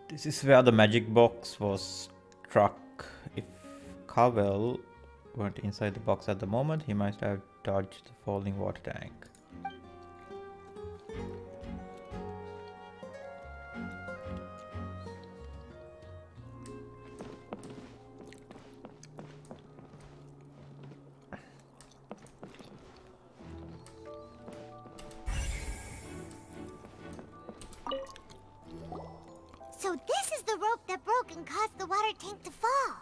This is where the magic box was struck. If Cowell weren't inside the box at the moment, he might have dodged the falling water tank. So this is the rope that broke and caused the water tank to fall.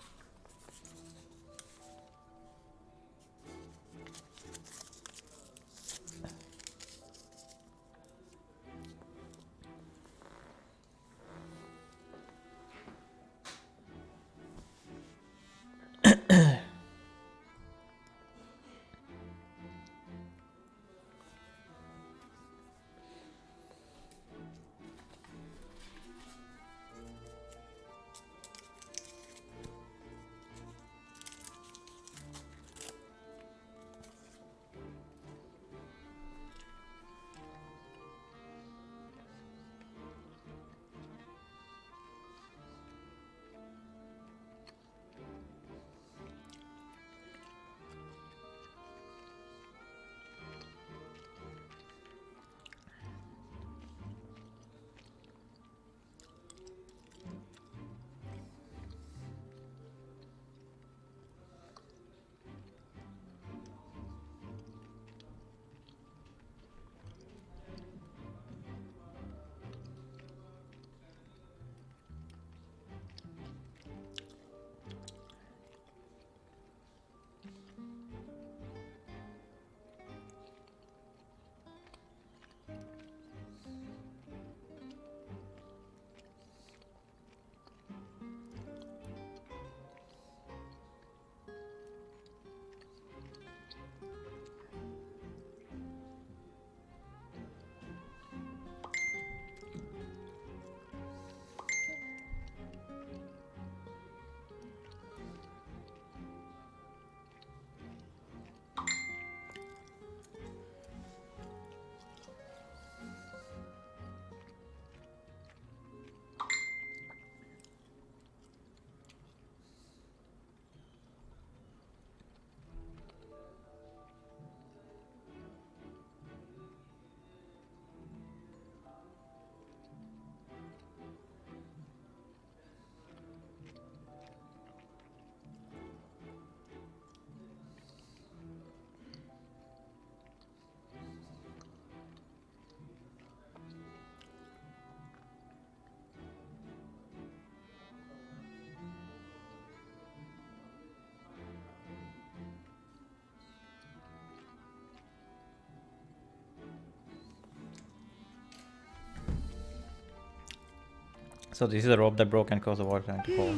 So this is the rope that broke and caused the water tank to fall.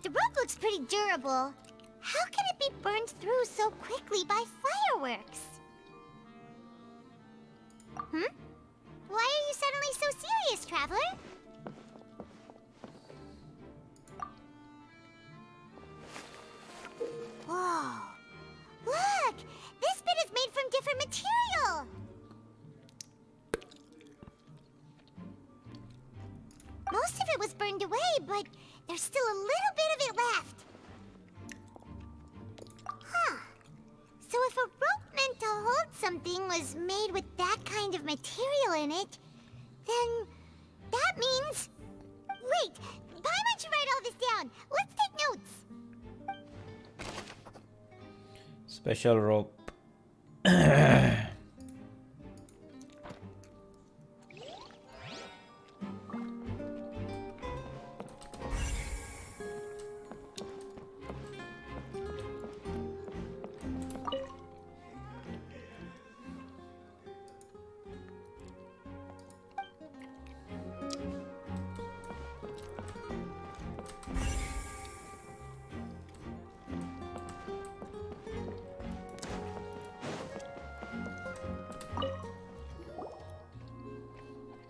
The rope looks pretty durable. How can it be burned through so quickly by fireworks? Why are you suddenly so serious, Traveler? Whoa. Look! This bit is made from different material! Most of it was burned away, but there's still a little bit of it left. Huh. So if a rope meant to hold something was made with that kind of material in it, then that means... Wait, why don't you write all this down? Let's take notes. Special rope.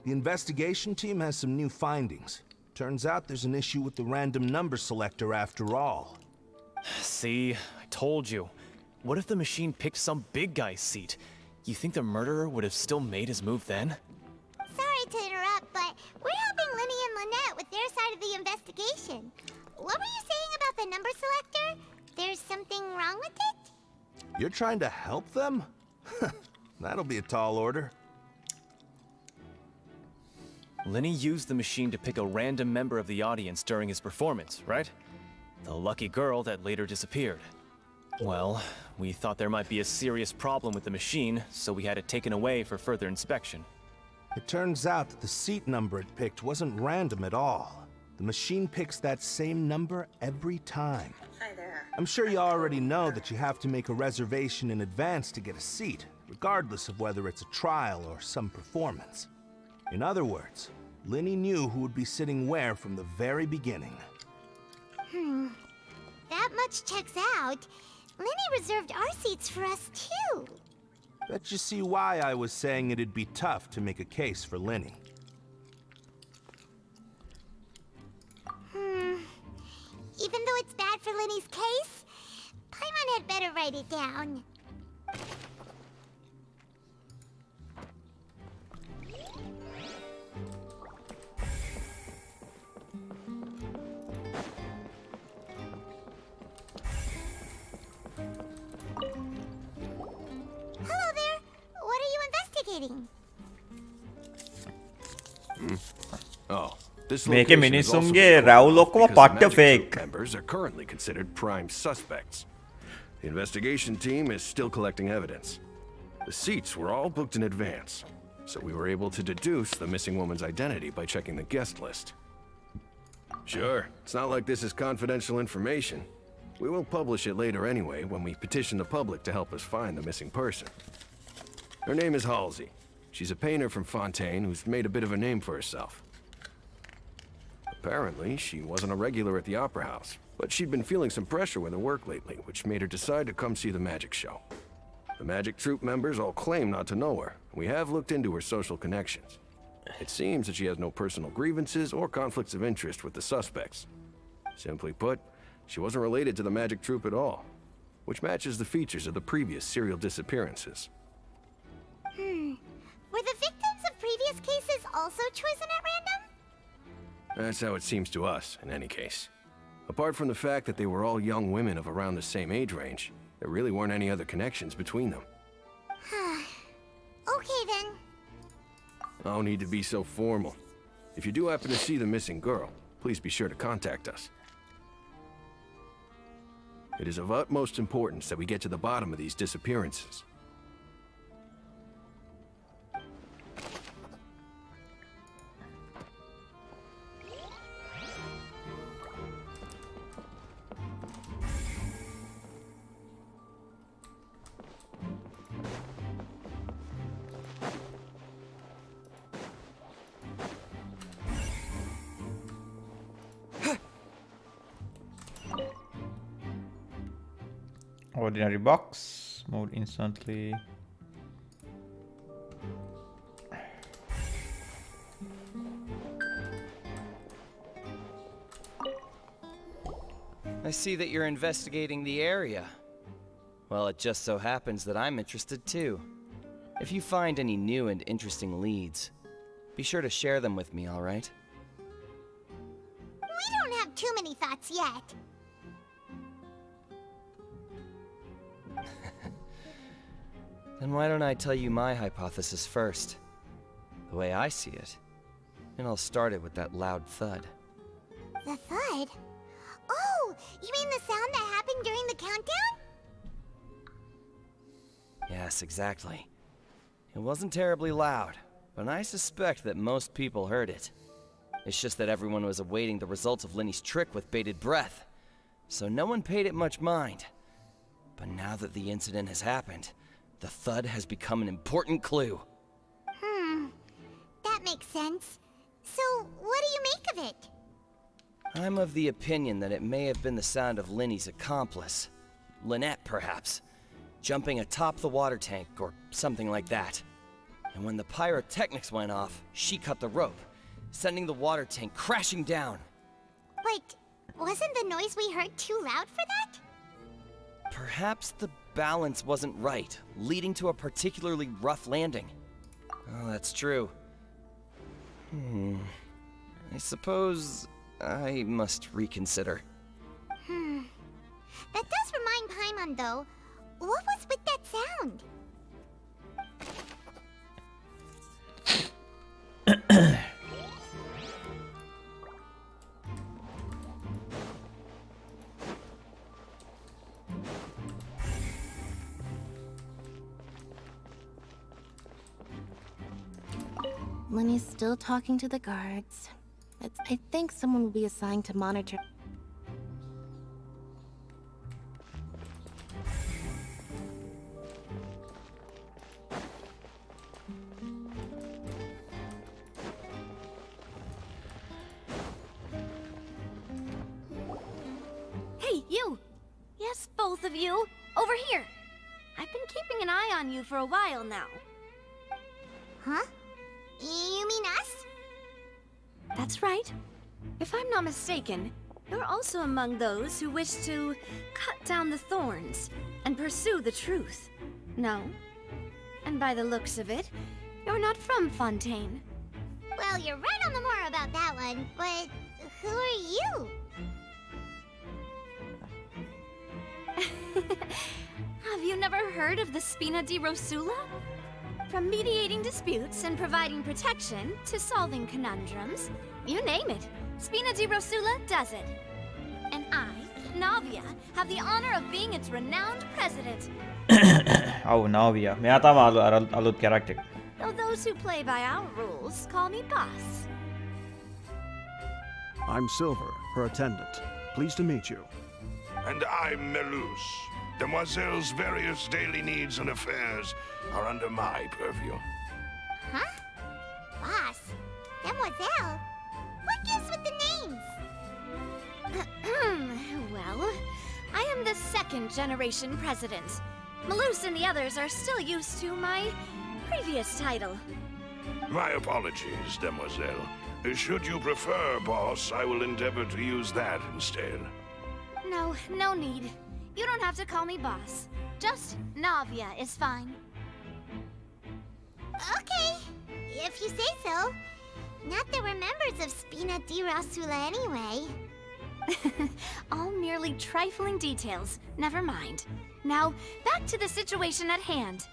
The investigation team has some new findings. Turns out there's an issue with the random number selector after all. See, I told you. What if the machine picked some big guy's seat? You think the murderer would have still made his move then? Sorry to interrupt, but we're helping Linny and Lynette with their side of the investigation. What were you saying about the number selector? There's something wrong with it? You're trying to help them? That'll be a tall order. Lenny used the machine to pick a random member of the audience during his performance, right? The lucky girl that later disappeared. Well, we thought there might be a serious problem with the machine, so we had it taken away for further inspection. It turns out that the seat number it picked wasn't random at all. The machine picks that same number every time. Hi there. I'm sure you already know that you have to make a reservation in advance to get a seat, regardless of whether it's a trial or some performance. In other words, Linny knew who would be sitting where from the very beginning. That much checks out. Linny reserved our seats for us, too. Bet you see why I was saying it'd be tough to make a case for Linny. Even though it's bad for Linny's case, Paimon had better write it down. Hello there. What are you investigating? Oh, this මේකේ location is also මිනිස්සුන්ගේ recorded රැවුල් ඔක්කොම because the පට්ට Magic fake. Troop members are currently considered prime suspects. The investigation team is still collecting evidence. The seats were all booked in advance, so we were able to deduce the missing woman's identity by checking the guest list. Sure, it's not like this is confidential information. We will publish it later anyway when we petition the public to help us find the missing person. Her name is Halsey. She's a painter from Fontaine who's made a bit of a name for herself. Apparently, she wasn't a regular at the Opera House, but she'd been feeling some pressure with her work lately, which made her decide to come see the magic show. The Magic Troop members all claim not to know her. We have looked into her social connections. It seems that she has no personal grievances or conflicts of interest with the suspects. Simply put, she wasn't related to the Magic Troop at all, which matches the features of the previous serial disappearances. Were the victims of previous cases also chosen at random? That's how it seems to us, in any case. Apart from the fact that they were all young women of around the same age range, there really weren't any other connections between them. Okay then. No need to be so formal. If you do happen to see the missing girl, please be sure to contact us. It is of utmost importance that we get to the bottom of these disappearances. Ordinary box. Moved instantly. I see that you're investigating the area. Well, it just so happens that I'm interested too. If you find any new and interesting leads, be sure to share them with me, all right? We don't have too many thoughts yet. Then why don't I tell you my hypothesis first? The way I see it. And I'll start it with that loud thud. The thud? Oh, you mean the sound that happened during the countdown? Yes, exactly. It wasn't terribly loud, but I suspect that most people heard it. It's just that everyone was awaiting the results of Lenny's trick with bated breath, so no one paid it much mind. But now that the incident has happened, the thud has become an important clue. That makes sense. So, what do you make of it? I'm of the opinion that it may have been the sound of Lenny's accomplice. Lynette, perhaps. Jumping atop the water tank, or something like that. And when the pyrotechnics went off, she cut the rope, sending the water tank crashing down. But wasn't the noise we heard too loud for that? Perhaps the balance wasn't right, leading to a particularly rough landing. Oh, that's true. I suppose I must reconsider. That does remind Paimon, though. What was with that sound? Lenny's still talking to the guards. I think someone will be assigned to monitor. Hey, you! Yes, both of you! Over here! I've been keeping an eye on you for a while now. Huh? You mean us? That's right. If I'm not mistaken, you're also among those who wish to cut down the thorns and pursue the truth. No? And by the looks of it, you're not from Fontaine. Well, you're right on the more about that one, but who are you? Have you never heard of the Spina di Rosula? From mediating disputes and providing protection to solving conundrums, you name it, Spina di Rosula does it. And I, Navia, have the honor of being its renowned president. Oh, Navia. Mä tama alut karakter. Though those who play by our rules call me boss. I'm Silver, her attendant. Pleased to meet you. And I'm Melus. Demoiselle's various daily needs and affairs are under my purview. Huh? Boss? Demoiselle? What gives with the names? Well, I am the second generation president. Malus and the others are still used to my previous title. My apologies, Demoiselle. Should you prefer, boss, I will endeavor to use that instead. No, no need. You don't have to call me boss. Just Navia is fine. Okay, if you say so. Not that we're members of Spina di Rosula anyway. All merely trifling details. Never mind. Now, back to the situation at hand.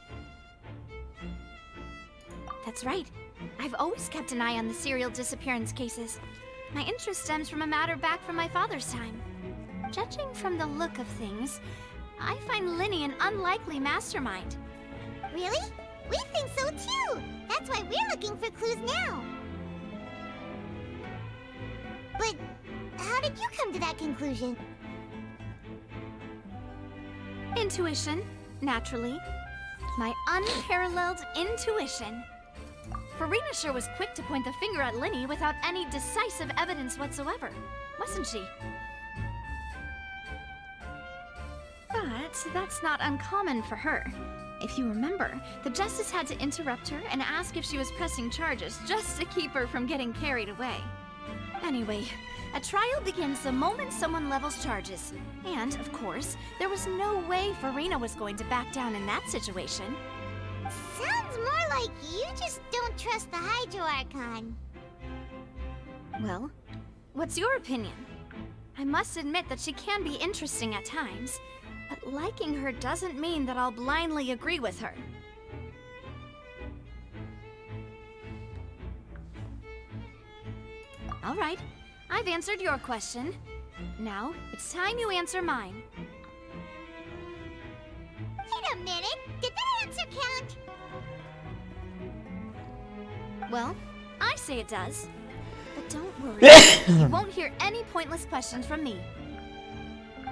That's right. I've always kept an eye on the serial disappearance cases. My interest stems from a matter back from my father's time. Judging from the look of things, I find Linny an unlikely mastermind. Really? We think so too! That's why we're looking for clues now. But how did you come to that conclusion? Intuition, naturally. My unparalleled intuition. Farina sure was quick to point the finger at Linny without any decisive evidence whatsoever, wasn't she? But that's not uncommon for her. If you remember, the Justice had to interrupt her and ask if she was pressing charges just to keep her from getting carried away. Anyway, a trial begins the moment someone levels charges. And, of course, there was no way Farina was going to back down in that situation. Sounds more like you just don't trust the Hydro Archon. Well, what's your opinion? I must admit that she can be interesting at times, but liking her doesn't mean that I'll blindly agree with her. All right, I've answered your question. Now, it's time you answer mine. Wait a minute, did that answer count? Well, I say it does. But don't worry, you won't hear any pointless questions from me.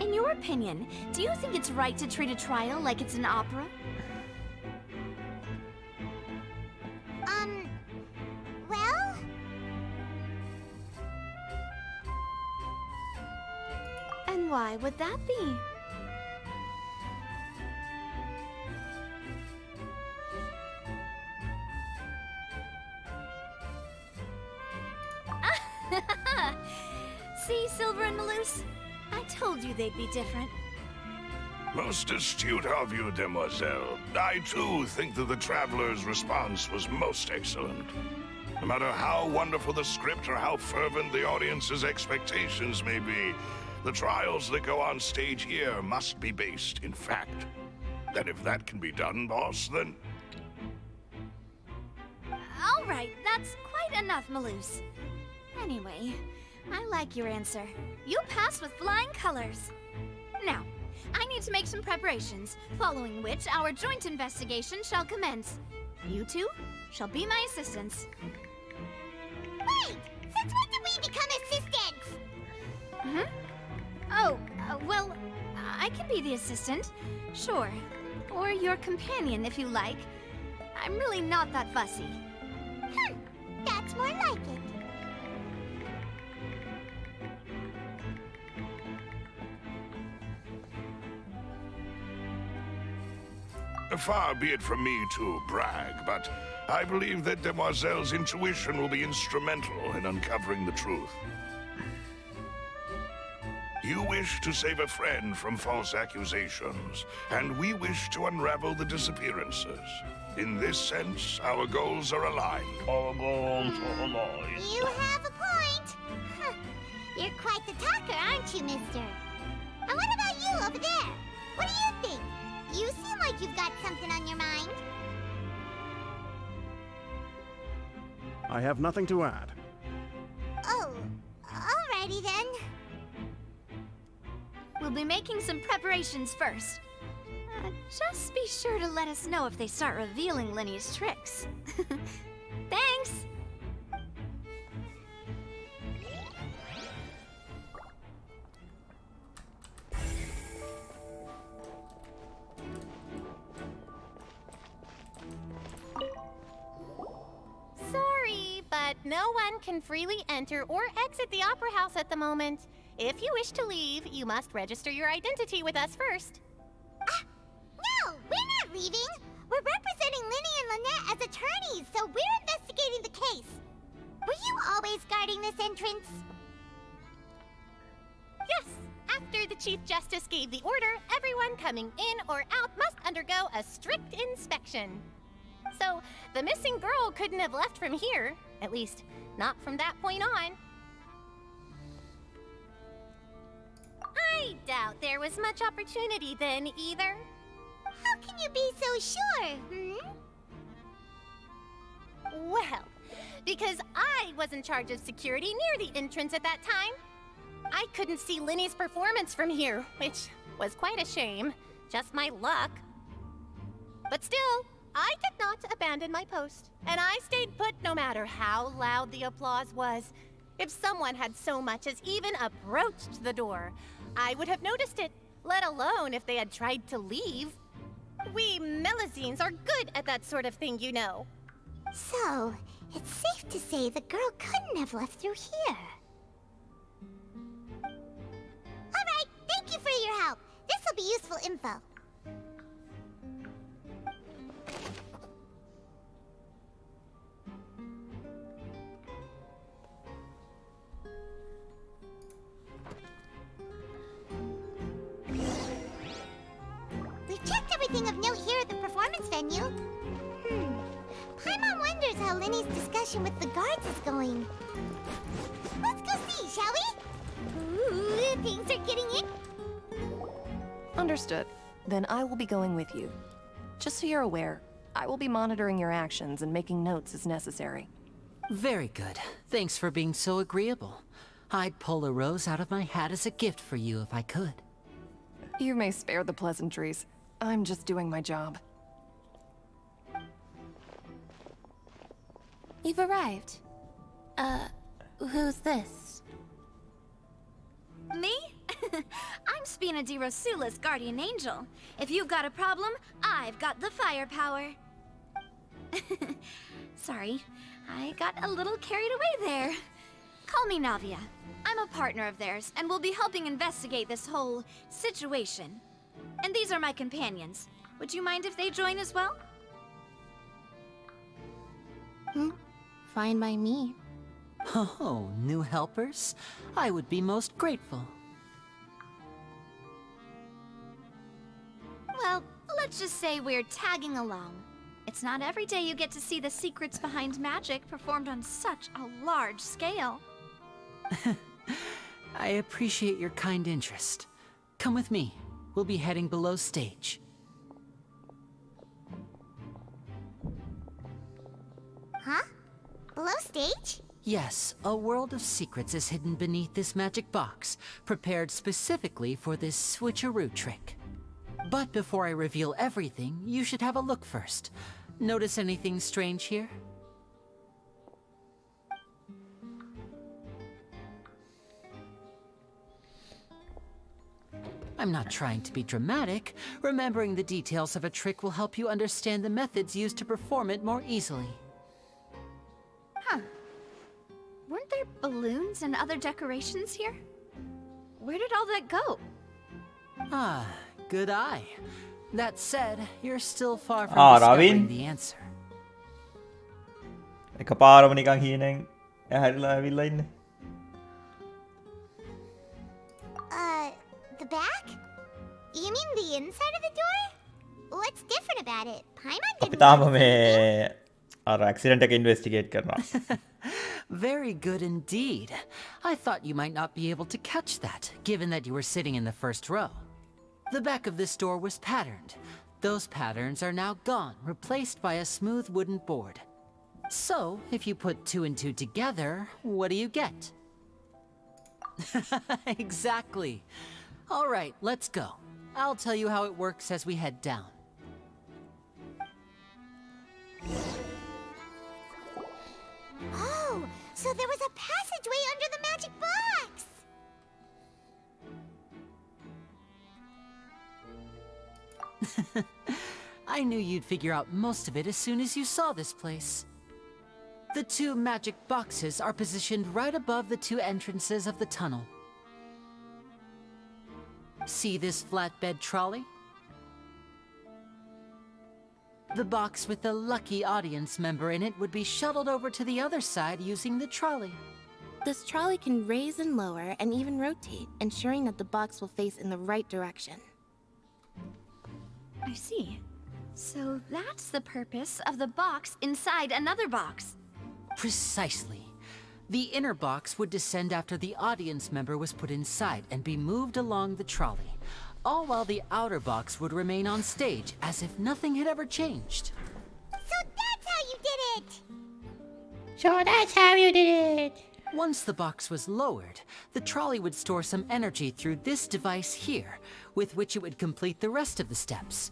In your opinion, do you think it's right to treat a trial like it's an opera? Well? And why would that be? See, Silver and Maloose? I told you they'd be different. Most astute of you, demoiselle. I too think that the Traveler's response was most excellent. No matter how wonderful the script or how fervent the audience's expectations may be, the trials that go on stage here must be based in fact. And if that can be done, boss, then... All right, that's quite enough, Maloose. Anyway, I like your answer. You passed with flying colors. Now, I need to make some preparations, following which our joint investigation shall commence. You two shall be my assistants. Wait! Since when did we become assistants? Oh, well, I can be the assistant. Sure. Or your companion, if you like. I'm really not that fussy. That's more like it. Far be it from me to brag, but I believe that Demoiselle's intuition will be instrumental in uncovering the truth. You wish to save a friend from false accusations, and we wish to unravel the disappearances. In this sense, our goals are aligned. You have a point. You're quite the talker, aren't you, mister? And what about you over there? What do you think? You seem like you've got something on your mind. I have nothing to add. Oh, alrighty then. We'll be making some preparations first. Just be sure to let us know if they start revealing Lenny's tricks. Thanks! Sorry, but no one can freely enter or exit the Opera House at the moment. If you wish to leave, you must register your identity with us first. No, we're not leaving. We're representing Linny and Lynette as attorneys, so we're investigating the case. Were you always guarding this entrance? Yes, after the Chief Justice gave the order, everyone coming in or out must undergo a strict inspection. So, the missing girl couldn't have left from here, at least, not from that point on. I doubt there was much opportunity then, either. How can you be so sure, Well, because I was in charge of security near the entrance at that time. I couldn't see Linny's performance from here, which was quite a shame. Just my luck. But still, I did not abandon my post, and I stayed put no matter how loud the applause was. If someone had so much as even approached the door, I would have noticed it, let alone if they had tried to leave. We Melazines are good at that sort of thing, you know. So, it's safe to say the girl couldn't have left through here. Alright, thank you for your help. This'll be useful info. We've checked everything of note here at the performance venue. Paimon wonders how Linny's discussion with the guards is going. Let's go see, shall we? Ooh, things are getting in. Understood. Then I will be going with you. Just so you're aware, I will be monitoring your actions and making notes as necessary. Very good. Thanks for being so agreeable. I'd pull a rose out of my hat as a gift for you if I could. You may spare the pleasantries. I'm just doing my job. You've arrived. Who's this? Me? I'm Spina di Rosula's guardian angel. If you've got a problem, I've got the firepower. Sorry, I got a little carried away there. Call me Navia. I'm a partner of theirs, and will be helping investigate this whole situation. And these are my companions. Would you mind if they join as well? Fine by me. Oh, new helpers? I would be most grateful. Well, let's just say we're tagging along. It's not every day you get to see the secrets behind magic performed on such a large scale. I appreciate your kind interest. Come with me. We'll be heading below stage. Huh? Below stage? Yes, a world of secrets is hidden beneath this magic box, prepared specifically for this switcheroo trick. But before I reveal everything, you should have a look first. Notice anything strange here? I'm not trying to be dramatic. Remembering the details of a trick will help you understand the methods used to perform it more easily. Huh. Weren't there balloons and other decorations here? Where did all that go? Ah, good eye. That said, you're still far from Ravin. discovering the answer. එකපාරම නිකන් හීනෙන් ඇහැරිලා ඇවිල්ලා ඉන්නේ. The back? You mean the inside of the door? What's different about it? Paimon අපි didn't තාම notice මේ anything. අර accident එක ඉන්වෙස්ටිගේට් කරනවා. Very good indeed. I thought you might not be able to catch that, given that you were sitting in the first row. The back of this door was patterned. Those patterns are now gone, replaced by a smooth wooden board. So, if you put 2 and 2 together, what do you get? Exactly. All right, let's go. I'll tell you how it works as we head down. Oh, so there was a passageway under the magic box! I knew you'd figure out most of it as soon as you saw this place. The 2 magic boxes are positioned right above the 2 entrances of the tunnel. See this flatbed trolley? The box with the lucky audience member in it would be shuttled over to the other side using the trolley. This trolley can raise and lower and even rotate, ensuring that the box will face in the right direction. I see. So that's the purpose of the box inside another box. Precisely. The inner box would descend after the audience member was put inside and be moved along the trolley, all while the outer box would remain on stage as if nothing had ever changed. So that's how you did it! So that's how you did it! Once the box was lowered, the trolley would store some energy through this device here, with which it would complete the rest of the steps.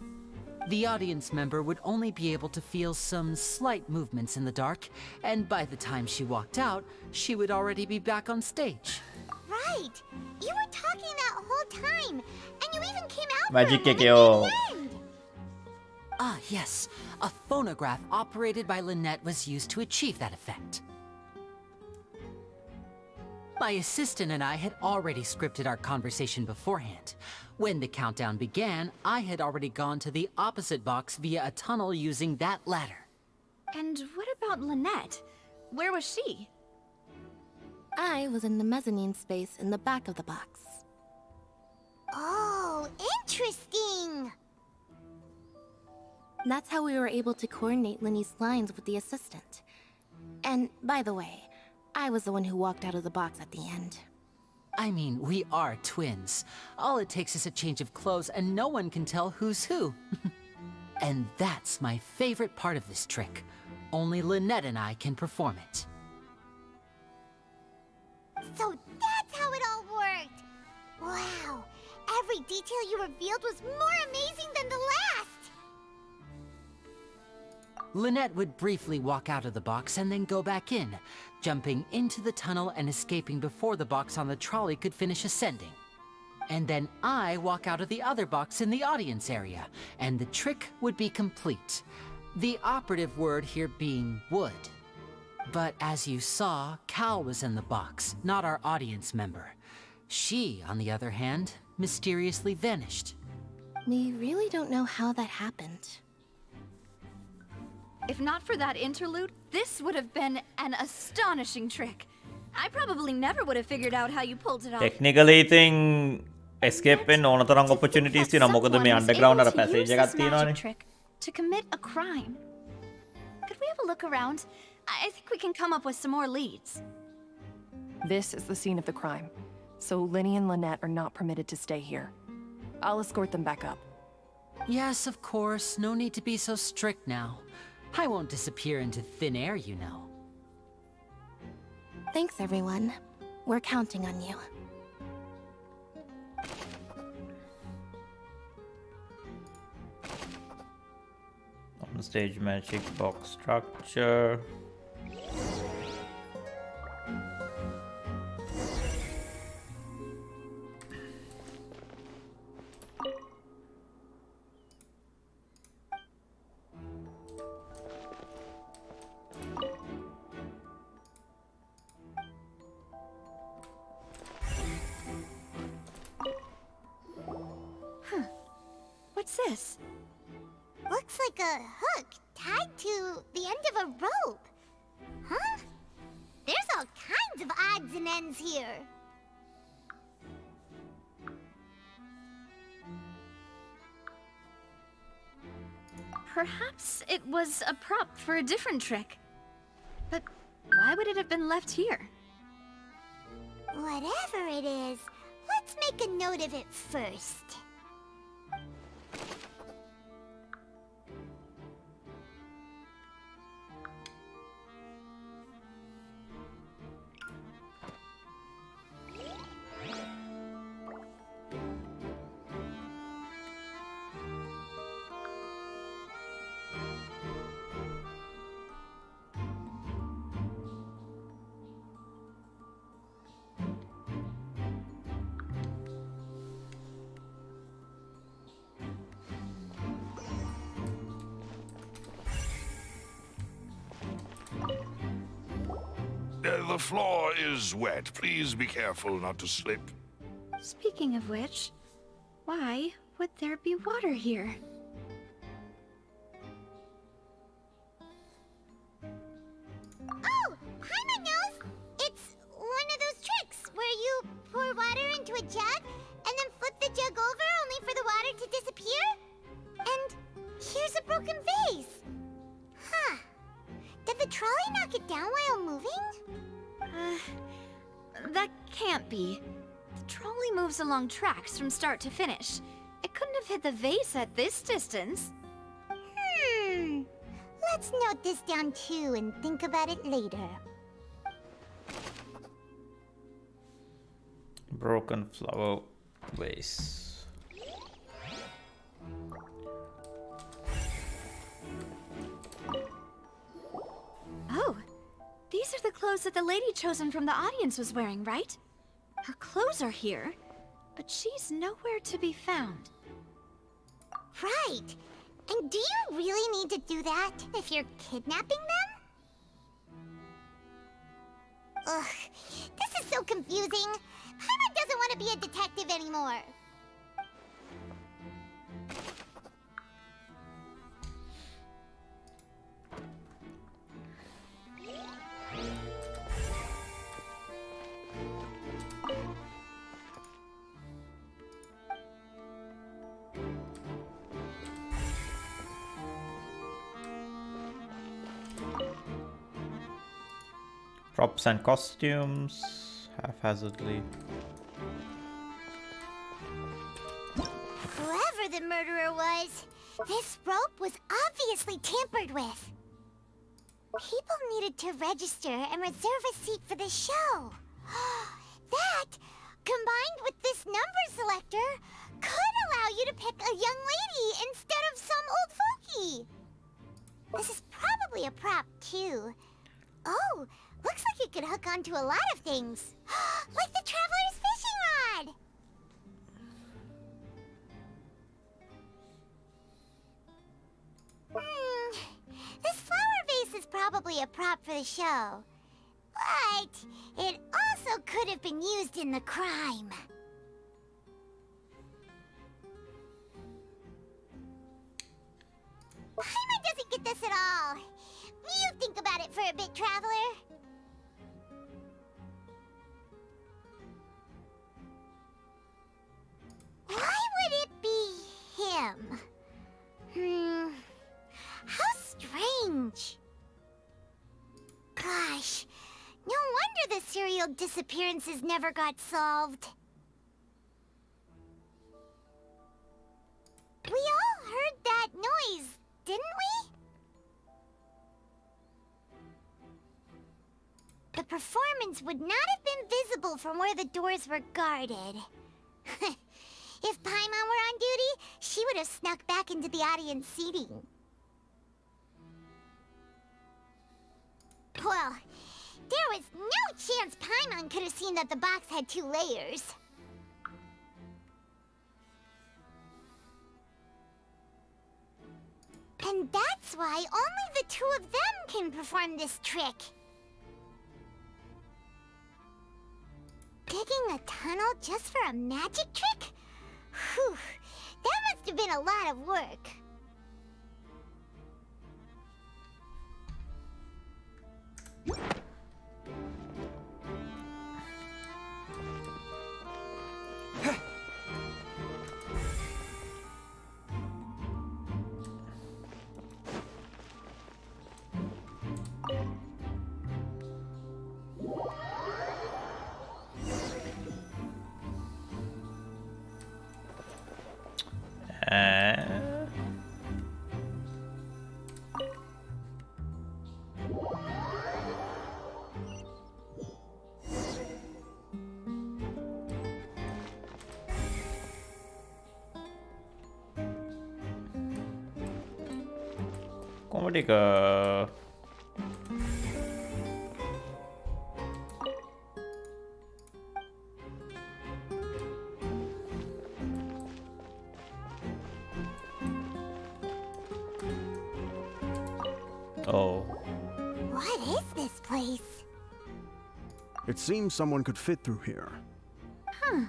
The audience member would only be able to feel some slight movements in the dark, and by the time she walked out, she would already be back on stage. Right! You were talking that whole time, and you even came out Magic for a moment Kekyo. at the end! Ah, yes. A phonograph operated by Lynette was used to achieve that effect. My assistant and I had already scripted our conversation beforehand. When the countdown began, I had already gone to the opposite box via a tunnel using that ladder. And what about Lynette? Where was she? I was in the mezzanine space in the back of the box. Oh, interesting! That's how we were able to coordinate Linny's lines with the assistant. And, by the way, I was the one who walked out of the box at the end. I mean, we are twins. All it takes is a change of clothes and no one can tell who's who. And that's my favorite part of this trick. Only Lynette and I can perform it. So that's how it all worked! Wow! Every detail you revealed was more amazing than the last! Lynette would briefly walk out of the box and then go back in, jumping into the tunnel and escaping before the box on the trolley could finish ascending. And then I walk out of the other box in the audience area, and the trick would be complete. The operative word here being would. But as you saw, Cal was in the box, not our audience member. She, on the other hand, mysteriously vanished. We really don't know how that happened. If not for that interlude, this would have been an astonishing trick. I probably never would have figured out how you pulled it off. Technically ඉතින් escape වෙන්න ඕන තරම් opportunities තියෙනවා. මොකද මේ Someone was underground able අර to passage use එකක් this magic තියෙනවානේ. trick to commit a crime. Could we have a look around? I think we can come up with some more leads. This is the scene of the crime, so Linny and Lynette are not permitted to stay here. I'll escort them back up. Yes, of course. No need to be so strict now. I won't disappear into thin air, you know. Thanks, everyone. We're counting on you. On stage magic box structure. What's this? Looks like a hook tied to the end of a rope. Huh? There's all kinds of odds and ends here. Perhaps it was a prop for a different trick. But why would it have been left here? Whatever it is, let's make a note of it first. The floor is wet. Please be careful not to slip. Speaking of which, why would there be water here? Oh, Paimon knows! It's one of those tricks where you pour water into a jug and then flip the jug over only for the water to disappear? And here's a broken vase. Huh. Did the trolley knock it down while moving? That can't be. The trolley moves along tracks from start to finish. It couldn't have hit the vase at this distance. Let's note this down too and think about it later. Broken flower vase. Oh, these are the clothes that the lady chosen from the audience was wearing, right? Her clothes are here, but she's nowhere to be found. Right. And do you really need to do that if you're kidnapping them? Ugh, this is so confusing. Paimon doesn't want to be a detective anymore. Props and costumes, haphazardly. Whoever the murderer was, this rope was obviously tampered with. People needed to register and reserve a seat for the show. That, combined with this number selector, could allow you to pick a young lady instead of some old fogey. This is probably a prop, too. Oh, looks like it could hook onto a lot of things. Like the Traveler's fishing rod! This flower vase is probably a prop for the show. But it also could have been used in the crime. Paimon doesn't get this at all. You think about it for a bit, Traveler. Gosh, no wonder the serial disappearances never got solved. We all heard that noise, didn't we? The performance would not have been visible from where the doors were guarded. If Paimon were on duty, she would have snuck back into the audience seating. Well, there was no chance Paimon could have seen that the box had 2 layers. And that's why only the 2 of them can perform this trick. Digging a tunnel just for a magic trick? Whew, that must have been a lot of work. Comedy ka. Oh. What is this place? It seems someone could fit through here. Huh.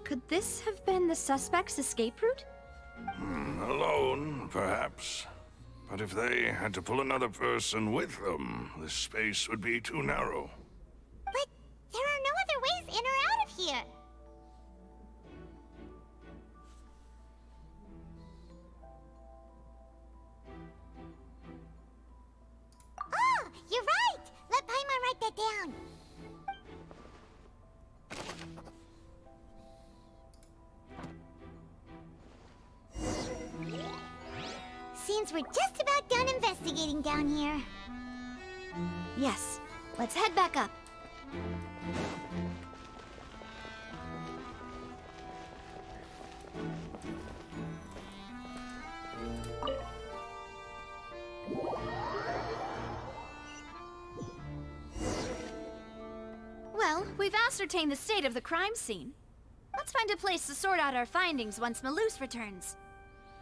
Could this have been the suspect's escape route? Alone, perhaps. But if they had to pull another person with them, this space would be too narrow. But there are no other ways in or out of here. Oh, you're right! Let Paimon write that down. Seems we're just about done investigating down here. Yes. Let's head back up. Well, we've ascertained the state of the crime scene. Let's find a place to sort out our findings once Malus returns.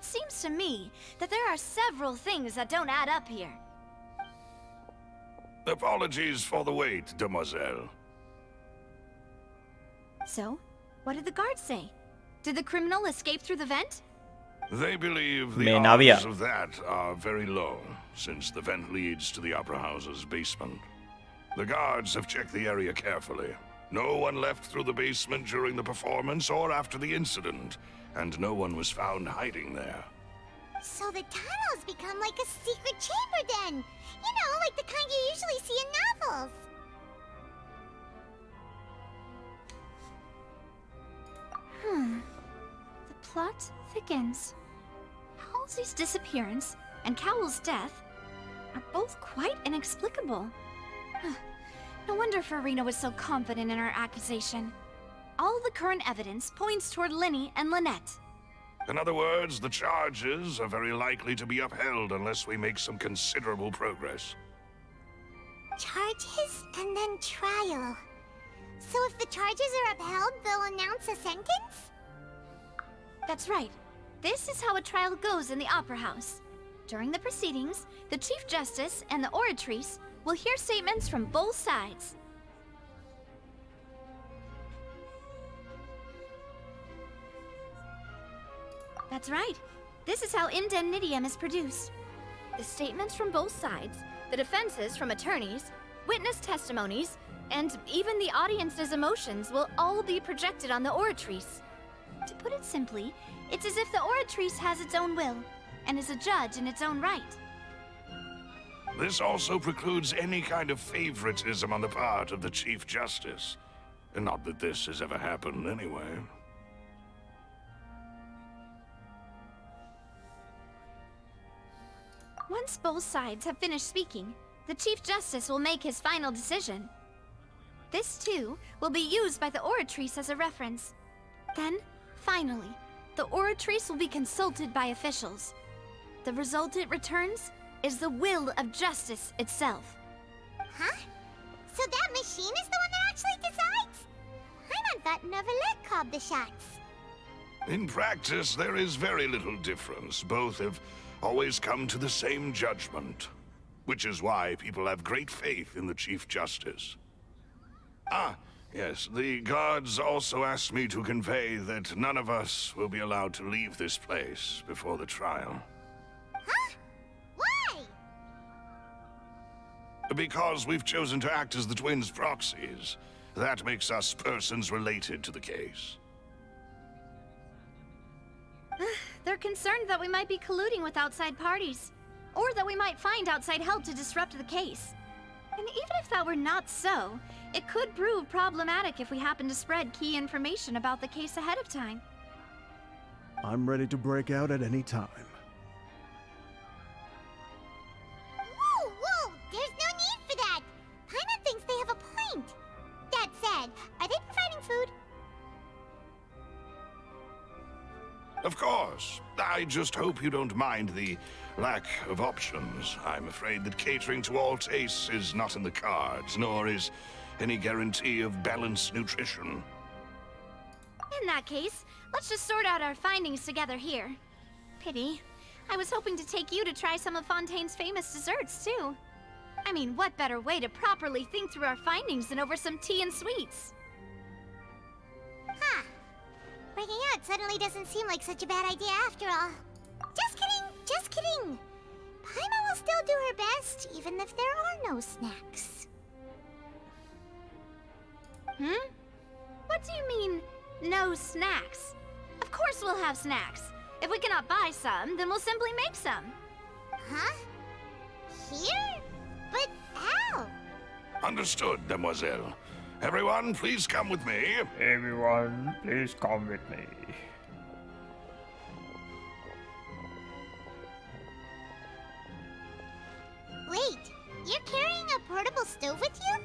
Seems to me that there are several things that don't add up here. Apologies for the wait, demoiselle. So, what did the guards say? Did the criminal escape through the vent? They believe the May not be odds of that are very low, since the vent leads to the Opera House's basement. The guards have checked the area carefully. No one left through the basement during the performance or after the incident, and no one was found hiding there. So the tunnel's become like a secret chamber then! You know, like the kind you usually see in novels! The plot thickens. Halsey's disappearance and Cowell's death are both quite inexplicable. No wonder Farina was so confident in her accusation. All the current evidence points toward Linny and Lynette. In other words, the charges are very likely to be upheld unless we make some considerable progress. Charges and then trial. So if the charges are upheld, they'll announce a sentence? That's right. This is how a trial goes in the Opera House. During the proceedings, the Chief Justice and the Oratrice will hear statements from both sides. That's right. This is how indemnitium is produced. The statements from both sides, the defenses from attorneys, witness testimonies, and even the audience's emotions will all be projected on the Oratrice. To put it simply, it's as if the Oratrice has its own will, and is a judge in its own right. This also precludes any kind of favoritism on the part of the Chief Justice. And not that this has ever happened anyway. Once both sides have finished speaking, the Chief Justice will make his final decision. This, too, will be used by the Oratrice as a reference. Then, finally, the Oratrice will be consulted by officials. The result it returns is the will of justice itself. Huh? So that machine is the one that actually decides? Paimon thought Neuvillette called the shots. In practice, there is very little difference. Both have always come to the same judgment. Which is why people have great faith in the Chief Justice. Ah, yes, the guards also asked me to convey that none of us will be allowed to leave this place before the trial. Huh? Why? Because we've chosen to act as the twins' proxies. That makes us persons related to the case. They're concerned that we might be colluding with outside parties, or that we might find outside help to disrupt the case. And even if that were not so, it could prove problematic if we happen to spread key information about the case ahead of time. I'm ready to break out at any time. Whoa, whoa! There's no need for that! Paimon thinks they have a point. That said, are they providing food? Of course. I just hope you don't mind the lack of options. I'm afraid that catering to all tastes is not in the cards, nor is any guarantee of balanced nutrition. In that case, let's just sort out our findings together here. Pity. I was hoping to take you to try some of Fontaine's famous desserts, too. I mean, what better way to properly think through our findings than over some tea and sweets? Huh. Breaking out suddenly doesn't seem like such a bad idea after all. Just kidding, just kidding. Paimon will still do her best, even if there are no snacks. What do you mean, no snacks? Of course we'll have snacks. If we cannot buy some, then we'll simply make some. Huh? Here? But how? Understood, Demoiselle. Everyone, please come with me. Everyone, please come with me. Wait, you're carrying a portable stove with you?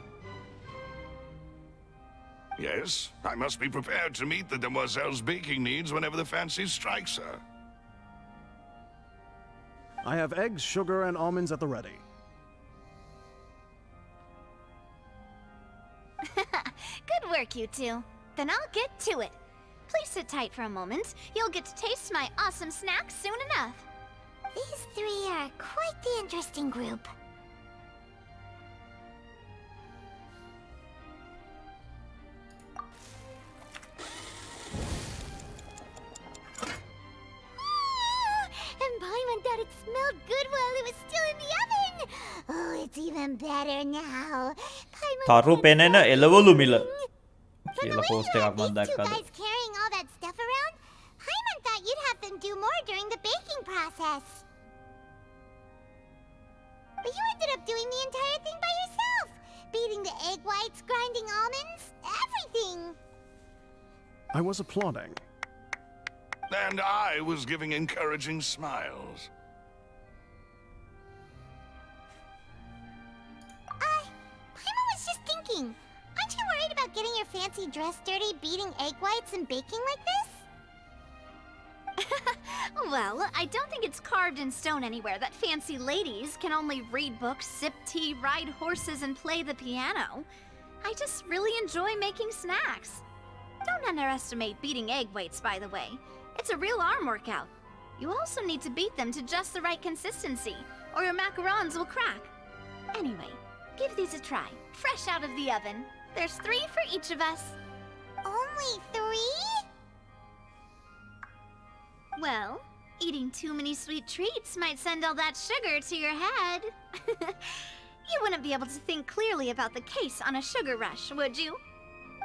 Yes, I must be prepared to meet the Demoiselle's baking needs whenever the fancy strikes her. I have eggs, sugar, and almonds at the ready. Good work, you two. Then I'll get to it. Please sit tight for a moment. You'll get to taste my awesome snacks soon enough. These three are quite the interesting group. And Paimon thought it smelled good while it was still in the oven. Oh, it's even better now. තරු පෙනෙන එළවලු මිල From the කියලා way post you එකක් had මම these two දැක්කද. guys carrying all that stuff around, Paimon thought you'd have them do more during the baking process. But you ended up doing the entire thing by yourself. Beating the egg whites, grinding almonds, everything. I was applauding. And I was giving encouraging smiles. Paimon was just thinking. Aren't you worried about getting your fancy dress dirty, beating egg whites and baking like this? Well, I don't think it's carved in stone anywhere that fancy ladies can only read books, sip tea, ride horses, and play the piano. I just really enjoy making snacks. Don't underestimate beating egg whites, by the way. It's a real arm workout. You also need to beat them to just the right consistency, or your macarons will crack. Anyway, give these a try, fresh out of the oven. There's 3 for each of us. Only 3? Well, eating too many sweet treats might send all that sugar to your head. You wouldn't be able to think clearly about the case on a sugar rush, would you?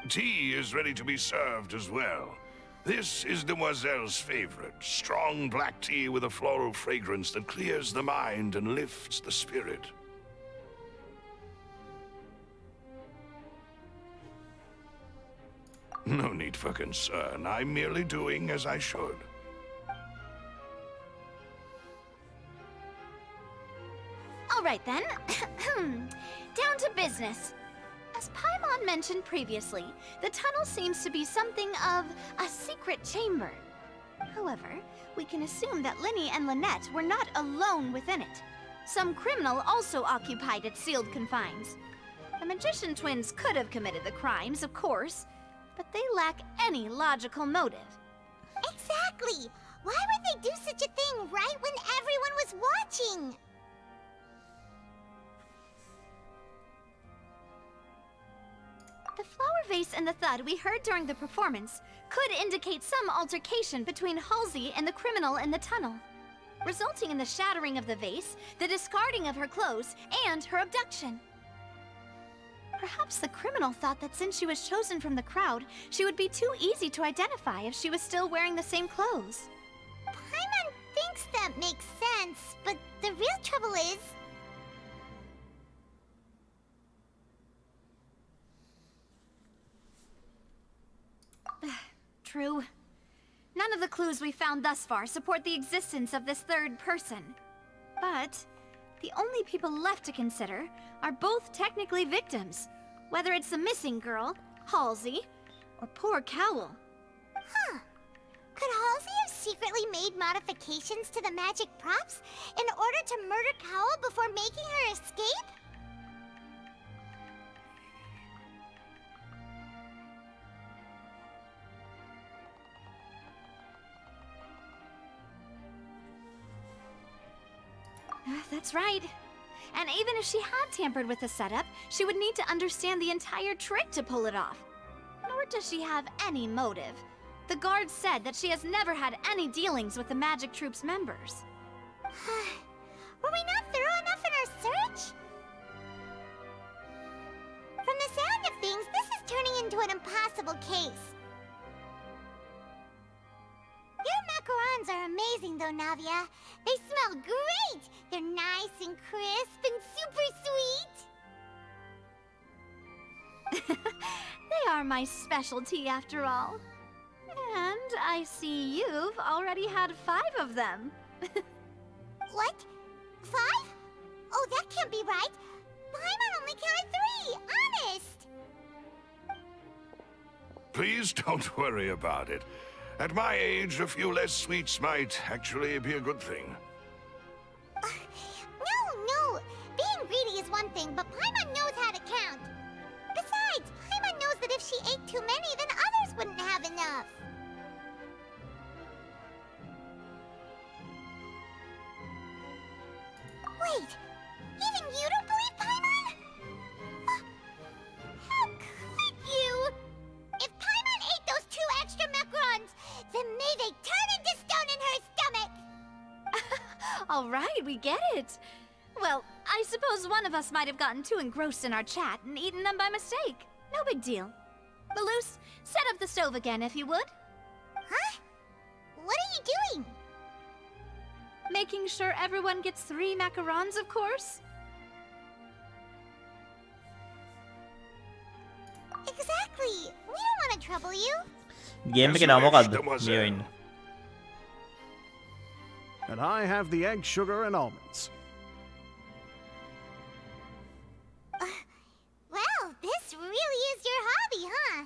Tea is ready to be served as well. This is Demoiselle's favorite, strong black tea with a floral fragrance that clears the mind and lifts the spirit. No need for concern. I'm merely doing as I should. All right then. Down to business. As Paimon mentioned previously, the tunnel seems to be something of a secret chamber. However, we can assume that Linny and Lynette were not alone within it. Some criminal also occupied its sealed confines. The magician twins could have committed the crimes, of course, but they lack any logical motive. Exactly! Why would they do such a thing right when everyone was watching? The flower vase and the thud we heard during the performance could indicate some altercation between Halsey and the criminal in the tunnel, resulting in the shattering of the vase, the discarding of her clothes, and her abduction. Perhaps the criminal thought that since she was chosen from the crowd, she would be too easy to identify if she was still wearing the same clothes. Paimon thinks that makes sense, but the real trouble is... True. None of the clues we found thus far support the existence of this third person. But the only people left to consider are both technically victims, whether it's the missing girl, Halsey, or poor Cowl. Huh. Could Halsey have secretly made modifications to the magic props in order to murder Cowl before making her escape? That's right. And even if she had tampered with the setup, she would need to understand the entire trick to pull it off. Nor does she have any motive. The guard said that she has never had any dealings with the Magic Troop's members. Were we not thorough enough in our search? From the sound of things, this is turning into an impossible case. Your macarons are amazing, though, Navia. They smell great! They're nice and crisp and super sweet! They are my specialty, after all. And I see you've already had 5 of them. What? 5? Oh, that can't be right. Paimon only counted 3, honest! Please don't worry about it. At my age, a few less sweets might actually be a good thing. No. Being greedy is one thing, but Paimon knows how to count. Besides, Paimon knows that if she ate too many, then others wouldn't have enough. Wait, even you don't believe Paimon? How could you? If Paimon ate those 2 extra macarons, then may they turn into stone in her stomach! All right, we get it. Well, I suppose one of us might have gotten too engrossed in our chat and eaten them by mistake. No big deal. Malus, set up the stove again if you would. Huh? What are you doing? Making sure everyone gets 3 macarons, of course. Exactly. We don't want to trouble you. Game पे 넘어가도 미어있네. And I have the egg, sugar, and almonds. Well, this really is your hobby, huh?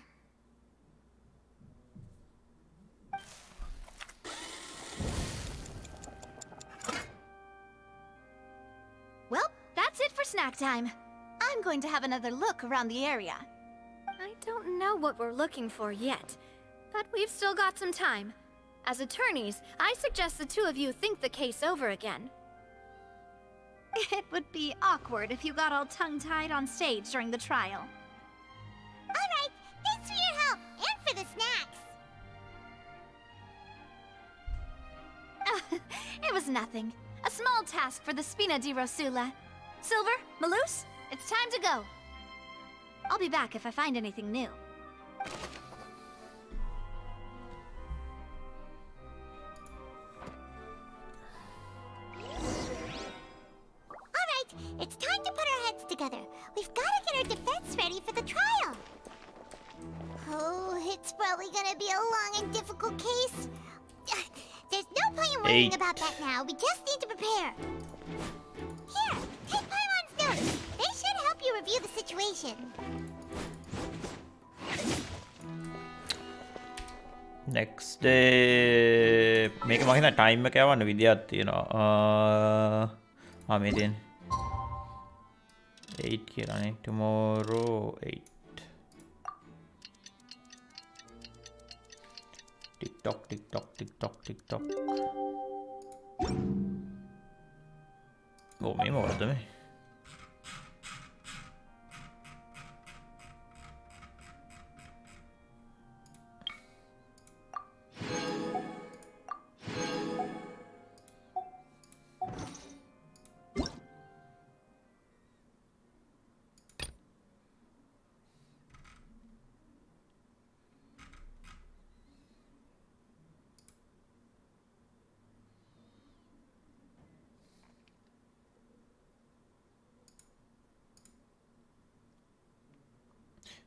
Well, that's it for snack time. I'm going to have another look around the area. I don't know what we're looking for yet, but we've still got some time. As attorneys, I suggest the 2 of you think the case over again. It would be awkward if you got all tongue-tied on stage during the trial. All right, thanks for your help and for the snacks. It was nothing. A small task for the Spina di Rosula. Silver, Malus, it's time to go. I'll be back if I find anything new. It's time to put our heads together. We've got to get our defense ready for the trial. Oh, it's probably gonna be a long and difficult case. There's no point in worrying about that now. We just need to prepare. Here, take Paimon's notes. They should help you review the situation. Next day මේක මම හිතන time එක යවන්න විදියක් තියෙනවා. මේ තියෙන 8 කියලානේ. tomorrow 8. TikTok TikTok TikTok TikTok. මේ මොකද්ද මේ?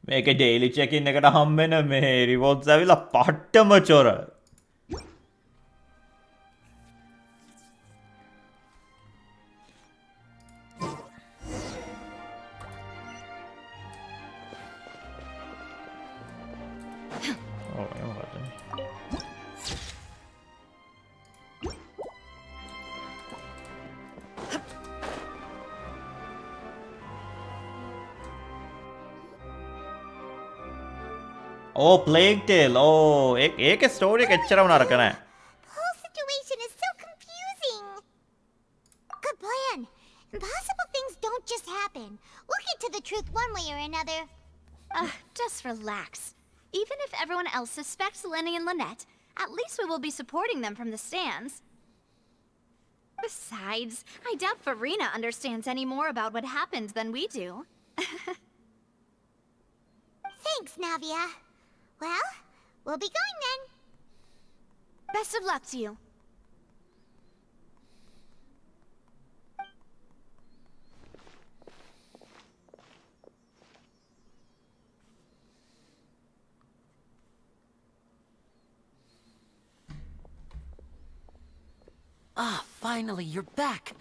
මේක ඩේලි චෙකින් එකට හම්බෙන මේ රිවෝඩ්ස් ඇවිල්ලා පට්ටම චොර. Oh, Plague Tale. Oh, एक story එක එච්චරම නරක නෑ. The whole situation is so confusing. Good plan. Impossible things don't just happen. We'll get to the truth one way or another. Just relax. Even if everyone else suspects Lenny and Lynette, at least we will be supporting them from the stands. Besides, I doubt Farina understands any more about what happened than we do. Thanks, Navia. Well, we'll be going then. Best of luck to you. Finally, you're back.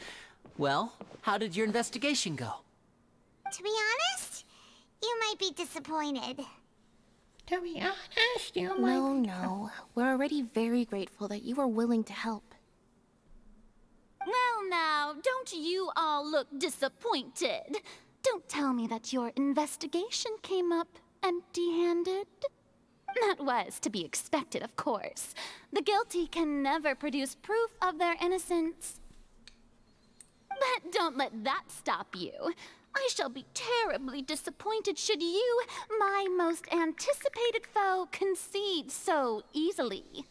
Well, how did your investigation go? To be honest, you might be disappointed. To be honest, you might... No. We're already very grateful that you were willing to help. Well now, don't you all look disappointed. Don't tell me that your investigation came up empty-handed. That was to be expected, of course. The guilty can never produce proof of their innocence. But don't let that stop you. I shall be terribly disappointed should you, my most anticipated foe, concede so easily.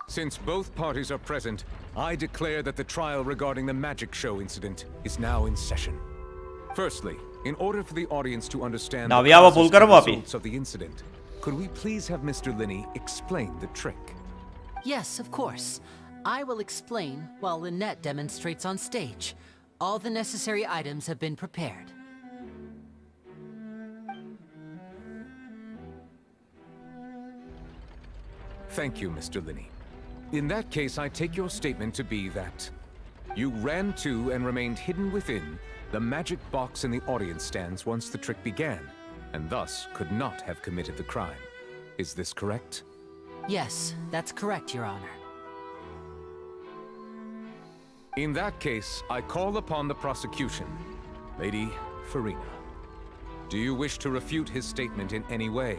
Since both parties are present, I declare that the trial regarding the magic show incident is now in session. Firstly, in order for the audience to understand the causes and results of the incident, could we please have Mr. Linney explain the trick? Yes, of course. I will explain while Lynette demonstrates on stage. All the necessary items have been prepared. Thank you, Mr. Linney. In that case, I take your statement to be that you ran to and remained hidden within the magic box in the audience stands once the trick began, and thus could not have committed the crime. Is this correct? Yes, that's correct, Your Honor. In that case, I call upon the prosecution. Lady Farina, do you wish to refute his statement in any way?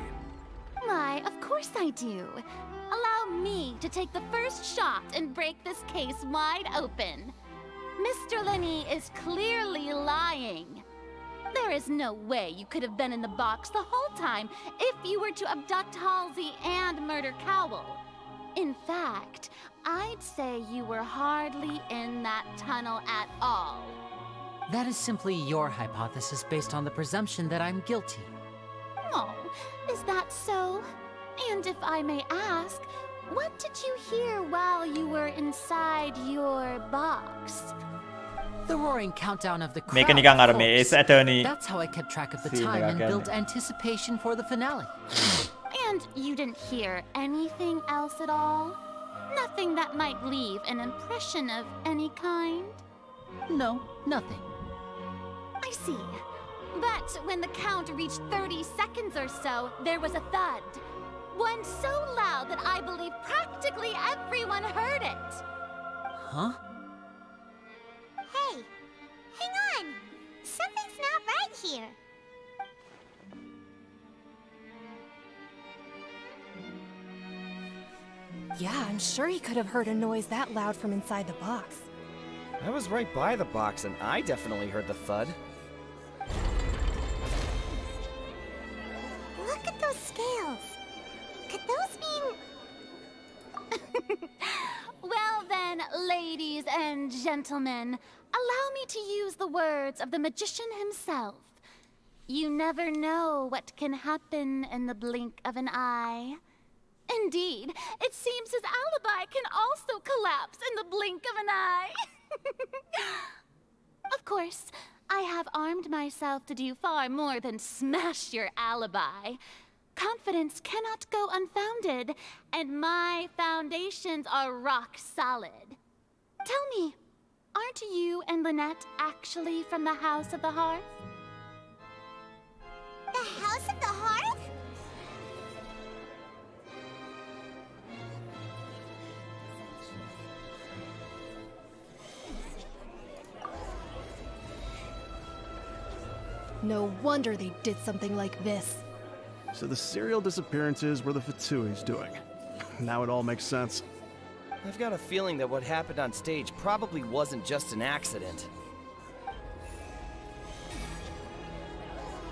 Why, of course I do. Allow me to take the first shot and break this case wide open. Mr. Linney is clearly lying. There is no way you could have been in the box the whole time if you were to abduct Halsey and murder Cowell. In fact, I'd say you were hardly in that tunnel at all. That is simply your hypothesis based on the presumption that I'm guilty. Oh, is that so? And if I may ask, What did you hear while you were inside your box? The roaring countdown of the crowd. Mechanical of army course. is attorney. That's how I kept track of the See, time and again. built anticipation for the finale. And you didn't hear anything else at all? Nothing that might leave an impression of any kind? No, nothing. I see. But when the count reached 30 seconds or so, there was a thud. One so loud that I believe practically everyone heard it. Huh? Hey, hang on. Something's not right here. Yeah, I'm sure he could have heard a noise that loud from inside the box. I was right by the box, and I definitely heard the thud. Look at those scales. Could those mean... Well then, ladies and gentlemen, allow me to use the words of the magician himself. You never know what can happen in the blink of an eye. Indeed, it seems his alibi can also collapse in the blink of an eye. Of course, I have armed myself to do far more than smash your alibi. Confidence cannot go unfounded, and my foundations are rock solid. Tell me, aren't you and Lynette actually from the House of the Hearth? The House of the Hearth? No wonder they did something like this. So the serial disappearances were the Fatsui's doing. Now it all makes sense. I've got a feeling that what happened on stage probably wasn't just an accident.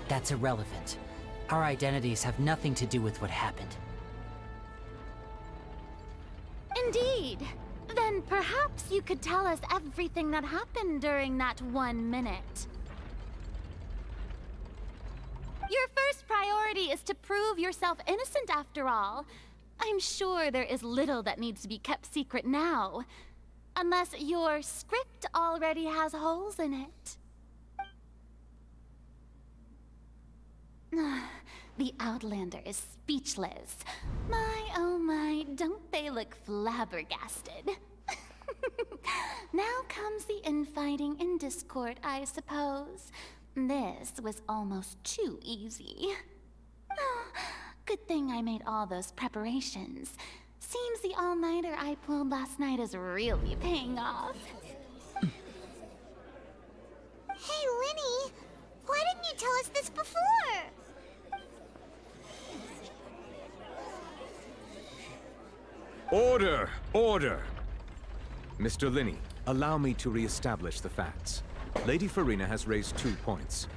That's irrelevant. Our identities have nothing to do with what happened. Indeed. Then perhaps you could tell us everything that happened during that 1 minute. Your first priority is to prove yourself innocent after all. I'm sure there is little that needs to be kept secret now. Unless your script already has holes in it. The Outlander is speechless. My, oh my, don't they look flabbergasted? Now comes the infighting and discord, I suppose. This was almost too easy. Good thing I made all those preparations. Seems the all-nighter I pulled last night is really paying off. Hey, Linny, why didn't you tell us this before? Order! Order! Mr. Linney, allow me to re-establish the facts. Lady Farina has raised 2 points.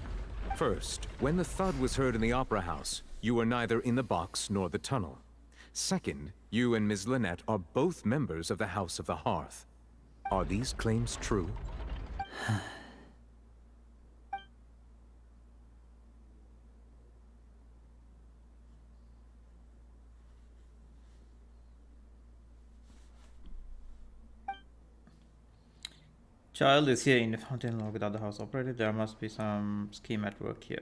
First, when the thud was heard in the Opera House, you were neither in the box nor the tunnel. Second, you and Ms. Lynette are both members of the House of the Hearth. Are these claims true? Child is here in the fountain log without the house operated. There must be some scheme at work here.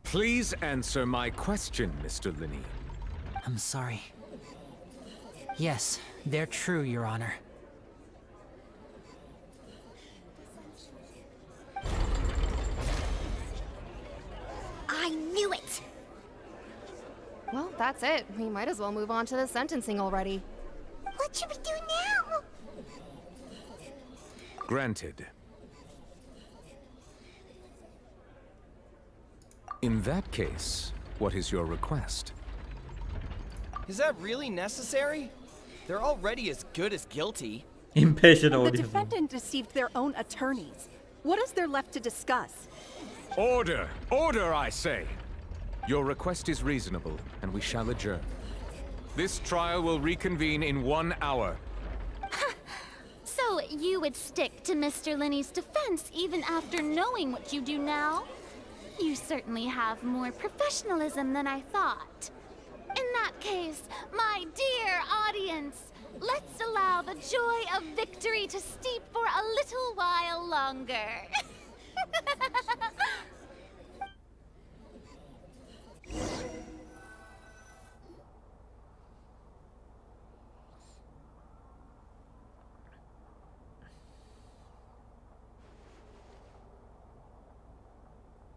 Please answer my question, Mr. Linney. I'm sorry. Yes, they're true, Your Honor. I knew it! Well, that's it. We might as well move on to the sentencing already. What should we do now? Granted. In that case, what is your request? Is that really necessary? They're already as good as guilty. Impatient The audience. defendant deceived their own attorneys. What is there left to discuss? Order! Order, I say! Your request is reasonable, and we shall adjourn. This trial will reconvene in 1 hour. So, you would stick to Mr. Linney's defense even after knowing what you do now. You certainly have more professionalism than I thought. In that case, my dear audience, let's allow the joy of victory to steep for a little while longer.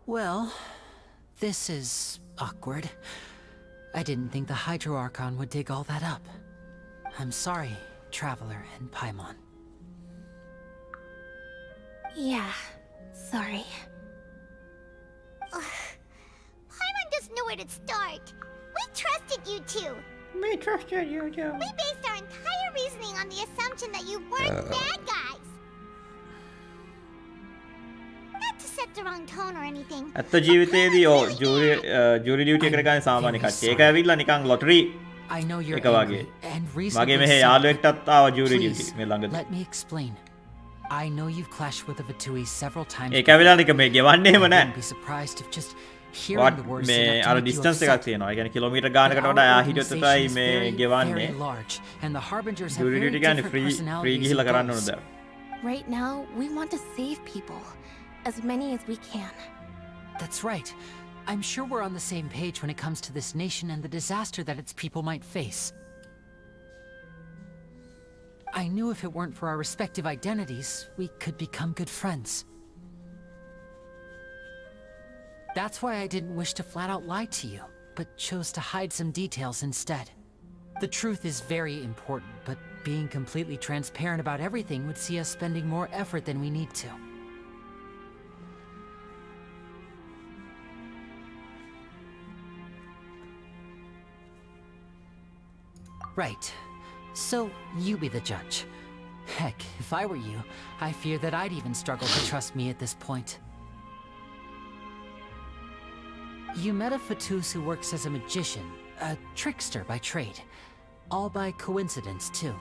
Well, this is awkward. I didn't think the Hydro Archon would dig all that up. I'm sorry, Traveler and Paimon. Yeah, sorry. Paimon doesn't know where to start. We trusted you two. We trusted you too. We based our entire reasoning on the assumption that you weren't bad guys. Not to set the wrong tone or anything. ඇත්ත ජීවිතේදී jury duty එකට ගන්න සාමාන්‍ය කට්ටිය. ඒක ඇවිල්ලා නිකන් lottery I know you're එක වගේ. angry and මගේ reasonably මෙහෙ so. යාළුවෙක්ටත් ආවා ජූරි Please, ඩියුටි මේ ළඟදී. let me explain. I know you've clashed with the Vatui several times. ඒක ඇවිල්ලා නික මේ ගෙවන්නේම I නැහැ. wouldn't be surprised if just hearing the words මේ enough to අර make you ඩිස්ටන්ස් එකක් upset. තියෙනවා. ඒ කියන්නේ කිලෝමීටර් But ගානකට our වඩා එහා organization හිටියොත් is තමයි මේ very, ගෙවන්නේ. very large, and the Harbingers have jury very duty කියන්නේ different ෆ්‍රී personalities ගිහිල්ලා and කරන්න goals. ඕන දෙයක්. Right now, we want to save people. As many as we can. That's right. I'm sure we're on the same page when it comes to this nation and the disaster that its people might face. I knew if it weren't for our respective identities, we could become good friends. That's why I didn't wish to flat out lie to you, but chose to hide some details instead. The truth is very important, but being completely transparent about everything would see us spending more effort than we need to. Right. So, you be the judge. Heck, if I were you, I fear that I'd even struggle to trust me at this point. You met a Fatus who works as a magician, a trickster by trade. All by coincidence, too.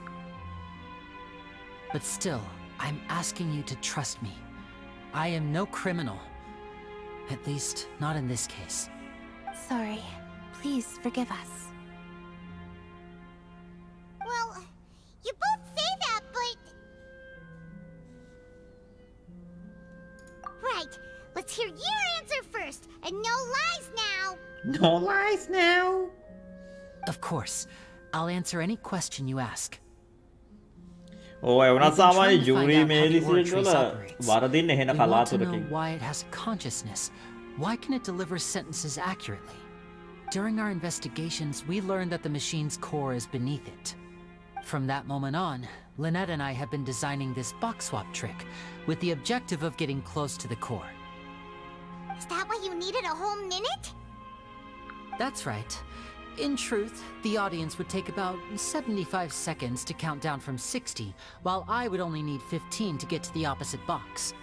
But still, I'm asking you to trust me. I am no criminal. At least, not in this case. Sorry. Please forgive us. Well, you both say that, but... Right. Let's hear your answer first, and no lies now. No lies now. Of course. I'll answer any question you ask. ඕ ඒ වුණත් We've been සාමාන්‍ය trying to find jury out how the මේලිසියෙන් Orc වල Trace operates. වරදින්න එහෙන We want to know කලාතුරකින්. why it has a consciousness. Why can it deliver sentences accurately? During our investigations, we learned that the machine's core is beneath it. From that moment on, Lynette and I have been designing this box swap trick with the objective of getting close to the core. Is that why you needed a whole minute? That's right. In truth, the audience would take about 75 seconds to count down from 60, while I would only need 15 to get to the opposite box.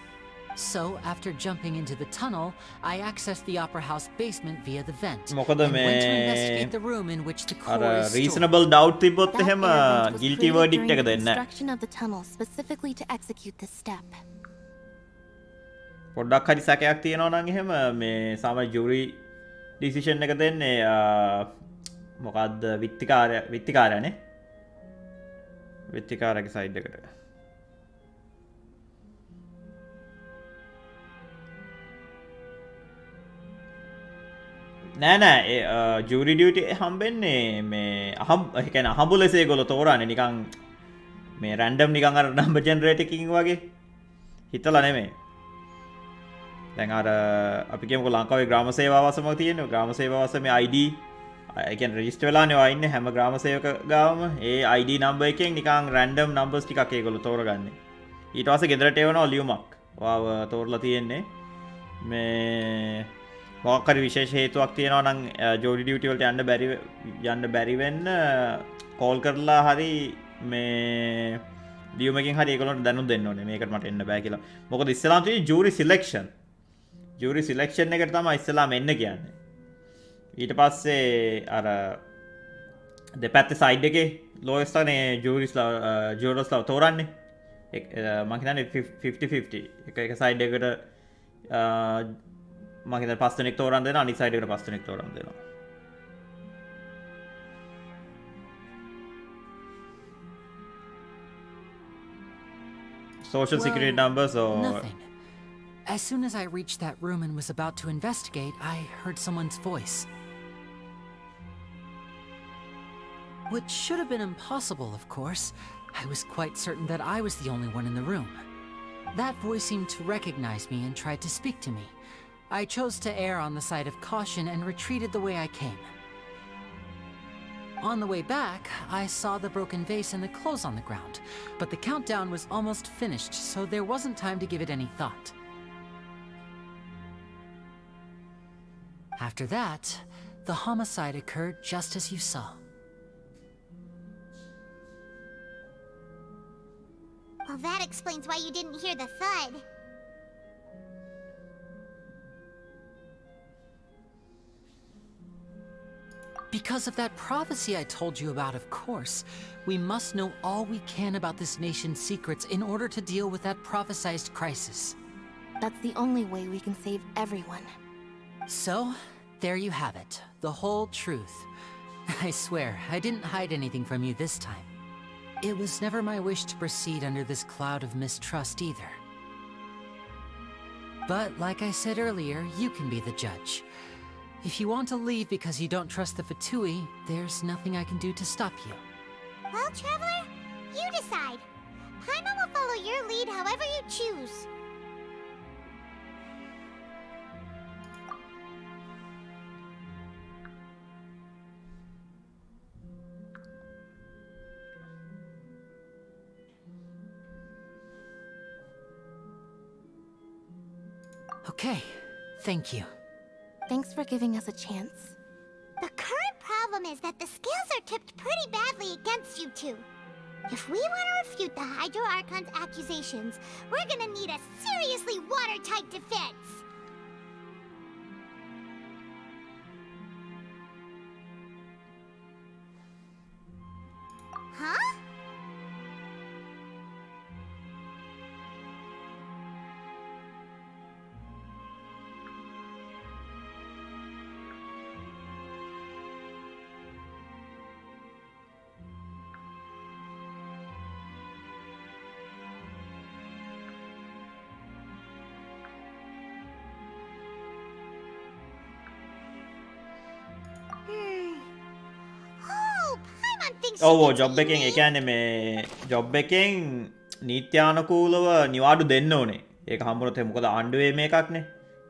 So, after jumping into the tunnel, I accessed the Opera House basement via the vent මොකද and went to මේ investigate the room in which the core අර is stored. reasonable doubt තිබ්බොත් That එහෙම air vent was guilty created verdict during එක the දෙන්නේ නැහැ. construction of the tunnel specifically to execute this step. පොඩ්ඩක් හරි සැකයක් තියෙනවා නම් එහෙම මේ සාමාන්‍ය ජූරි ඩිසිෂන් එක දෙන්නේ මොකක්ද විත්තිකාරයනේ විත්තිකාරගේ සයිඩ් එකට නෑ නෑ ජූරි ඩියුටි හම්බෙන්නේ මේ ඒ කියන්නේ අහඹු ලෙස ඒගොල්ලෝ තෝරන්නේ නිකන් මේ රැන්ඩම් නිකන් අර නම්බර් ජෙනරේටර් එකකින් වගේ හිතලා නෙමෙයි දැන් අර අපි කියමුකෝ ලංකාවේ ග්‍රාම සේවා වසමක් තියෙනවා ග්‍රාම සේවා වසමේ ID ඒ කියන්නේ රෙජිස්ටර් වෙලානේ ඔයා ඉන්නේ හැම ග්‍රාම සේවක ගාවම ඒ ID නම්බර් එකෙන් නිකන් රැන්ඩම් නම්බර්ස් ටිකක් ඒගොල්ලෝ තෝරගන්නේ ඊට පස්සේ ගෙදරට එවනවා ලියුමක් ඔයාව තෝරලා තියෙන්නේ මේ මොකක් හරි විශේෂ හේතුවක් තියෙනවා නම් ජෝඩි ඩියුටි වලට යන්න බැරි වෙන්න කෝල් කරලා හරි මේ ලියුමකින් හරි ඒගොල්ලන්ට දැනුම් දෙන්න ඕනේ මේකට මට එන්න බෑ කියලා. මොකද ඉස්සෙල්ලාම තියෙන්නේ ජූරි සිලෙක්ෂන්. ජූරි සිලෙක්ෂන් එකට තමයි ඉස්සෙල්ලාම එන්න කියන්නේ. ඊට පස්සේ අර දෙපැත්තේ සයිඩ් එකේ ලෝයස්ට්ලානේ ජූරිස්ලා තෝරන්නේ. මං හිතන්නේ 50-50 එක සයිඩ් එකට මං හිතන්නේ 5 දෙනෙක් තෝරන් දෙනවා අනිත් සයිඩ් එකට 5 දෙනෙක් තෝරන් දෙනවා. Social security numbers or nothing. As soon as I reached that room and was about to investigate, I heard someone's voice. Which should have been impossible, of course. I was quite certain that I was the only one in the room. That voice seemed to recognize me and tried to speak to me. I chose to err on the side of caution and retreated the way I came. On the way back, I saw the broken vase and the clothes on the ground, but the countdown was almost finished, so there wasn't time to give it any thought. After that, the homicide occurred just as you saw. Well, that explains why you didn't hear the thud. Because of that prophecy I told you about, of course. We must know all we can about this nation's secrets in order to deal with that prophesized crisis. That's the only way we can save everyone. So, there you have it. The whole truth. I swear, I didn't hide anything from you this time. It was never my wish to proceed under this cloud of mistrust either. But, like I said earlier, you can be the judge. If you want to leave because you don't trust the Fatui, there's nothing I can do to stop you. Well, Traveler, you decide. Paimon will follow your lead however you choose. Okay, thank you. Thanks for giving us a chance. The current problem is that the scales are tipped pretty badly against you two. If we want to refute the Hydro Archon's accusations, we're gonna need a seriously watertight defense. Huh? ඔව් job එකෙන් ඒ කියන්නේ මේ job එකෙන් නීත්‍යානුකූලව නිවාඩු දෙන්න ඕනේ. ඒක හම්බුනොත් මොකද ආණ්ඩුවේ මේකක්නේ.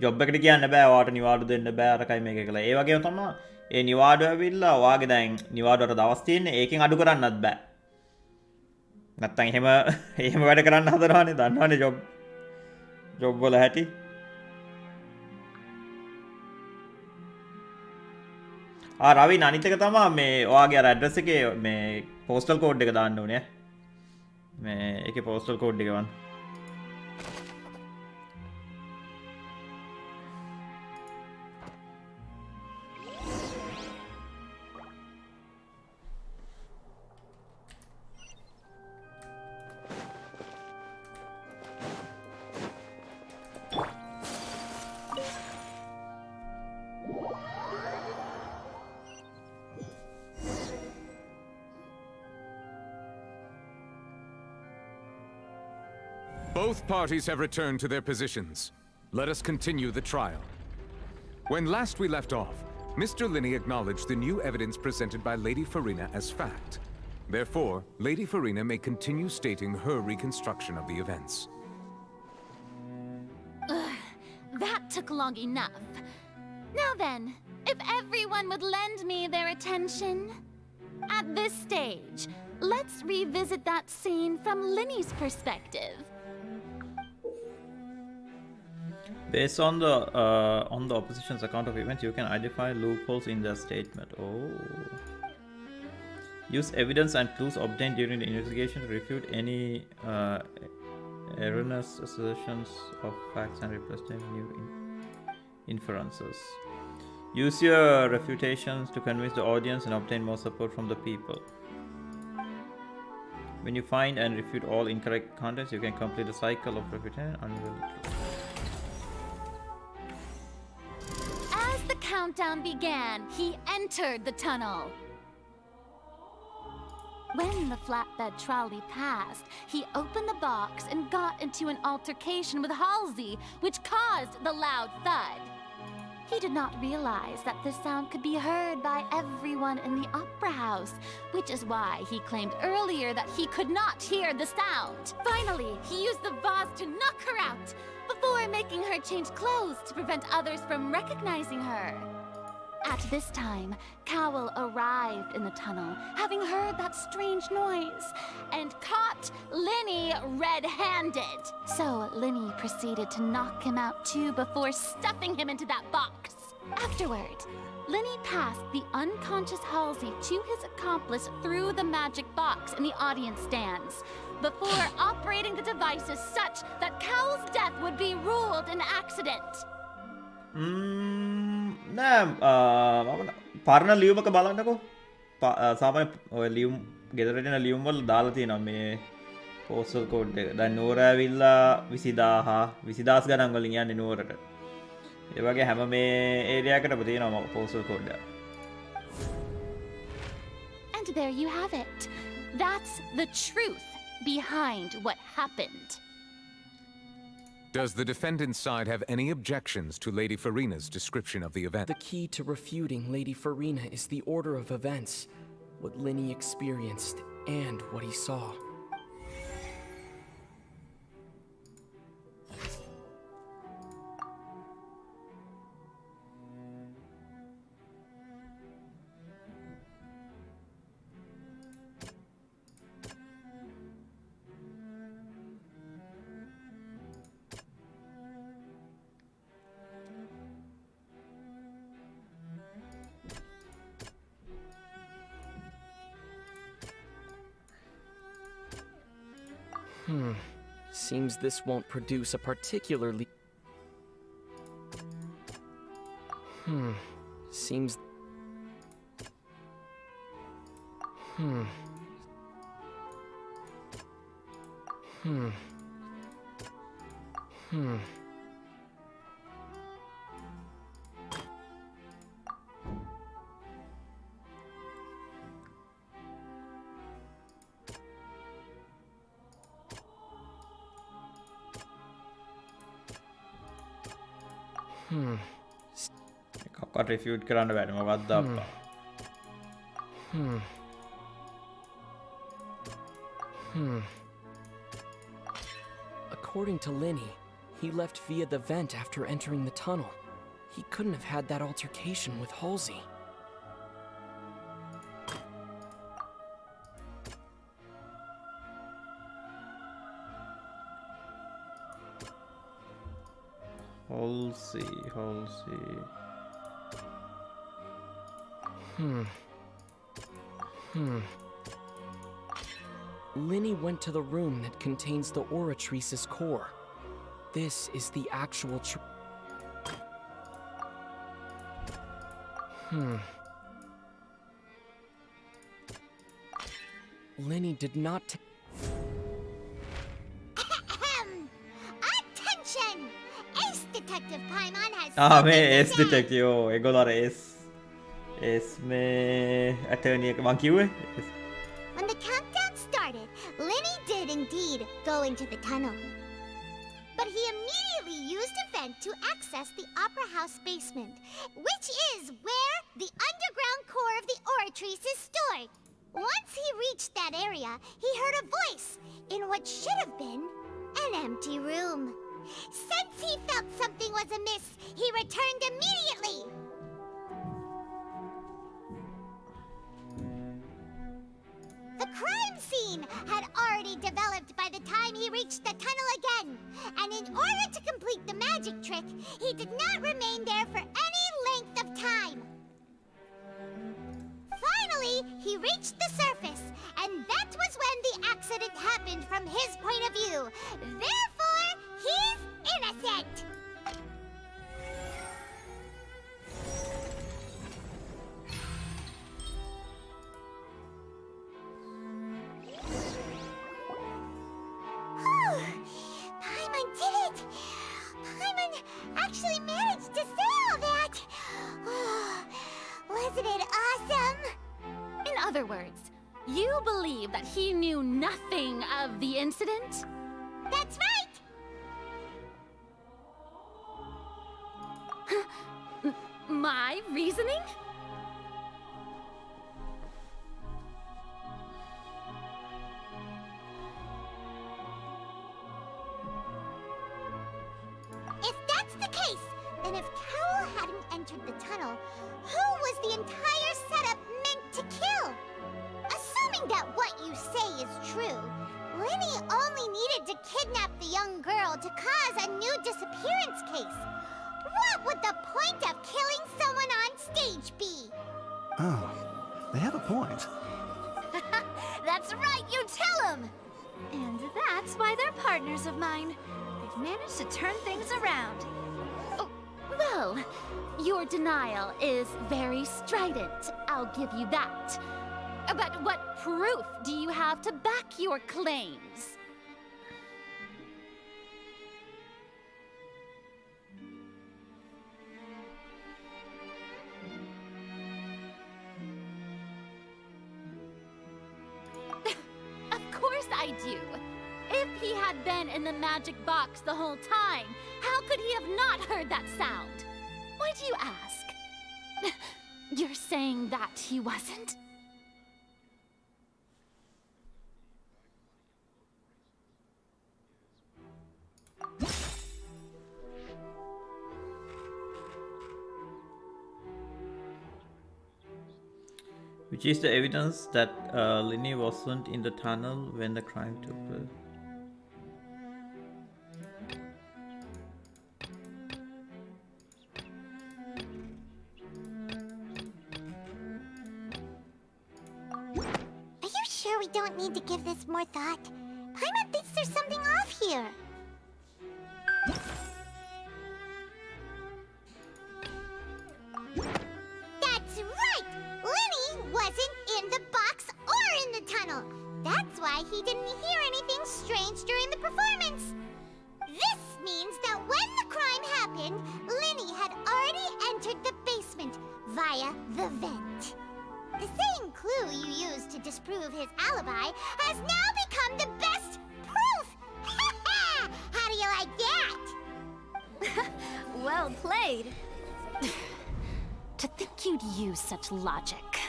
ජොබ් එකට කියන්න බෑ ඔයාට නිවාඩු දෙන්න බෑ අරකයි මේක කියලා. ඒ වගේම තමයි ඒ නිවාඩු ඇවිල්ලා ඔයාගේ දැන් නිවාඩුවට දවස් තියෙන්නේ ඒකෙන් අඩු කරන්නත් බෑ. නැත්තම් එහෙම වැඩ කරන්න හදනවානේ දන්නවනේ ජොබ් වල හැටි. රවි අනිත් එක තමයි මේ ඔයාගේ අර ඇඩ්‍රස් එකේ මේ පෝස්ටල් කෝඩ් එක දාන්න ඕනේ. මේ ඒකේ පෝස්ටල් කෝඩ් එක වань. Both parties have returned to their positions. Let us continue the trial. When last we left off, Mr. Linney acknowledged the new evidence presented by Lady Farina as fact. Therefore, Lady Farina may continue stating her reconstruction of the events. That took long enough. Now then, if everyone would lend me their attention. At this stage, let's revisit that scene from Linney's perspective. Based on the opposition's account of events, you can identify loopholes in their statement. Oh. Use evidence and clues obtained during the investigation to refute any erroneous assertions of facts and replace them new inferences. Use your refutations to convince the audience and obtain more support from the people. When you find and refute all incorrect contents, you can complete the cycle of repeating As the countdown began, he entered the tunnel. When the flatbed trolley passed, he opened the box and got into an altercation with Halsey, which caused the loud thud. He did not realize that this sound could be heard by everyone in the opera house, which is why he claimed earlier that he could not hear the sound. Finally, he used the vase to knock her out, before making her change clothes to prevent others from recognizing her. At this time, Cowell arrived in the tunnel, having heard that strange noise, and caught Linny red-handed. So Linny proceeded to knock him out too before stuffing him into that box. Afterward, Linny passed the unconscious Halsey to his accomplice through the magic box in the audience stands, before operating the devices such that Cowell's death would be ruled an accident. නෑ පරණ ලියුමක බලන්නකෝ සාමාන්‍ය ඔය ලියුම් ගෙදරට එන ලියුම් වල දාලා තියෙනවා මේ පෝස්ටල් කෝඩ් එක. දැන් නෝර ඇවිල්ලා 20000 ගණන් වලින් යන්නේ නෝරට. ඒ වගේ හැම මේ ඒරියා එකටම තියෙනවා පෝස්ටල් කෝඩ් එක. And there you have it. That's the truth behind what happened. Does the defendant's side have any objections to Lady Farina's description of the event? The key to refuting Lady Farina is the order of events, what Linny experienced, and what he saw. Seems this won't produce a particularly... Seems... එකක්වත් රිෆියුට් කරන්න බැරි මොකක්ද අප්පා. According to Linny, he left via the vent after entering the tunnel. He couldn't have had that altercation with Halsey. Halsey. Linny went to the room that contains the Oratrice's core. This is the actual Linny did not Attention! Ace Detective Paimon has මේ S detective ඒගොල්ලෝ අර S මේ attorney එක මං කිව්වේ. When the countdown started, Linny did indeed go into the tunnel. But he immediately used a vent to access the Opera House basement, which is where the underground core of the Oratrice is stored. Once he reached that area, he heard a voice in what should have been an empty room. Since he felt something was amiss, he returned immediately. The crime scene had already developed by the time he reached the tunnel again, and in order to complete the magic trick, he did not remain there for any length of time. Finally, he reached the surface, and that was when the accident happened from his point of view. Therefore, he's innocent. other words, you believe that he knew nothing of the incident? That's right! My reasoning? If that's the case, then if Carol hadn't entered the tunnel, who was the entire setup meant to kill? Assuming that what you say is true, Linny only needed to kidnap the young girl to cause a new disappearance case. What would the point of killing someone on stage be? Oh, they have a point. That's right, you tell him! And that's why they're partners of mine. They've managed to turn things around. Oh, well, your denial is very strident, I'll give you that. But what proof do you have to back your claims? Of course I do. If he had been in the magic box the whole time, how could he have not heard that sound? Why do you ask? You're saying that he wasn't? Which is the evidence that Linny wasn't in the tunnel when the crime took place. Are you sure we don't need to give this more thought? Paimon thinks there's something off here. That's right! Linny wasn't in the box or in the tunnel. That's why he didn't hear anything strange during the performance. This means that when the crime happened, Linny had already entered the basement via the vent. The same clue you used to disprove his alibi has now become the best proof! How do you like that? Well played. To think you'd use such logic.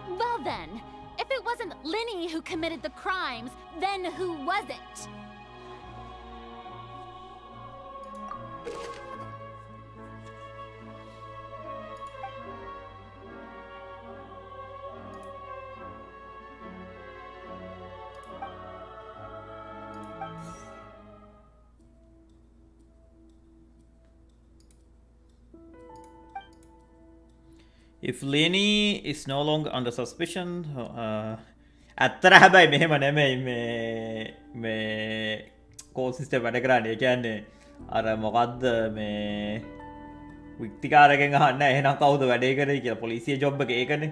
Well then, if it wasn't Linny who committed the crimes, then who was it? If Linny is no longer under suspicion, ඇත්තට හැබැයි මෙහෙම නෙමෙයි මේ call system වැඩ කරන්නේ. ඒ කියන්නේ අර මොකද්ද මේ වික්තිකාරකෙන් අහන්න එහෙනම් කවුද වැඩේ කරේ කියලා පොලිසිය ජොබ් එක ඒකනේ.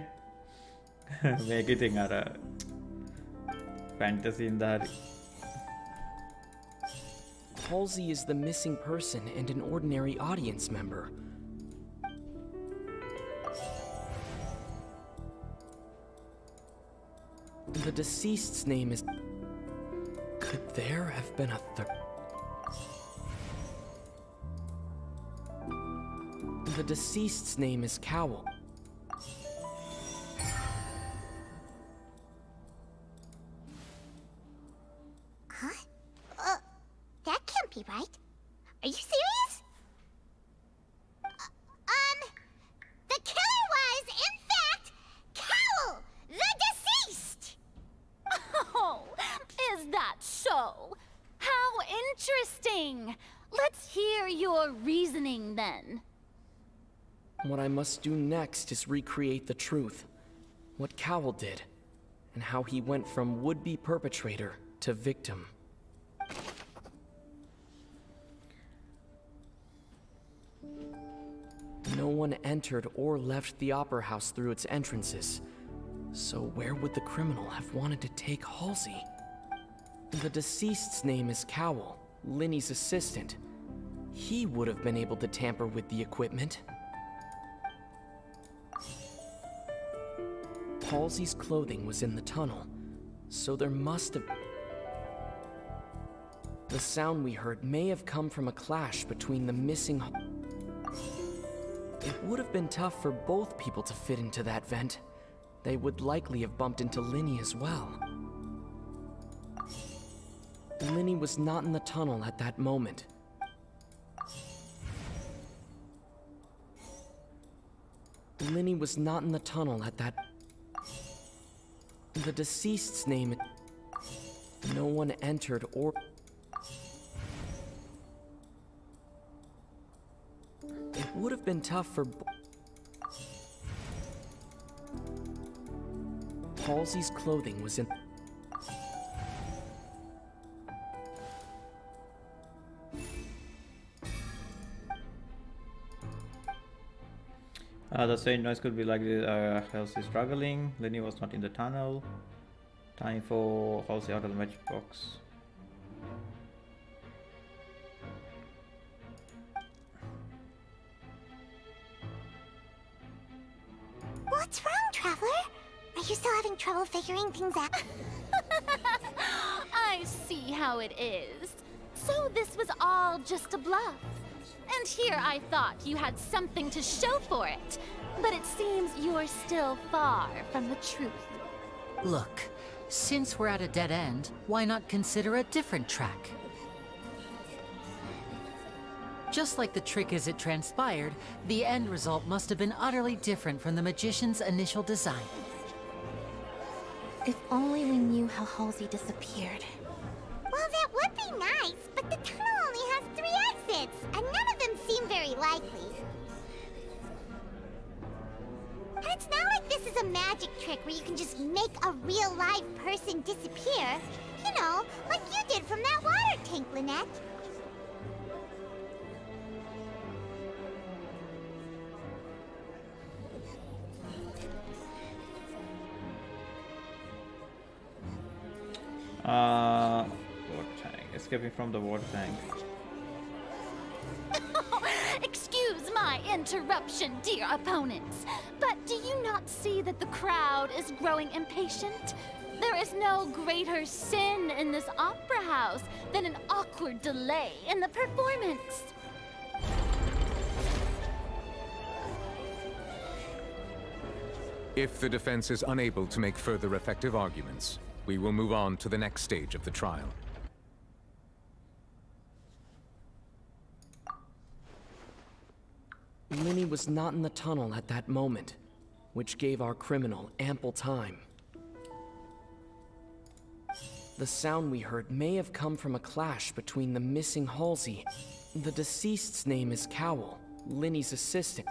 මේක ඉතින් අර ෆැන්ටසි ඉඳ හරි. Halsey is the missing person and an ordinary audience member. The deceased's name is... Could there have been a third? The deceased's name is Cowell. Huh? That can't be right. Are you serious? The killer was, in fact, Cowell, the deceased! Oh, is that so? How interesting! Let's hear your reasoning then. What I must do next is recreate the truth. What Cowell did, and how he went from would-be perpetrator to victim. No one entered or left the Opera House through its entrances. So where would the criminal have wanted to take Halsey? The deceased's name is Cowell, Linny's assistant. He would have been able to tamper with the equipment. Halsey's clothing was in the tunnel, so there must have... The sound we heard may have come from a clash between the missing... It would have been tough for both people to fit into that vent. They would likely have bumped into Linny as well. Linny was not in the tunnel at that moment. Linny was not in the tunnel at that... The deceased's name... No one entered or... It would have been tough for... Halsey's clothing was in... The strange noise could be like Halsey struggling. Lenny was not in the tunnel. Time for Halsey out of the magic box. What's wrong, Traveler? Are you still having trouble figuring things out? I see how it is. So this was all just a bluff. And here I thought you had something to show for it. But it seems you're still far from the truth. Look, since we're at a dead end, why not consider a different track? Just like the trick as it transpired, the end result must have been utterly different from the magician's initial design. If only we knew how Halsey disappeared. Well, that would be nice, but the tunnel only has 3 exits, and none of them seem very likely. And it's not like this is a magic trick where you can just make a real live person disappear. You know, like you did from that water tank, Lynette. Water tank. Escaping from the water tank. Excuse my interruption, dear opponents, but do you not see that the crowd is growing impatient? There is no greater sin in this opera house than an awkward delay in the performance. If the defense is unable to make further effective arguments, we will move on to the next stage of the trial. Linny was not in the tunnel at that moment, which gave our criminal ample time. The sound we heard may have come from a clash between the missing Halsey. The deceased's name is Cowell, Linny's assistant.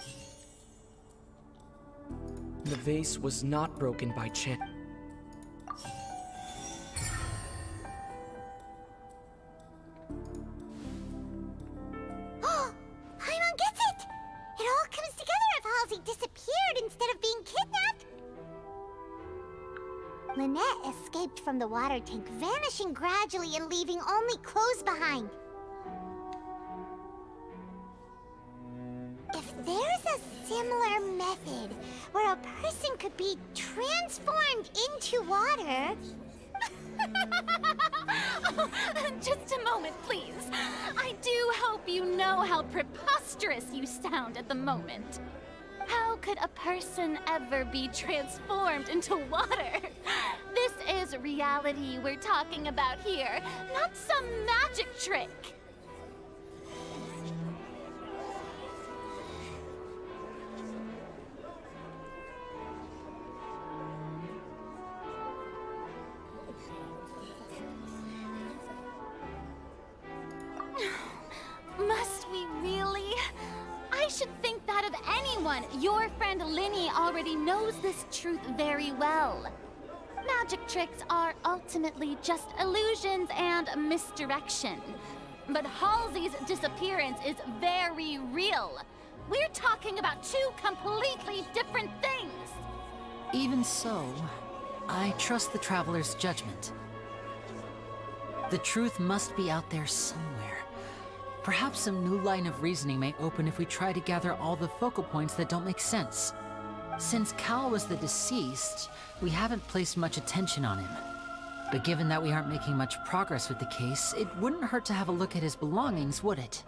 The vase was not broken by chance. Paimon gets it! It all comes together if Halsey disappeared instead of being kidnapped. Lynette escaped from the water tank, vanishing gradually and leaving only clothes behind. If there's a similar method where a person could be transformed into water... Just a moment, please. I do hope you know how preposterous you sound at the moment. How could a person ever be transformed into water? This is reality we're talking about here, not some magic trick. Must we really? I should think that of anyone. Your friend Linny already knows this truth very well. Magic tricks are ultimately just illusions and misdirection. But Halsey's disappearance is very real. We're talking about 2 completely different things. Even so, I trust the Traveler's judgment. The truth must be out there somewhere. Perhaps some new line of reasoning may open if we try to gather all the focal points that don't make sense. Since Cal was the deceased, we haven't placed much attention on him. But given that we aren't making much progress with the case, it wouldn't hurt to have a look at his belongings, would it?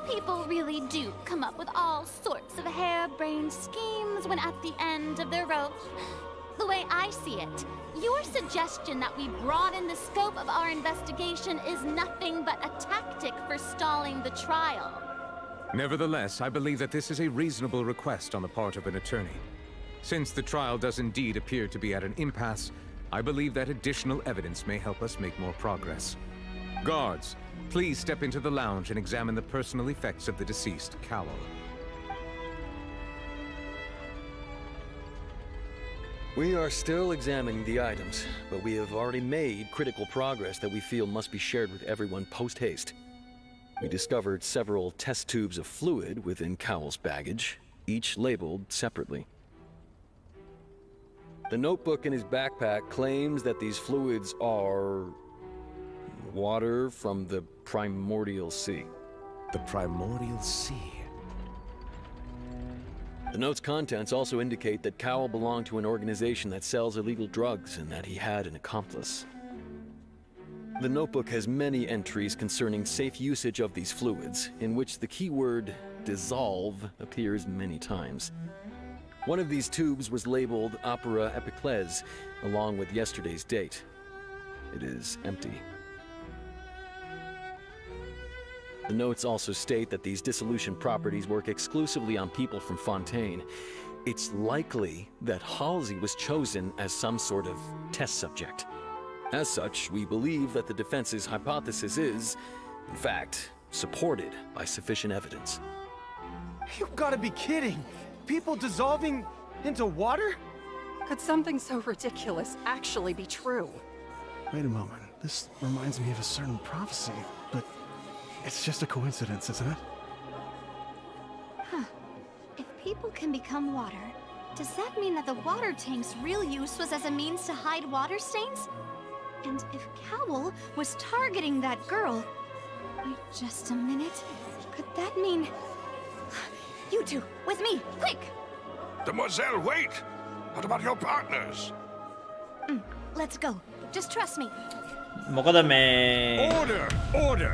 People really do come up with all sorts of harebrained schemes when at the end of their rope. The way I see it, your suggestion that we broaden the scope of our investigation is nothing but a tactic for stalling the trial. Nevertheless, I believe that this is a reasonable request on the part of an attorney. Since the trial does indeed appear to be at an impasse, I believe that additional evidence may help us make more progress. Guards, please step into the lounge and examine the personal effects of the deceased, Cowell. We are still examining the items, but we have already made critical progress that we feel must be shared with everyone post-haste. We discovered several test tubes of fluid within Cowell's baggage, each labeled separately. The notebook in his backpack claims that these fluids are water from the primordial sea. The primordial sea? The note's contents also indicate that Cowell belonged to an organization that sells illegal drugs and that he had an accomplice. The notebook has many entries concerning safe usage of these fluids, in which the keyword dissolve appears many times. One of these tubes was labeled Opera Epiclese, along with yesterday's date. It is empty. The notes also state that these dissolution properties work exclusively on people from Fontaine. It's likely that Halsey was chosen as some sort of test subject. As such, we believe that the defense's hypothesis is, in fact, supported by sufficient evidence. You've got to be kidding! People dissolving into water? Could something so ridiculous actually be true? Wait a moment. This reminds me of a certain prophecy, but it's just a coincidence, isn't it? Huh. If people can become water, does that mean that the water tank's real use was as a means to hide water stains? And if Cowell was targeting that girl... Wait just a minute. Could that mean... You two, with me, quick! Demoiselle, wait! What about your partners? Let's go. Just trust me. මොකද මේ Order!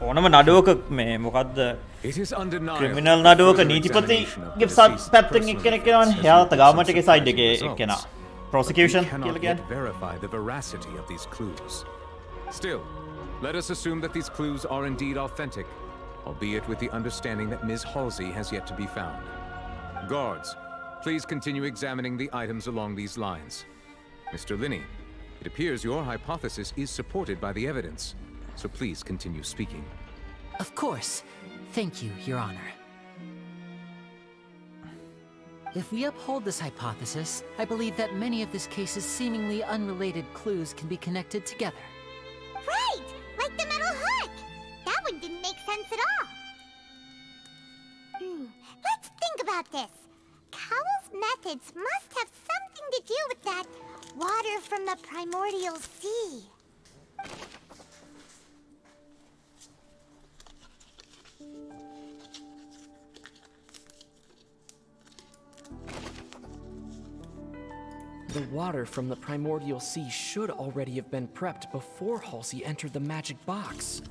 ඕනම නඩුවක මේ මොකක්ද criminal නඩුවක නීතිපති ගෙප්සත් පැත්තෙන් එක්කෙනෙක් කෙනවනේ. එයා government එකේ side එකේ එක්කෙනා. Prosecution cannot yet verify the veracity of these clues. Still, let us assume that these clues are indeed authentic, albeit with the understanding that Ms. Halsey has yet to be found. Guards, please continue examining the items along these lines. Mr. Linney, it appears your hypothesis is supported by the evidence, so please continue speaking. Of course. Thank you, Your Honor. If we uphold this hypothesis, I believe that many of this case's seemingly unrelated clues can be connected together. Right! Like the metal hook! That one didn't make sense at all. Let's think about this. Cowell's methods must have something to do with that water from the primordial sea. The water from the primordial sea should already have been prepped before Halsey entered the magic box.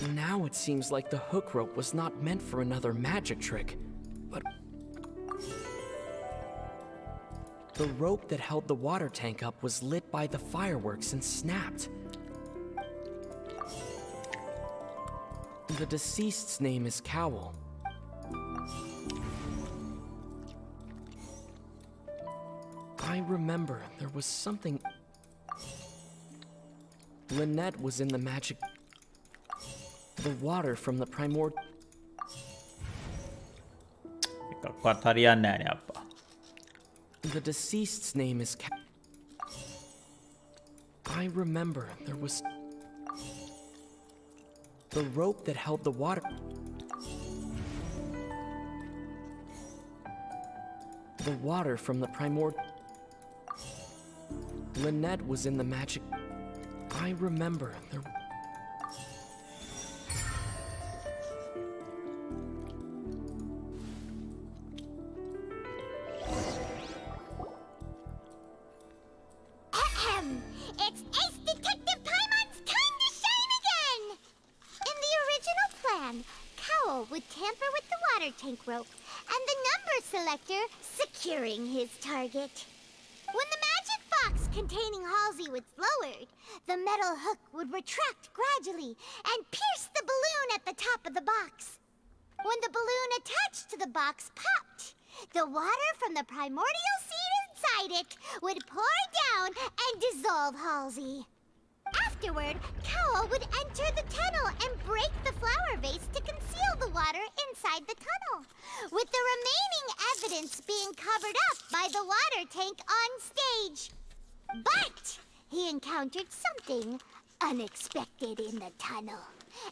Now it seems like the hook rope was not meant for another magic trick, but the rope that held the water tank up was lit by the fireworks and snapped. The deceased's name is Cowell. I remember there was something... Lynette was in the magic... The water from the primord... The deceased's name is I remember there was... The rope that held the water... The water from the primord... Lynette was in the magic... I remember there... water tank rope, and the number selector securing his target. When the magic box containing Halsey was lowered, the metal hook would retract gradually and pierce the balloon at the top of the box. When the balloon attached to the box popped, the water from the primordial seed inside it would pour down and dissolve Halsey. Afterward, Cowl would enter the tunnel and break the flower vase to conceal the water inside the tunnel, with the remaining evidence being covered up by the water tank on stage. But he encountered something unexpected in the tunnel,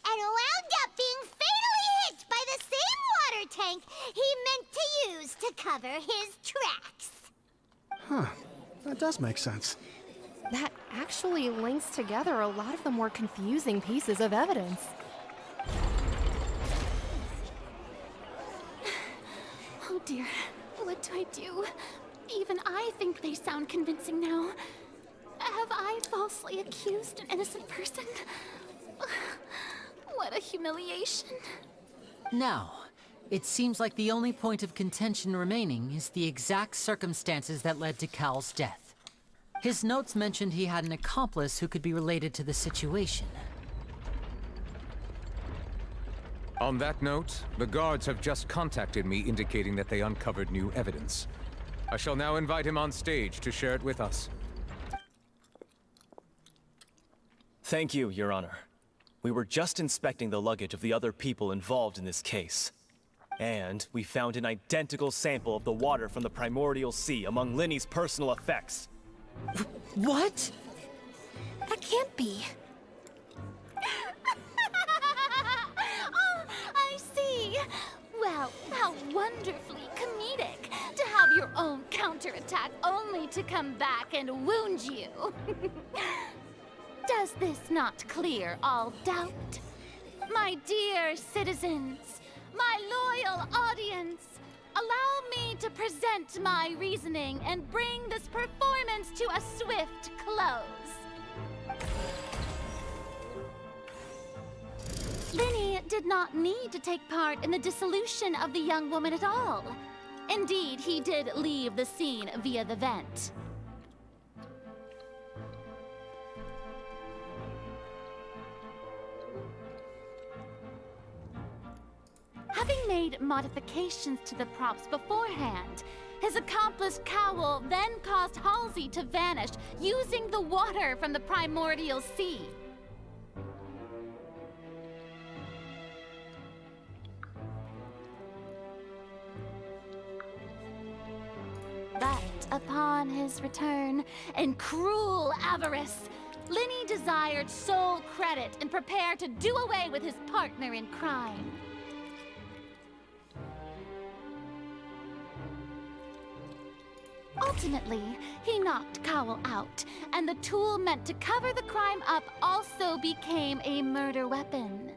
and wound up being fatally hit by the same water tank he meant to use to cover his tracks. Huh. That does make sense. That actually links together a lot of the more confusing pieces of evidence. Oh dear, what do I do? Even I think they sound convincing now. Have I falsely accused an innocent person? What a humiliation. Now, it seems like the only point of contention remaining is the exact circumstances that led to Cal's death. His notes mentioned he had an accomplice who could be related to the situation. On that note, the guards have just contacted me indicating that they uncovered new evidence. I shall now invite him on stage to share it with us. Thank you, Your Honor. We were just inspecting the luggage of the other people involved in this case. And we found an identical sample of the water from the primordial sea among Linny's personal effects. What? That can't be. Oh, I see. Well, how wonderfully comedic to have your own counterattack only to come back and wound you. Does this not clear all doubt? My dear citizens, my loyal audience, allow me to present my reasoning and bring this performance to a swift close. Linny did not need to take part in the dissolution of the young woman at all. Indeed, he did leave the scene via the vent. Having made modifications to the props beforehand, his accomplice Cowl then caused Halsey to vanish using the water from the primordial sea. But upon his return, in cruel avarice, Linny desired sole credit and prepared to do away with his partner in crime. Ultimately, he knocked Cowl out, and the tool meant to cover the crime up also became a murder weapon.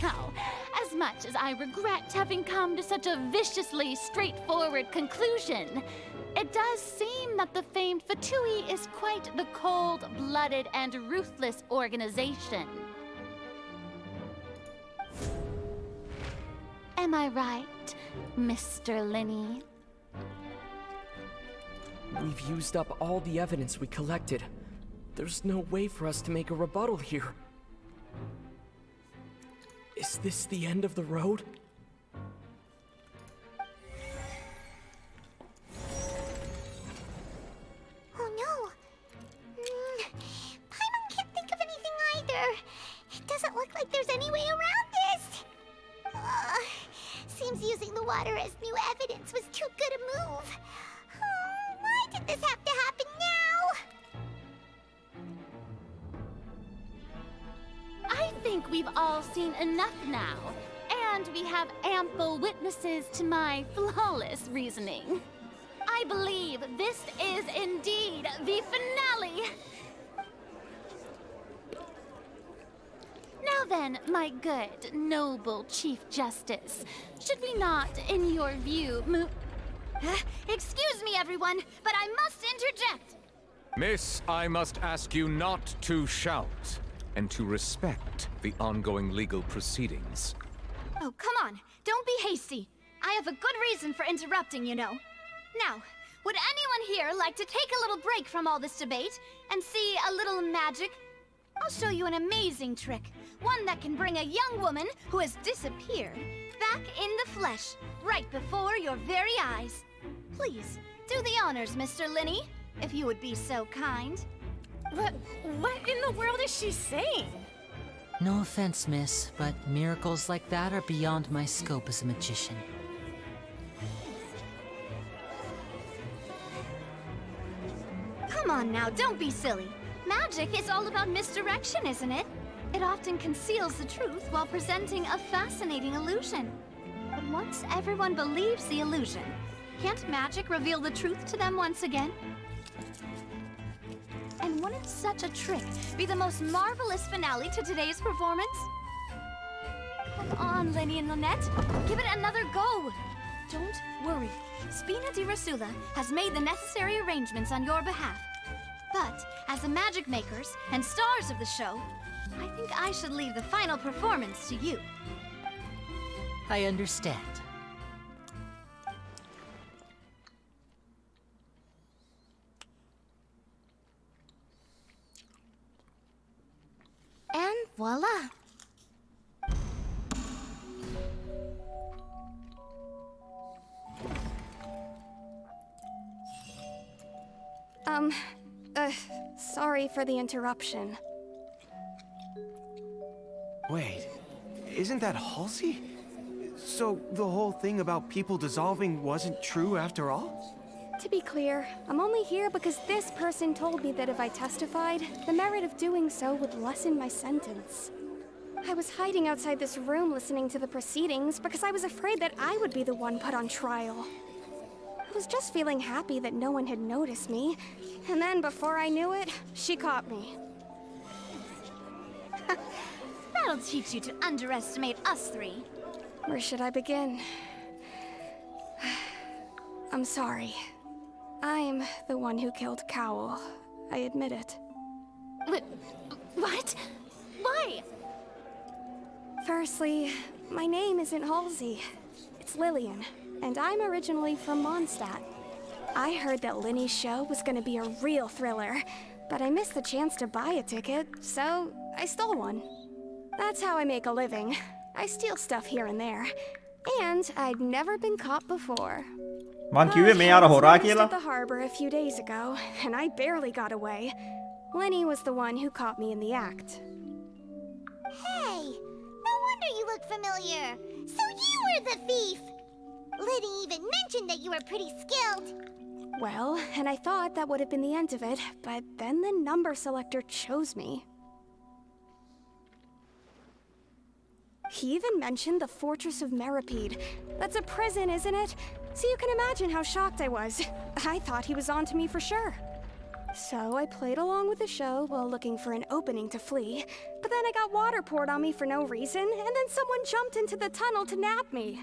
Now, as much as I regret having come to such a viciously straightforward conclusion, it does seem that the famed Fatui is quite the cold-blooded and ruthless organization. Am I right, Mr. Linny? We've used up all the evidence we collected. There's no way for us to make a rebuttal here. Is this the end of the road? Oh no! Paimon can't think of anything either. It doesn't look like there's any way around this. Seems using the water as new evidence was too good a move. Why did this have to happen now? I think we've all seen enough now, and we have ample witnesses to my flawless reasoning. I believe this is indeed the finale. Now then, my good, noble Chief Justice, should we not, in your view, excuse me, everyone, but I must interject. Miss, I must ask you not to shout. and to respect the ongoing legal proceedings. Oh, come on. Don't be hasty. I have a good reason for interrupting, you know. Now, would anyone here like to take a little break from all this debate and see a little magic? I'll show you an amazing trick. One that can bring a young woman who has disappeared back in the flesh, right before your very eyes. Please, do the honors, Mr. Linney, if you would be so kind. What in the world is she saying? No offense, miss, but miracles like that are beyond my scope as a magician. Come on now, don't be silly. Magic is all about misdirection, isn't it? It often conceals the truth while presenting a fascinating illusion. But once everyone believes the illusion, can't magic reveal the truth to them once again? And wouldn't such a trick be the most marvelous finale to today's performance? Come on, Lenny and Lynette. Give it another go. Don't worry. Spina di Rasula has made the necessary arrangements on your behalf. But as the magic makers and stars of the show, I think I should leave the final performance to you. I understand. And voila. Sorry for the interruption. Wait, isn't that Halsey? So the whole thing about people dissolving wasn't true after all? To be clear, I'm only here because this person told me that if I testified, the merit of doing so would lessen my sentence. I was hiding outside this room listening to the proceedings because I was afraid that I would be the one put on trial. I was just feeling happy that no one had noticed me, and then before I knew it, she caught me. That'll teach you to underestimate us three. Where should I begin? I'm sorry. I'm the one who killed Cowell. I admit it. What? Why? Firstly, my name isn't Halsey. It's Lillian, and I'm originally from Mondstadt. I heard that Linny's show was gonna be a real thriller, but I missed the chance to buy a ticket, so I stole one. That's how I make a living. I steal stuff here and there, and I'd never been caught before. මං කිව්වේ මේ අර හොරා I was කියලා. at the harbor a few days ago, and I barely got away. Lenny was the one who caught me in the act. Hey, no wonder you look familiar. So you were the thief. Liddy even mentioned that you were pretty skilled. Well, and I thought that would have been the end of it, but then the number selector chose me. He even mentioned the Fortress of Meripede. That's a prison, isn't it? So you can imagine how shocked I was. I thought he was onto me for sure. So I played along with the show while looking for an opening to flee, but then I got water poured on me for no reason, and then someone jumped into the tunnel to nab me.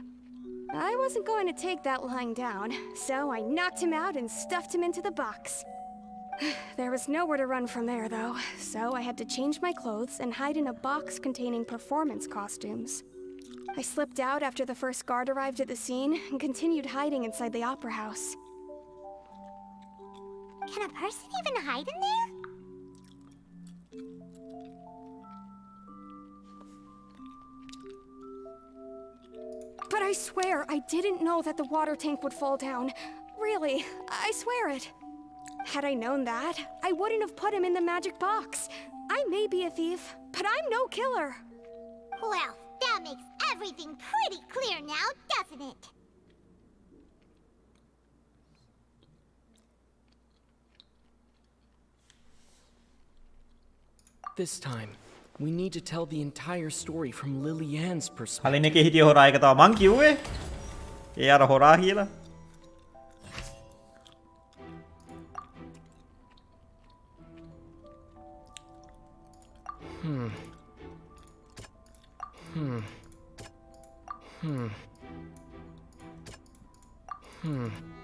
I wasn't going to take that lying down, so I knocked him out and stuffed him into the box. There was nowhere to run from there, though, so I had to change my clothes and hide in a box containing performance costumes. I slipped out after the first guard arrived at the scene and continued hiding inside the opera house. Can a person even hide in there? But I swear I didn't know that the water tank would fall down. Really, I swear it. Had I known that, I wouldn't have put him in the magic box. I may be a thief, but I'm no killer. Well, that makes everything pretty clear now, doesn't it? This time, we need to tell the entire story from Lillian's perspective. කලින් එකේ හිටිය හොරා එක තමයි මං කිව්වේ. ඒ අර හොරා කියලා.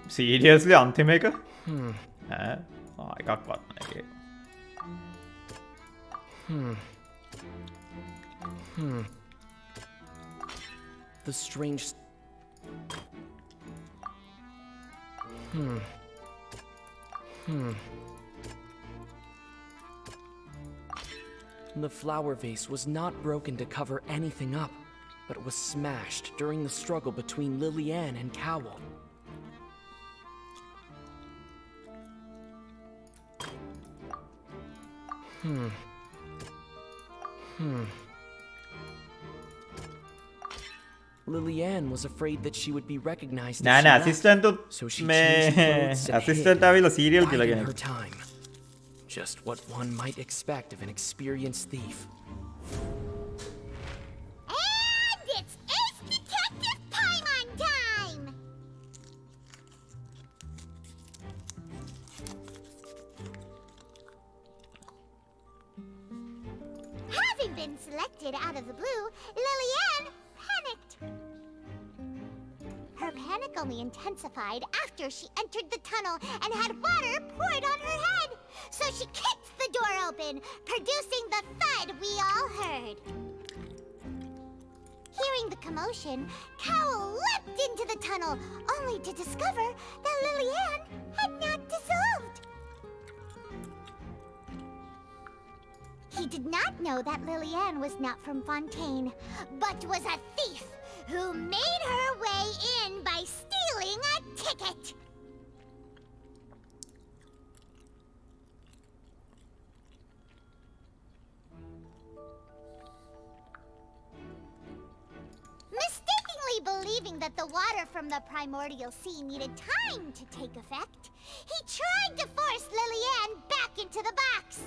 Seriously අන්තිම එක? එකක්වත් නැහැ. The strange... The flower vase was not broken to cover anything up, but was smashed during the struggle between Lillian and Cowell. Lillian was afraid that she would be recognized නෑ if නෑ she left, assistant so she මේ changed clothes and assistant hid, ආවිල්ලා serial killer biding කෙනෙක්. her time. Just what one might expect of an experienced thief. And it's Ace Detective Paimon time! Having been selected out of the blue, Lillian panicked. Her panic only intensified after she entered the tunnel and had water poured on her head. So she kicked the door open, producing the thud we all heard. Hearing the commotion, Cowell leapt into the tunnel, only to discover that Lillian had not dissolved. He did not know that Lillian was not from Fontaine, but was a thief who made her way in by stealing a ticket. Mistakenly believing that the water from the primordial sea needed time to take effect, he tried to force Lillian back into the box.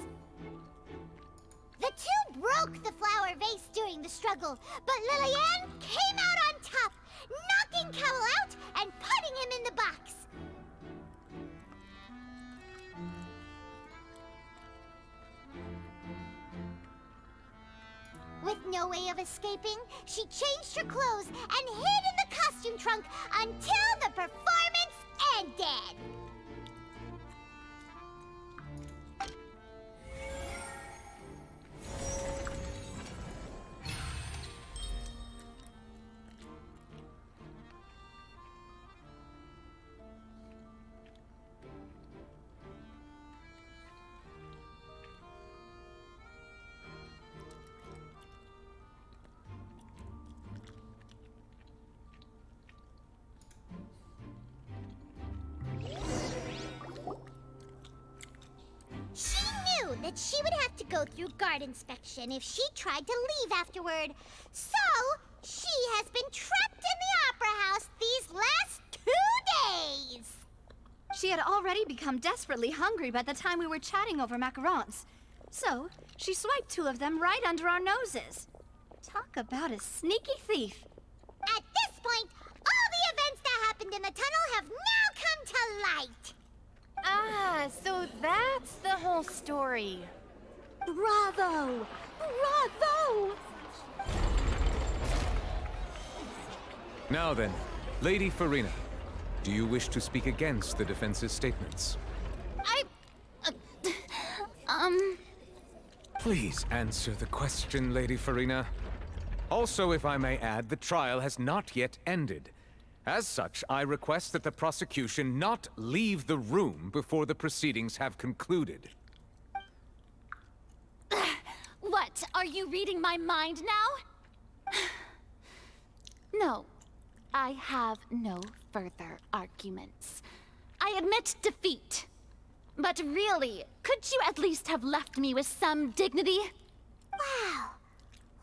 The two broke the flower vase during the struggle, but Lillian came out on top, knocking Cowell out and putting him in the box. With no way of escaping, she changed her clothes and hid in the costume trunk until the performance ended. She knew that she would have to go through guard inspection if she tried to leave afterward. So, she has been trapped in the Opera House these last 2 days. She had already become desperately hungry by the time we were chatting over macarons. So, she swiped 2 of them right under our noses. Talk about a sneaky thief. At this point, all the events that happened in the tunnel have now come to light. Ah, so that's the whole story. Bravo! Bravo! Now then, Lady Farina, do you wish to speak against the defense's statements? Please answer the question, Lady Farina. Also, if I may add, the trial has not yet ended. As such, I request that the prosecution not leave the room before the proceedings have concluded. What? Are you reading my mind now? No. I have no further arguments. I admit defeat. But really, could you at least have left me with some dignity? Wow,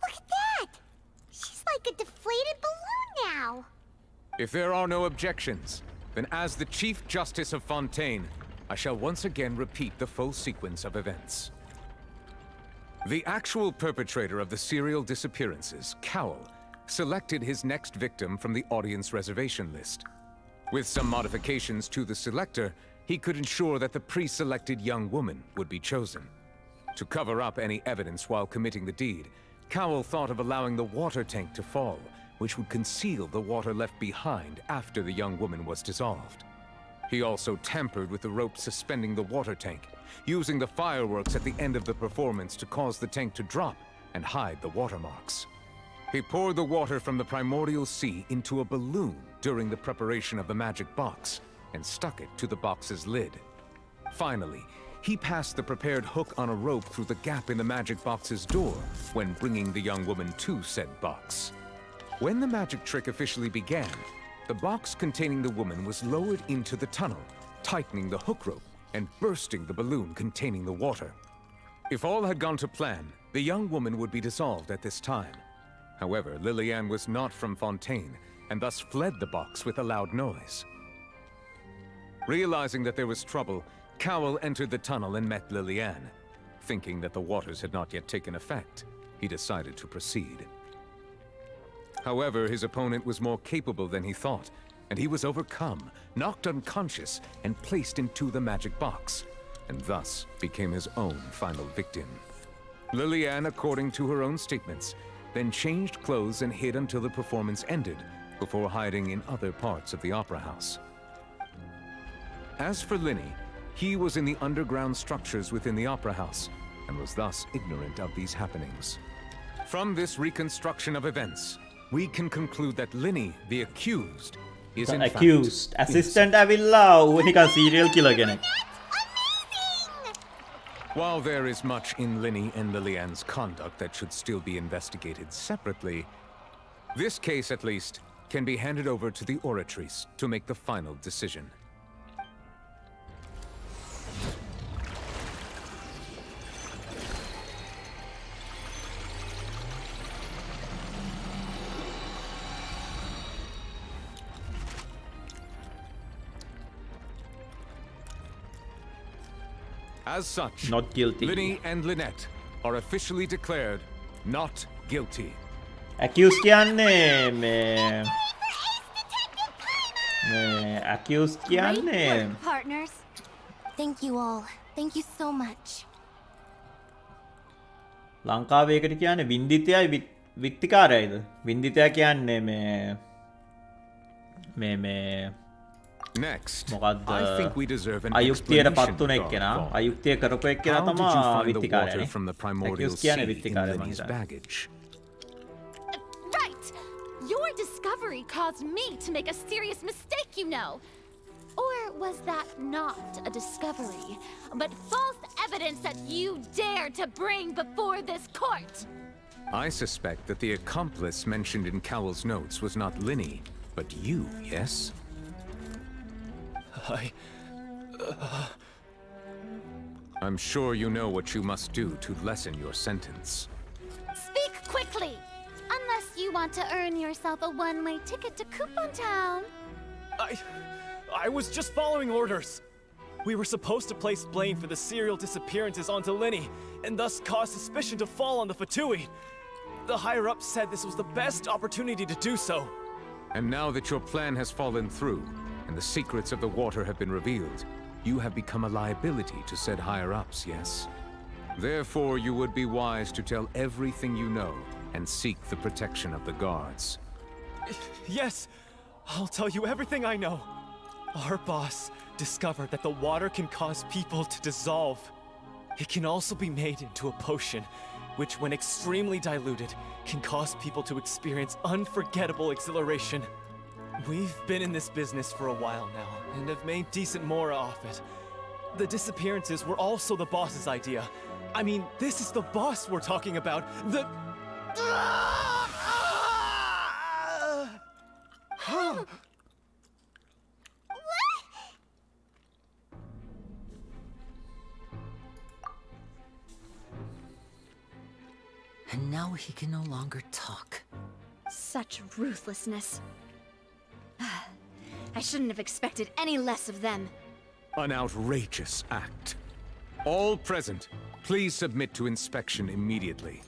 look at that! She's like a deflated balloon now. If there are no objections, then as the Chief Justice of Fontaine, I shall once again repeat the full sequence of events. The actual perpetrator of the serial disappearances, Cowell, selected his next victim from the audience reservation list. With some modifications to the selector, he could ensure that the pre-selected young woman would be chosen. To cover up any evidence while committing the deed, Cowell thought of allowing the water tank to fall, which would conceal the water left behind after the young woman was dissolved. He also tampered with the rope suspending the water tank, using the fireworks at the end of the performance to cause the tank to drop and hide the watermarks. He poured the water from the primordial sea into a balloon during the preparation of the magic box and stuck it to the box's lid. Finally, he passed the prepared hook on a rope through the gap in the magic box's door when bringing the young woman to said box. When the magic trick officially began, the box containing the woman was lowered into the tunnel, tightening the hook rope and bursting the balloon containing the water. If all had gone to plan, the young woman would be dissolved at this time. However, Lillian was not from Fontaine, and thus fled the box with a loud noise. Realizing that there was trouble, Cowell entered the tunnel and met Lillian. Thinking that the waters had not yet taken effect, he decided to proceed. However, his opponent was more capable than he thought, and he was overcome, knocked unconscious, and placed into the magic box, and thus became his own final victim. Lillian, according to her own statements, then changed clothes and hid until the performance ended, before hiding in other parts of the opera house. As for Linny, he was in the underground structures within the opera house, and was thus ignorant of these happenings. From this reconstruction of events, we can conclude that Linny, the accused, is in fact accused. Assistant ඇවිල්ලා ඌ නිකන් serial killer කෙනෙක්. While there is much in Linny and Lillian's conduct that should still be investigated separately, this case, at least, can be handed over to the Oratrice to make the final decision. As such, not guilty. Linny and Lynette are officially declared not guilty. Accused කියන්නේ accused කියන්නේ Great work, partners. Thank you all. Thank you so much. ලංකාවේ එකට කියන්නේ වින්දිතයයි විත්තිකාරයයිද? වින්දිතයා කියන්නේ මේ Next, මොකද්ද? I think we deserve an අයුක්තියට explanation පත් වුණ එක්කෙනා, regarding අයුක්තිය කරපු එක්කෙනා How did තමයි you find the විත්තිකාරයනේ. water from the primordial Accused කියන්නේ sea in විත්තිකාරය මං Linny's හිතන්නේ. baggage? Right! Your discovery caused me to make a serious mistake, you know. Or was that not a discovery, but false evidence that you dared to bring before this court? I suspect that the accomplice mentioned in Cowell's notes was not Linny, but you, yes? I'm sure you know what you must do to lessen your sentence. Speak quickly! Unless you want to earn yourself a one-way ticket to Coupon Town. I was just following orders. We were supposed to place blame for the serial disappearances onto Linny, and thus cause suspicion to fall on the Fatui. The higher-ups said this was the best opportunity to do so. And now that your plan has fallen through, and the secrets of the water have been revealed, you have become a liability to said higher-ups, yes? Therefore, you would be wise to tell everything you know, and seek the protection of the guards. Yes, I'll tell you everything I know. Our boss discovered that the water can cause people to dissolve. It can also be made into a potion, which when extremely diluted, can cause people to experience unforgettable exhilaration. We've been in this business for a while now, and have made decent more off it. The disappearances were also the boss's idea. I mean, this is the boss we're talking about. The... And now he can no longer talk. Such ruthlessness. I shouldn't have expected any less of them. An outrageous act. All present, please submit to inspection immediately.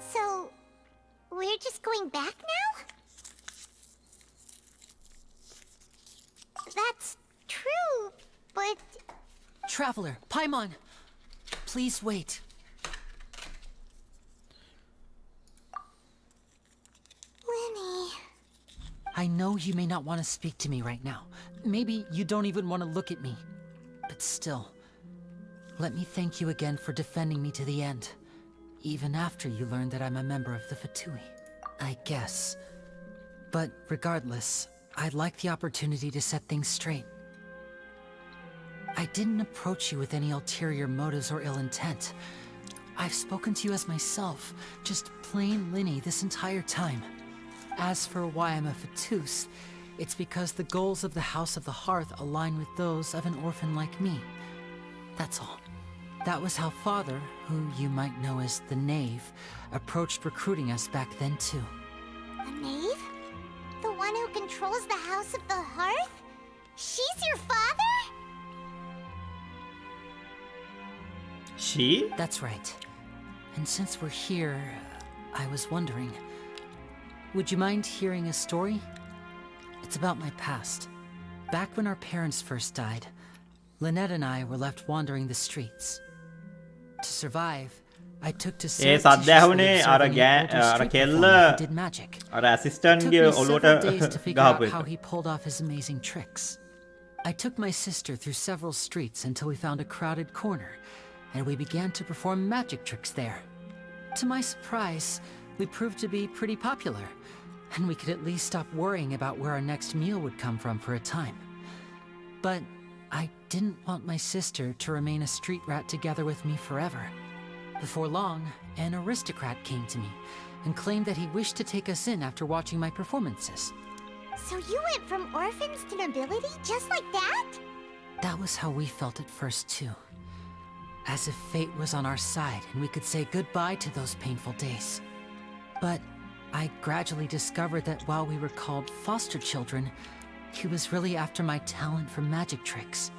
So, we're just going back now? That's true, but... Traveler, Paimon, please wait. I know you may not want to speak to me right now. Maybe you don't even want to look at me. But still, let me thank you again for defending me to the end. Even after you learned that I'm a member of the Fatui. I guess. But regardless, I'd like the opportunity to set things straight. I didn't approach you with any ulterior motives or ill intent. I've spoken to you as myself, just plain Linny this entire time. As for why I'm a Fatus, it's because the goals of the House of the Hearth align with those of an orphan like me. That's all. That was how Father, who you might know as the Knave, approached recruiting us back then too. A knave? The one who controls the House of the Hearth? She's your father? She? That's right. And since we're here, I was wondering, would you mind hearing a story? It's about my past. Back when our parents first died, Lynette and I were left wandering the streets. To survive, I took to ඒ සද්ද ඇහුනේ අර කෙල්ල did magic. අර assistant It took ගේ me ඔලුවට several days to figure out ගහපු how එක. he pulled off his amazing tricks. I took my sister through several streets until we found a crowded corner, and we began to perform magic tricks there. To my surprise, we proved to be pretty popular, and we could at least stop worrying about where our next meal would come from for a time. But I didn't want my sister to remain a street rat together with me forever. Before long, an aristocrat came to me and claimed that he wished to take us in after watching my performances. So you went from orphans to nobility just like that? That was how we felt at first too. As if fate was on our side and we could say goodbye to those painful days. But I gradually discovered that while we were called foster children, he was really after my talent for magic tricks.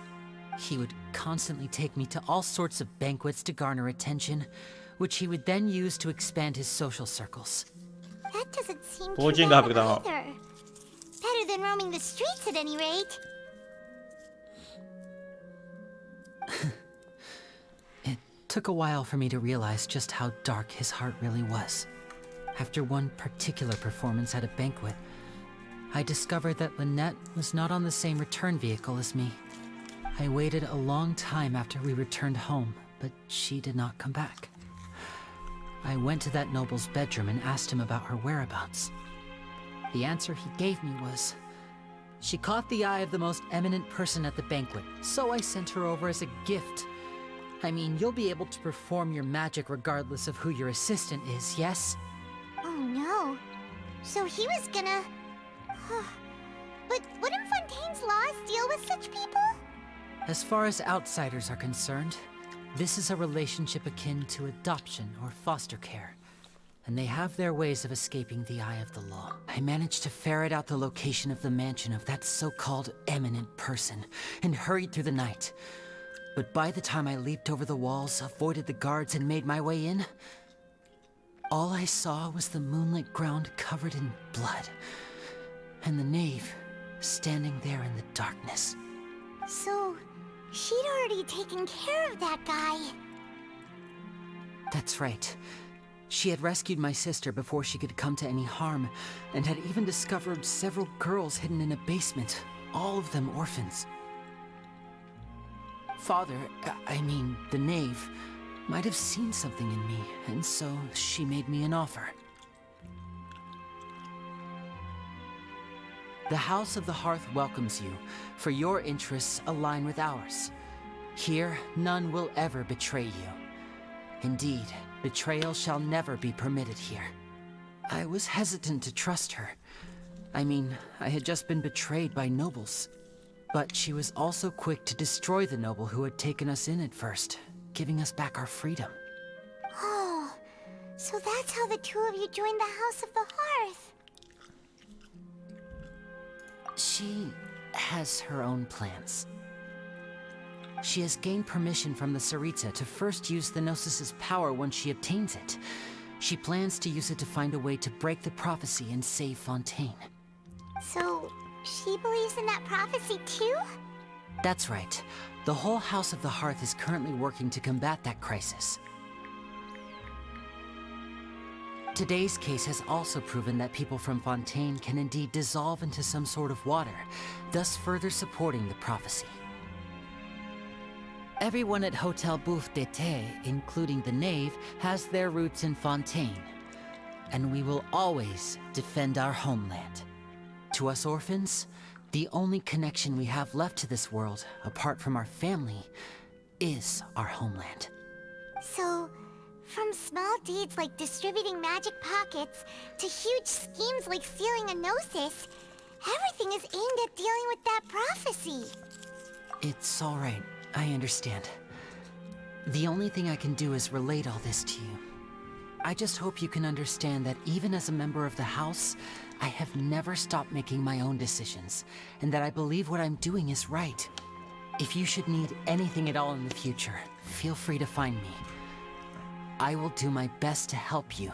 He would constantly take me to all sorts of banquets to garner attention, which he would then use to expand his social circles. That doesn't seem too Pochinga bad hakikaten. either. Better than roaming the streets at any rate. It took a while for me to realize just how dark his heart really was. After one particular performance at a banquet, I discovered that Lynette was not on the same return vehicle as me. I waited a long time after we returned home, but she did not come back. I went to that noble's bedroom and asked him about her whereabouts. The answer he gave me was, she caught the eye of the most eminent person at the banquet, so I sent her over as a gift. I mean, you'll be able to perform your magic regardless of who your assistant is, yes? Oh no. So he was gonna... But wouldn't Fontaine's laws deal with such people? As far as outsiders are concerned, this is a relationship akin to adoption or foster care, and they have their ways of escaping the eye of the law. I managed to ferret out the location of the mansion of that so-called eminent person and hurried through the night. But by the time I leaped over the walls, avoided the guards, and made my way in, all I saw was the moonlit ground covered in blood, and the knave standing there in the darkness. So, she'd already taken care of that guy. That's right. She had rescued my sister before she could come to any harm, and had even discovered several girls hidden in a basement, all of them orphans. Father, I mean, the knave, might have seen something in me, and so she made me an offer. The House of the Hearth welcomes you, for your interests align with ours. Here, none will ever betray you. Indeed, betrayal shall never be permitted here. I was hesitant to trust her. I mean, I had just been betrayed by nobles. But she was also quick to destroy the noble who had taken us in at first, giving us back our freedom. Oh, so that's how the two of you joined the House of the Hearth. She has her own plans. She has gained permission from the Tsaritsa to first use the Gnosis's power once she obtains it. She plans to use it to find a way to break the prophecy and save Fontaine. So, she believes in that prophecy too? That's right. The whole House of the Hearth is currently working to combat that crisis. Today's case has also proven that people from Fontaine can indeed dissolve into some sort of water, thus further supporting the prophecy. Everyone at Hotel Bouffe d'été, including the knave, has their roots in Fontaine. And we will always defend our homeland. To us orphans, the only connection we have left to this world, apart from our family, is our homeland. So, from small deeds like distributing magic pockets to huge schemes like stealing a Gnosis, everything is aimed at dealing with that prophecy. It's all right. I understand. The only thing I can do is relate all this to you. I just hope you can understand that even as a member of the House, I have never stopped making my own decisions, and that I believe what I'm doing is right. If you should need anything at all in the future, feel free to find me. I will do my best to help you,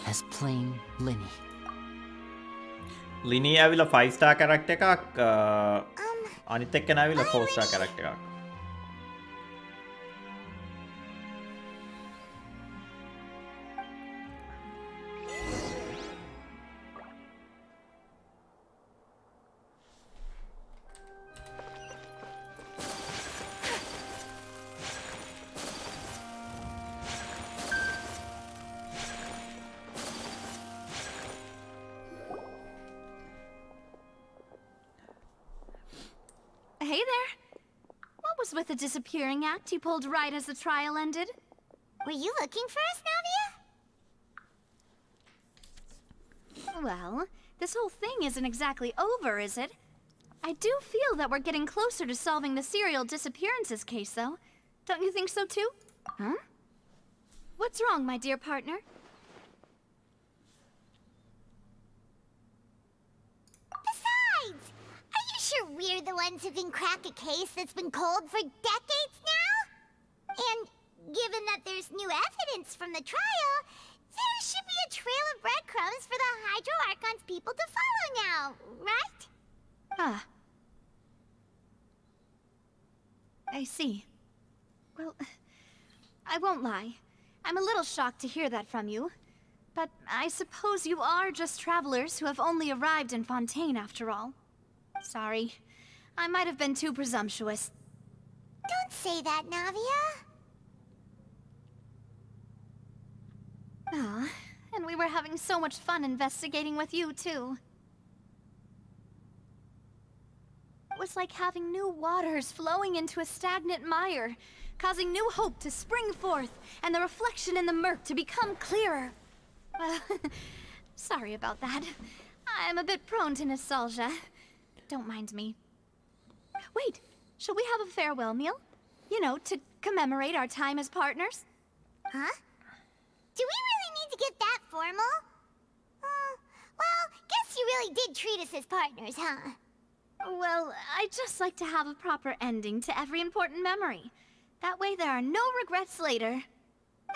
as plain Linny. ලිනී ඇවිල්ලා 5 star character එකක් අනිත් එක්කන ඇවිල්ලා 4 star character එකක්. Hey there. What was with the disappearing act you pulled right as the trial ended? Were you looking for us, Navia? Well, this whole thing isn't exactly over, is it? I do feel that we're getting closer to solving the serial disappearances case, though. Don't you think so, too? Huh? What's wrong, my dear partner? Besides, are you sure we're the ones who can crack a case that's been cold for decades now? And given that there's new evidence from the trial, there should be a trail of breadcrumbs for the Hydro Archon's people to follow now, right? Ah. I see. Well, I won't lie. I'm a little shocked to hear that from you. But I suppose you are just travelers who have only arrived in Fontaine after all. Sorry. I might have been too presumptuous. Don't say that, Navia. Ah, and we were having so much fun investigating with you, too. It was like having new waters flowing into a stagnant mire, causing new hope to spring forth, and the reflection in the murk to become clearer. Well, sorry about that. I'm a bit prone to nostalgia. Don't mind me. Wait, shall we have a farewell meal? You know, to commemorate our time as partners? Huh? Do we really need to get that formal? Well, guess you really did treat us as partners, huh? Well, I'd just like to have a proper ending to every important memory. That way there are no regrets later.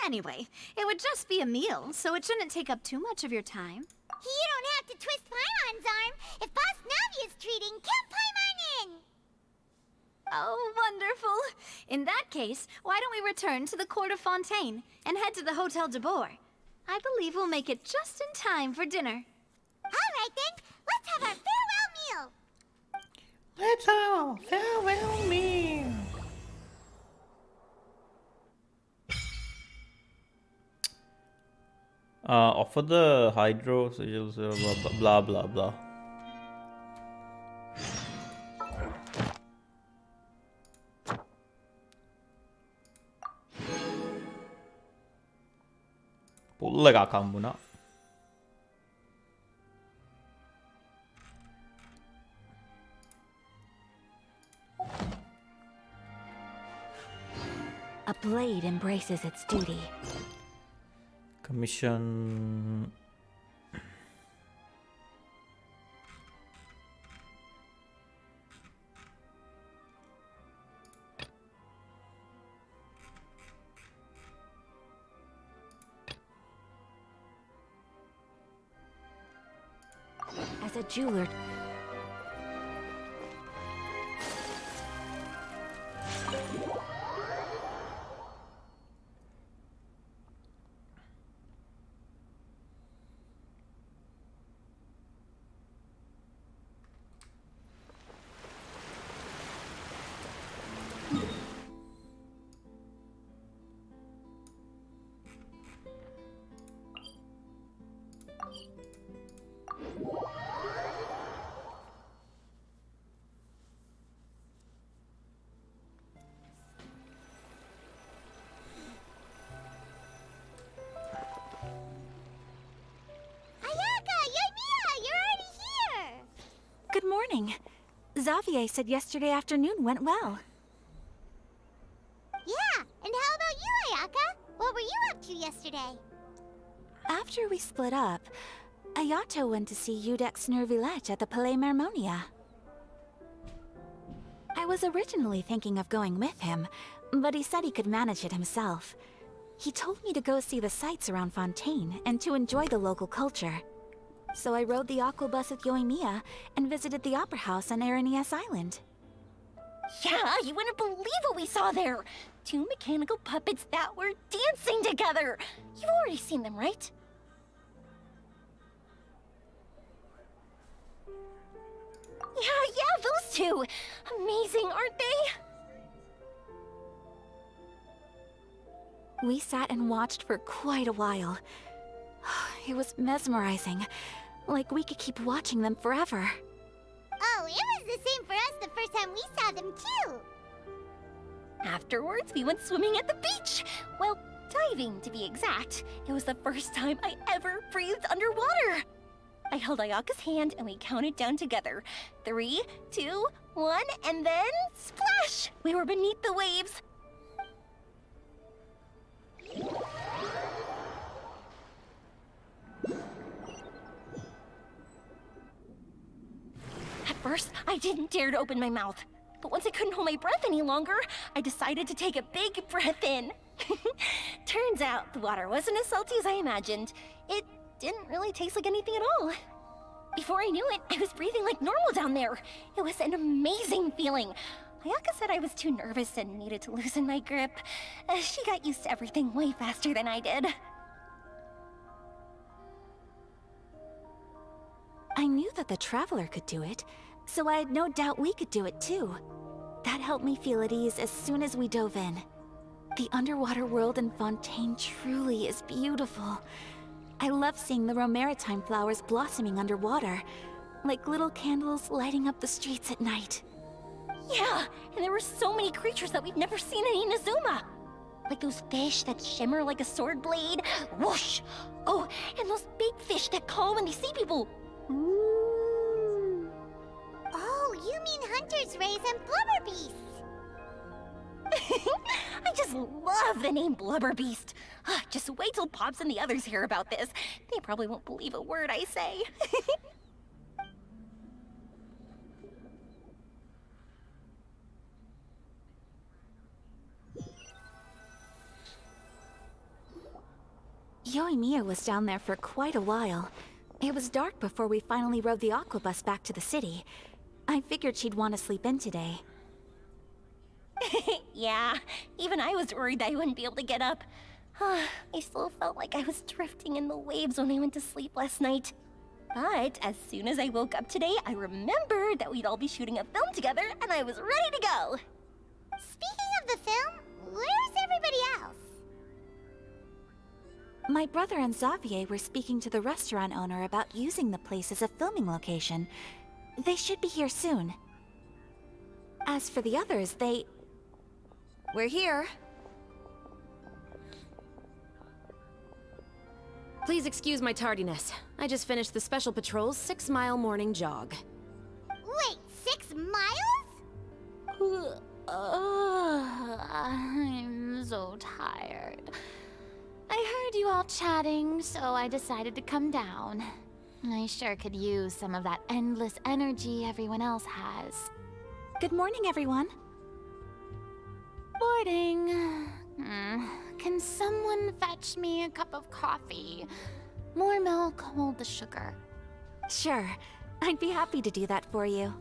Anyway, it would just be a meal, so it shouldn't take up too much of your time. You don't have to twist Paimon's arm. If Boss Navia's treating, count Paimon in! Oh, wonderful. In that case, why don't we return to the Court of Fontaine and head to the Hotel de Boer? I believe we'll make it just in time for dinner. All right then, let's have our farewell meal. Let's have a farewell meal. Offer the hydro sigils, blah blah blah. පුල්ල එකක් හම්බුණා. A blade embraces its duty. Commission. As a jeweler, morning. Xavier said yesterday afternoon went well. Yeah, and how about you, Ayaka? What were you up to yesterday? After we split up, Ayato went to see Udex Nervillette at the Palais Mermonia. I was originally thinking of going with him, but he said he could manage it himself. He told me to go see the sights around Fontaine and to enjoy the local culture. So I rode the aquabus with Yoimiya and visited the opera house on Aranias Island. Yeah, you wouldn't believe what we saw there! 2 mechanical puppets that were dancing together! You've already seen them, right? Yeah, those two! Amazing, aren't they? We sat and watched for quite a while. It was mesmerizing. Like we could keep watching them forever. Oh, it was the same for us the first time we saw them, too! Afterwards, we went swimming at the beach! Well, diving, to be exact. It was the first time I ever breathed underwater! I held Ayaka's hand and we counted down together. 3, 2, 1, and then splash! We were beneath the waves. At first, I didn't dare to open my mouth. But once I couldn't hold my breath any longer, I decided to take a big breath in. Turns out the water wasn't as salty as I imagined. It didn't really taste like anything at all. Before I knew it, I was breathing like normal down there. It was an amazing feeling. Ayaka said I was too nervous and needed to loosen my grip. She got used to everything way faster than I did. I knew that the Traveler could do it, so I had no doubt we could do it too. That helped me feel at ease as soon as we dove in. The underwater world in Fontaine truly is beautiful. I love seeing the romaritime flowers blossoming underwater, like little candles lighting up the streets at night. Yeah, and there were so many creatures that we've never seen in Inazuma. Like those fish that shimmer like a sword blade. Whoosh! Oh, and those big fish that call when they see people. Ooh. Oh, you mean hunters' rays and blubber beasts. I just love the name Blubber Beast. Just wait till Pops and the others hear about this. They probably won't believe a word I say. Yoimiya was down there for quite a while. It was dark before we finally rode the aquabus back to the city. I figured she'd want to sleep in today. Yeah, even I was worried I wouldn't be able to get up. I still felt like I was drifting in the waves when I went to sleep last night. But as soon as I woke up today, I remembered that we'd all be shooting a film together, and I was ready to go. Speaking of the film, where's everybody else? My brother and Xavier were speaking to the restaurant owner about using the place as a filming location. They should be here soon. As for the others, We're here. Please excuse my tardiness. I just finished the Special Patrol's 6-mile morning jog. Wait, 6 miles? I'm so tired. I heard you all chatting, so I decided to come down. I sure could use some of that endless energy everyone else has. Good morning, everyone. Morning. Can someone fetch me a cup of coffee? More milk, hold the sugar. Sure. I'd be happy to do that for you.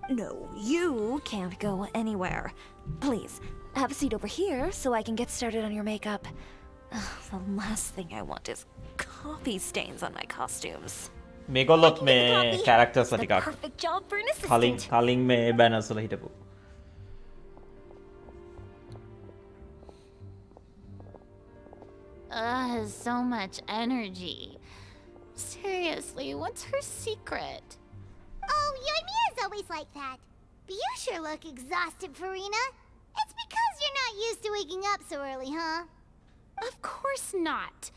No, you can't go anywhere. Please, have a seat over here so I can get started on your makeup. The last thing I want is coffee stains on my costumes. මේගොල්ලොත් මේ characters ටිකක් Perfect job for an assistant. කලින් මේ බැනර්ස් වල හිටපු. So much energy. Seriously, what's her secret? Oh, Yoimiya's always like that. But you sure look exhausted, Farina. It's because you're not used to waking up so early, huh? Of course not.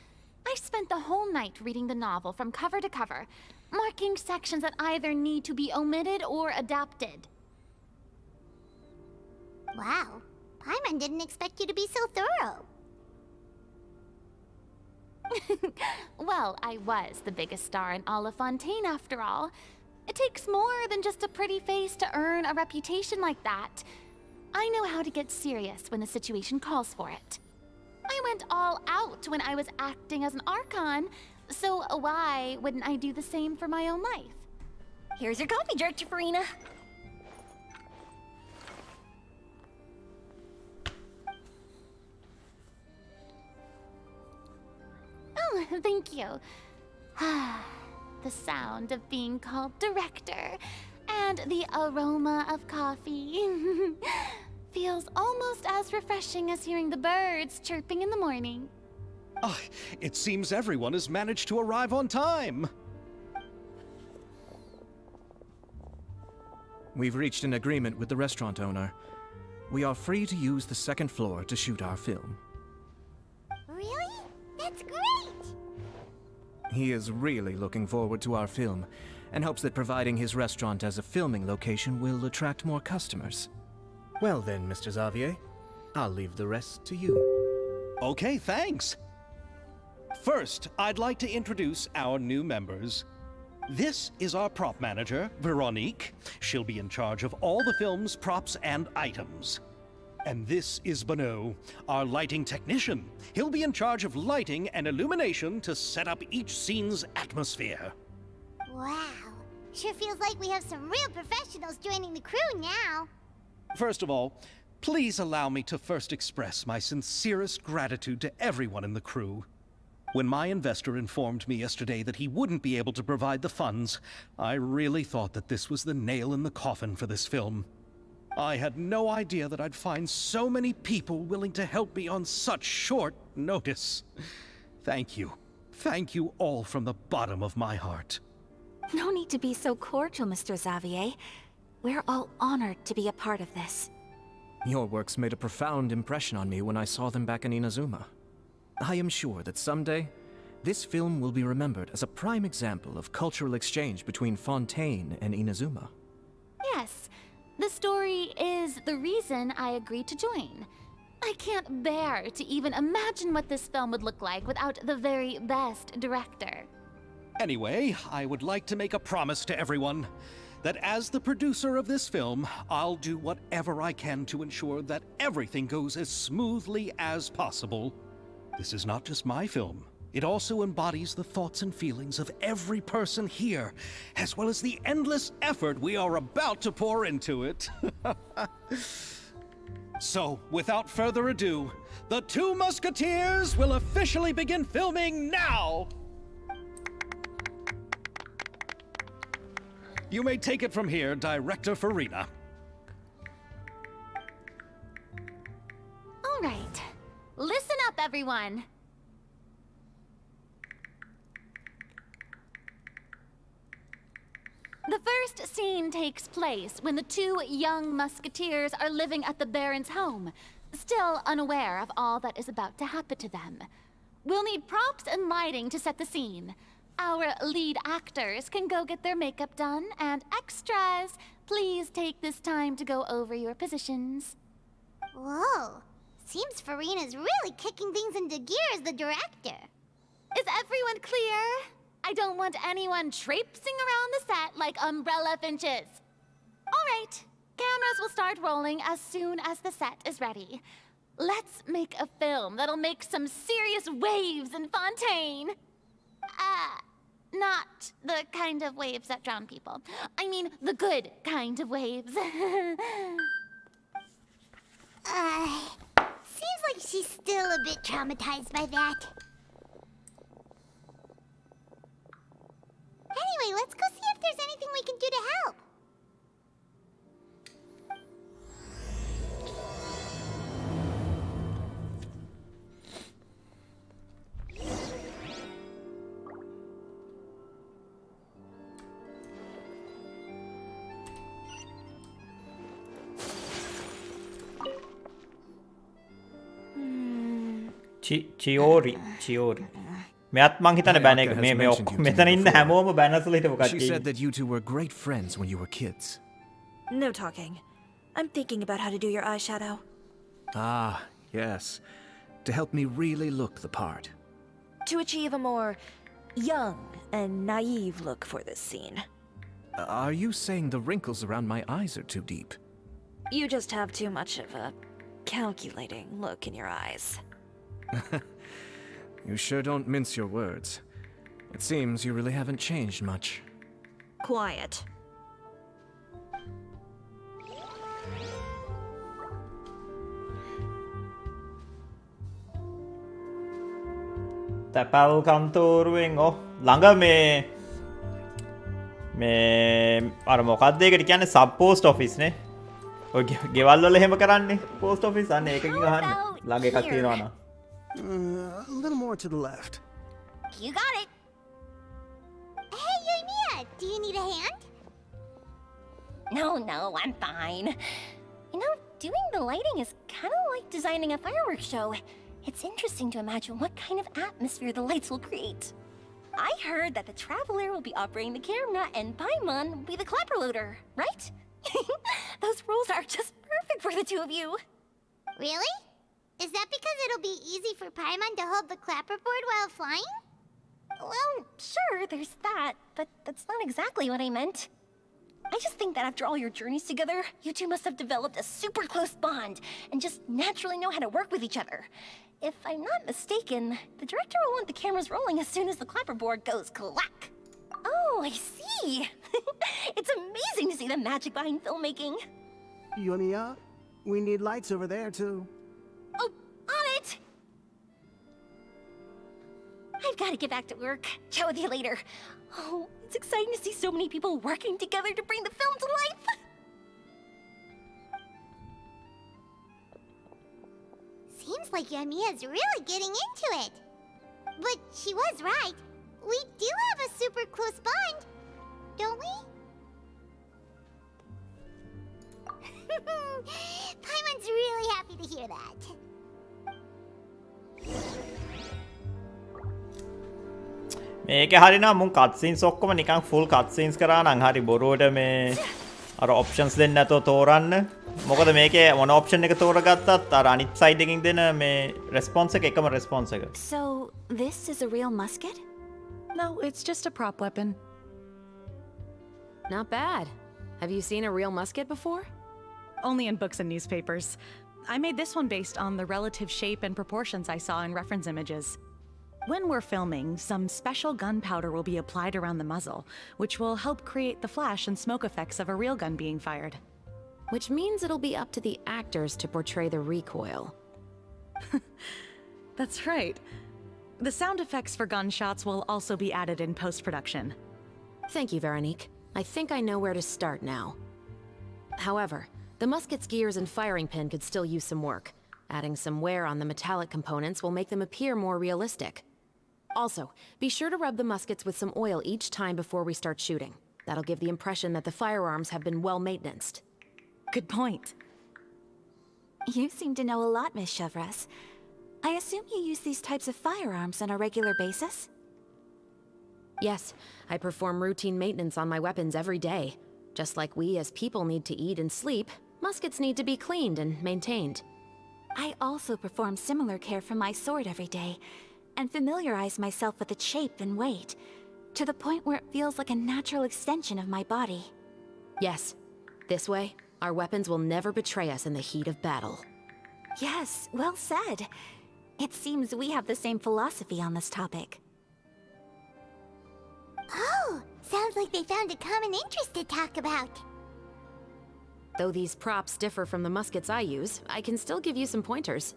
I spent the whole night reading the novel from cover to cover. marking sections that either need to be omitted or adapted. Wow, Paimon didn't expect you to be so thorough. Well, I was the biggest star in all of Fontaine after all. It takes more than just a pretty face to earn a reputation like that. I know how to get serious when the situation calls for it. I went all out when I was acting as an Archon, so why wouldn't I do the same for my own life? Here's your copy, Director Farina. Oh, thank you. The sound of being called director and the aroma of coffee feels almost as refreshing as hearing the birds chirping in the morning. Ah, it seems everyone has managed to arrive on time. We've reached an agreement with the restaurant owner. We are free to use the second floor to shoot our film. Really? That's great! He is really looking forward to our film, and hopes that providing his restaurant as a filming location will attract more customers. Well then, Mr. Xavier, I'll leave the rest to you. Okay, thanks. First, I'd like to introduce our new members. This is our prop manager, Veronique. She'll be in charge of all the film's props and items. And this is Bonneau, our lighting technician. He'll be in charge of lighting and illumination to set up each scene's atmosphere. Wow, sure feels like we have some real professionals joining the crew now. First of all, please allow me to first express my sincerest gratitude to everyone in the crew. When my investor informed me yesterday that he wouldn't be able to provide the funds, I really thought that this was the nail in the coffin for this film. I had no idea that I'd find so many people willing to help me on such short notice. Thank you. Thank you all from the bottom of my heart. No need to be so cordial, Mr. Xavier. We're all honored to be a part of this. Your works made a profound impression on me when I saw them back in Inazuma. I am sure that someday, this film will be remembered as a prime example of cultural exchange between Fontaine and Inazuma. Yes, the story is the reason I agreed to join. I can't bear to even imagine what this film would look like without the very best director. Anyway, I would like to make a promise to everyone that as the producer of this film, I'll do whatever I can to ensure that everything goes as smoothly as possible. This is not just my film. It also embodies the thoughts and feelings of every person here, as well as the endless effort we are about to pour into it. So, without further ado, The Two Musketeers will officially begin filming now! You may take it from here, Director Farina. All right, listen up, everyone. The first scene takes place when the two young musketeers are living at the Baron's home, still unaware of all that is about to happen to them. We'll need props and lighting to set the scene. Our lead actors can go get their makeup done, and extras, please take this time to go over your positions. Whoa, seems Farina's really kicking things into gear as the director. Is everyone clear? I don't want anyone traipsing around the set like umbrella finches. All right, cameras will start rolling as soon as the set is ready. Let's make a film that'll make some serious waves in Fontaine. Not the kind of waves that drown people. I mean, the good kind of waves. Seems like she's still a bit traumatized by that. Anyway, let's go see if there's anything we can do to help. Chiori. Chiori. මෙයත් මං හිතන්නේ බැන එක. Ayaka has මේ mentioned you to me මෙතන ඉන්න before. හැමෝම බැනසලා හිටපු She කට්ටිය. said that you two were great friends when you were kids. No talking. I'm thinking about how to do your eyeshadow. Ah, yes. To help me really look the part. To achieve a more young and naive look for this scene. Are you saying the wrinkles around my eyes are too deep? You just have too much of a calculating look in your eyes. You sure don't mince your words. It seems you really haven't changed much. Quiet. තැපැල් කන්තෝරුවෙන් ළඟ මේ අර මොකක්ද ඒකට කියන්නේ sub post office නේ. ඔය ගෙවල් වල එහෙම කරන්නේ පෝස්ට් ඔෆිස් අන්න ඒකකින් අහන්න. ළඟ එකක් තියෙනවා නම්. A little more to the left. You got it. Hey, Yoimiya, do you need a hand? No, I'm fine. You know, doing the lighting is kind of like designing a fireworks show. It's interesting to imagine what kind of atmosphere the lights will create. I heard that the Traveler will be operating the camera and Paimon will be the clapper loader, right? Those roles are just perfect for the two of you. Really? Is that because it'll be easy for Paimon to hold the clapperboard while flying? Well, sure, there's that, but that's not exactly what I meant. I just think that after all your journeys together, you two must have developed a super close bond and just naturally know how to work with each other. If I'm not mistaken, the director will want the cameras rolling as soon as the clapperboard goes clack. Oh, I see. It's amazing to see the magic behind filmmaking. Yoimiya, we need lights over there too. Oh, on it! I've got to get back to work. Chat with you later. Oh, it's exciting to see so many people working together to bring the film to life. Seems like Yoimiya's really getting into it. But she was right. We do have a super close bond, don't we? Paimon's really happy to hear that. මේක හරිනම් මුන් cut scenes ඔක්කොම නිකන් full cut scenes කරා නම් හරි බොරුවට මේ අර ඔප්ෂන්ස් දෙන්න නැතෝ තෝරන්න. මොකද මේකේ මොන ඔප්ෂන් එක තෝරගත්තත් අර අනිත් සයිඩ් එකකින් දෙන මේ රෙස්පොන්ස් එක එකම රෙස්පොන්ස් එක. So, this is a real musket? No, it's just a prop weapon. Not bad. Have you seen a real musket before? Only in books and newspapers. I made this one based on the relative shape and proportions I saw in reference images. When we're filming, some special gunpowder will be applied around the muzzle, which will help create the flash and smoke effects of a real gun being fired. Which means it'll be up to the actors to portray the recoil. That's right. The sound effects for gunshots will also be added in post-production. Thank you, Veronique. I think I know where to start now. However, the musket's gears and firing pin could still use some work. Adding some wear on the metallic components will make them appear more realistic. Also, be sure to rub the muskets with some oil each time before we start shooting. That'll give the impression that the firearms have been well maintained. Good point. You seem to know a lot, Miss Chevres. I assume you use these types of firearms on a regular basis? Yes, I perform routine maintenance on my weapons every day. Just like we as people need to eat and sleep, muskets need to be cleaned and maintained. I also perform similar care for my sword every day, and familiarize myself with its shape and weight, to the point where it feels like a natural extension of my body. Yes, this way, our weapons will never betray us in the heat of battle. Yes, well said. It seems we have the same philosophy on this topic. Oh, sounds like they found a common interest to talk about. Though these props differ from the muskets I use, I can still give you some pointers.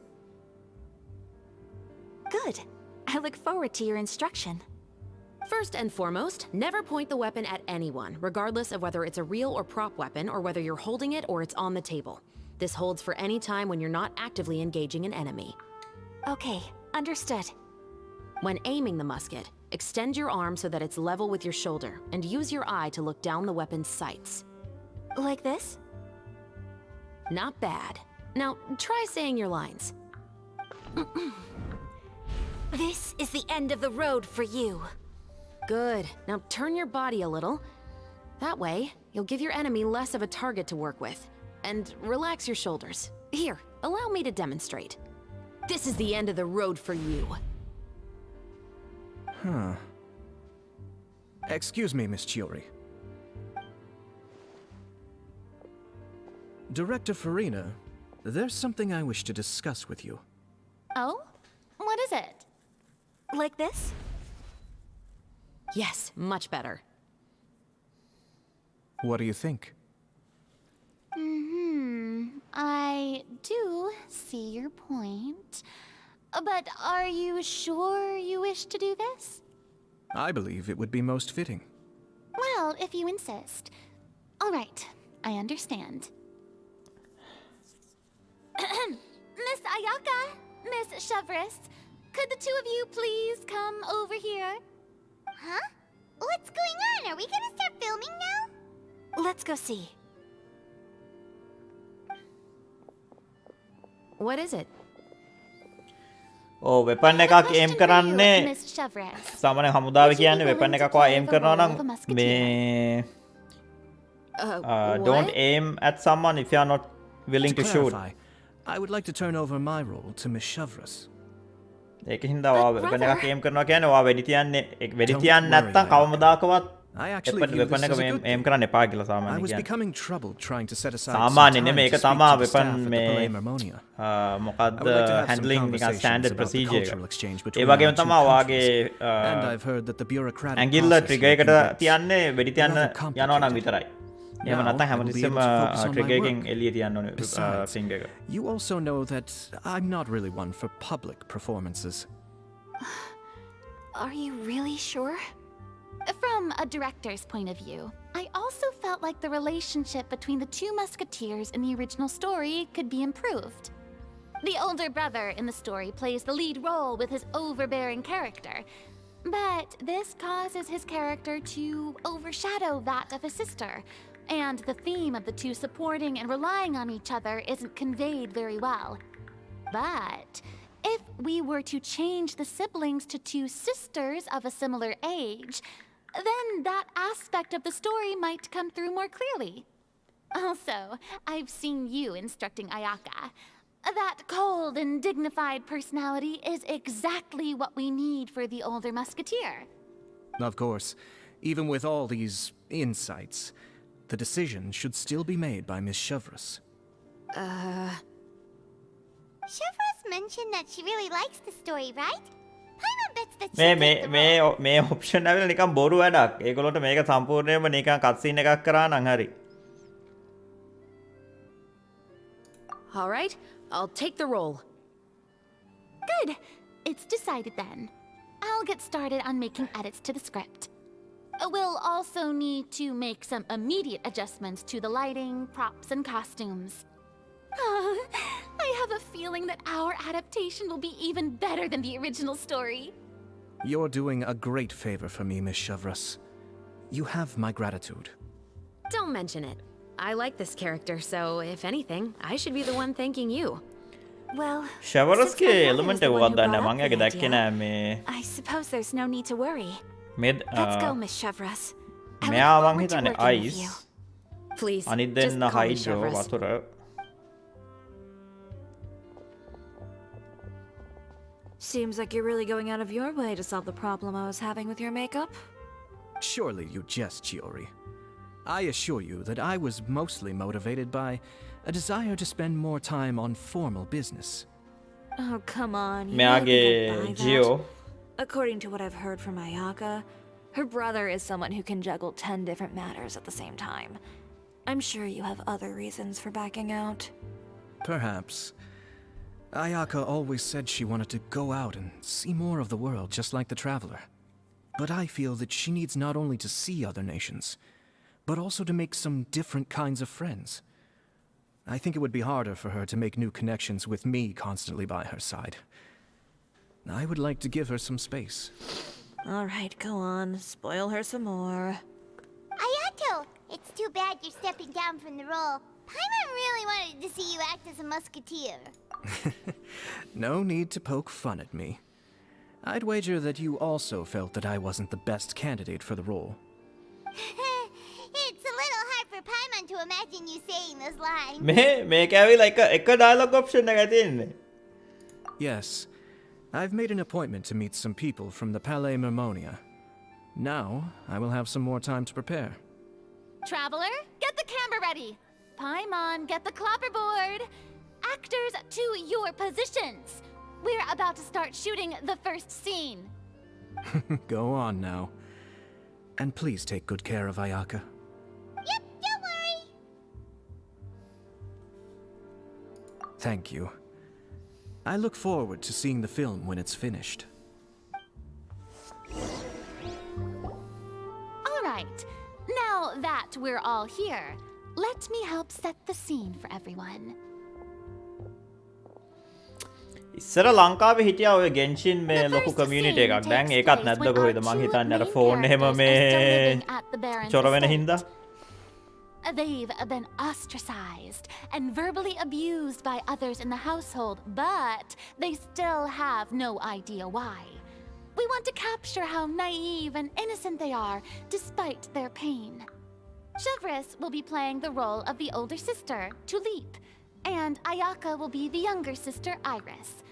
Good. I look forward to your instruction. First and foremost, never point the weapon at anyone, regardless of whether it's a real or prop weapon, or whether you're holding it or it's on the table. This holds for any time when you're not actively engaging an enemy. Okay, understood. When aiming the musket, extend your arm so that it's level with your shoulder, and use your eye to look down the weapon's sights. Like this? Not bad. Now, try saying your lines. This is the end of the road for you. Good. Now turn your body a little. That way, you'll give your enemy less of a target to work with. And relax your shoulders. Here, allow me to demonstrate. This is the end of the road for you. Huh. Excuse me, Miss Chiori. Director Farina, there's something I wish to discuss with you. Oh? What is it? Like this? Yes, much better. What do you think? I do see your point. But are you sure you wish to do this? I believe it would be most fitting. Well, if you insist. All right, I understand. Miss Ayaka, Miss Chevres, could the two of you please come over here? Huh? What's going on? Are we gonna start filming now? Let's go see. What is it? O weapon එකක් එම් කරන්නේ Miss Chevres. සාමාන්‍ය හමුදාව කියන්නේ weapon එකක් ඔයා එම් කරනවා නම් මේ don't aim at someone if you are not willing to shoot. clarify, I would like to turn over my role to Miss Chevres. ඒක හින්දා ඔයා වෙපන් එකක් එම් කරනවා කියන්නේ ඔයා වෙඩි තියන්නේ නැත්තම් කවමදාකවත් I actually view weapon this එක as a good එම් කරන්න එපා කියලා I සාමාන්‍ය was කියන්නේ. becoming troubled trying to set aside some සාමාන්‍ය time නෙමෙයි to ඒක speak තමා to the weapon staff at the මේ Palais Harmonia. I මොකද්ද would like to have some handling නිකන් conversations standard about the procedure එක. cultural exchange ඒ between වගේම our two තමා ඔයාගේ countries. And I've heard that the bureaucratic ඇඟිල්ල process trigger here එකට can get තියන්නේ වෙඩි තියන්න rather යනවා නම් complicated. විතරයි. එහෙම Now, නැත්නම් I will be හැමතිස්සෙම able to focus on my trigger එකෙන් work. එළිය තියන්න ඕනේ Besides, finger එක. you also know that I'm not really one for public performances. Are you really sure? From a director's point of view, I also felt like the relationship between the two musketeers in the original story could be improved. The older brother in the story plays the lead role with his overbearing character, but this causes his character to overshadow that of his sister, and the theme of the two supporting and relying on each other isn't conveyed very well. But if we were to change the siblings to two sisters of a similar age, then that aspect of the story might come through more clearly. Also, I've seen you instructing Ayaka. That cold and dignified personality is exactly what we need for the older musketeer. Of course, even with all these insights, the decision should still be made by Miss Chevres. Chevres mentioned that she really likes the story, right? Paimon bets that she මේ picked මේ the role. මේ මේ option ඇවිල්ලා නිකන් බොරු වැඩක්. ඒගොල්ලන්ට මේක සම්පූර්ණයෙන්ම නිකන් කට් සීන් එකක් කරා නම් හරි. All right, I'll take the role. Good. It's decided then. I'll get started on making edits to the script. We'll also need to make some immediate adjustments to the lighting, props, and costumes. I have a feeling that our adaptation will be even better than the original story. You're doing a great favor for me, Miss Chevres. You have my gratitude. Don't mention it. I like this character, so if anything, I should be the one thanking you. Well, ෂවරස්ගේ since my brother is element the එක one who වදන්න brought මං up ඒක the දැක්කේ idea, නෑ මේ I suppose there's no need to worry. මෙද Let's go, Miss Chevres. I මෙයා look මං forward to හිතන්නේ working with ice you. Please, අනිත් just දෙන්න call me හයිඩ්‍රෝ Chevres. වතුර Seems like you're really going out of your way to solve the problem I was having with your makeup. Surely you jest, Chiori. I assure you that I was mostly motivated by a desire to spend more time on formal business. Oh, come on. You මෙයාගේ know I can get by geo that. According to what I've heard from Ayaka, her brother is someone who can juggle 10 different matters at the same time. I'm sure you have other reasons for backing out. Perhaps. Ayaka always said she wanted to go out and see more of the world just like the traveler. But I feel that she needs not only to see other nations, but also to make some different kinds of friends. I think it would be harder for her to make new connections with me constantly by her side. I would like to give her some space. All right, go on. Spoil her some more. Ayato, it's too bad you're stepping down from the role. Paimon really wanted to see you act as a musketeer. No need to poke fun at me. I'd wager that you also felt that I wasn't the best candidate for the role. It's a little hard for Paimon to imagine you saying this line. මේක ඇවිල්ලා එක dialogue option එකක් තියෙන්නේ. Yes, I've made an appointment to meet some people from the Palais Mermonia. Now, I will have some more time to prepare. Traveler, get the camera ready. Paimon, get the clapperboard. Actors, to your positions. We're about to start shooting the first scene. Go on now. And please take good care of Ayaka. Yep, don't worry. Thank you. I look forward to seeing the film when it's finished. All right. Now that we're all here, let me help set the scene for everyone. ඉස්සර ලංකාවේ හිටියා ඔය ගෙන්ෂින් මේ ලොකු community එකක්. දැන් ඒකත් නැද්ද කොහෙද? මං හිතන්නේ අර ෆෝන් එහෙම මේ චොර වෙන හින්දා. They've been ostracized and verbally abused by others in the household, but they still have no idea why. We want to capture how naive and innocent they are despite their pain. Chevres will be playing the role of the older sister, Tulip, and Ayaka will be the younger sister, Iris.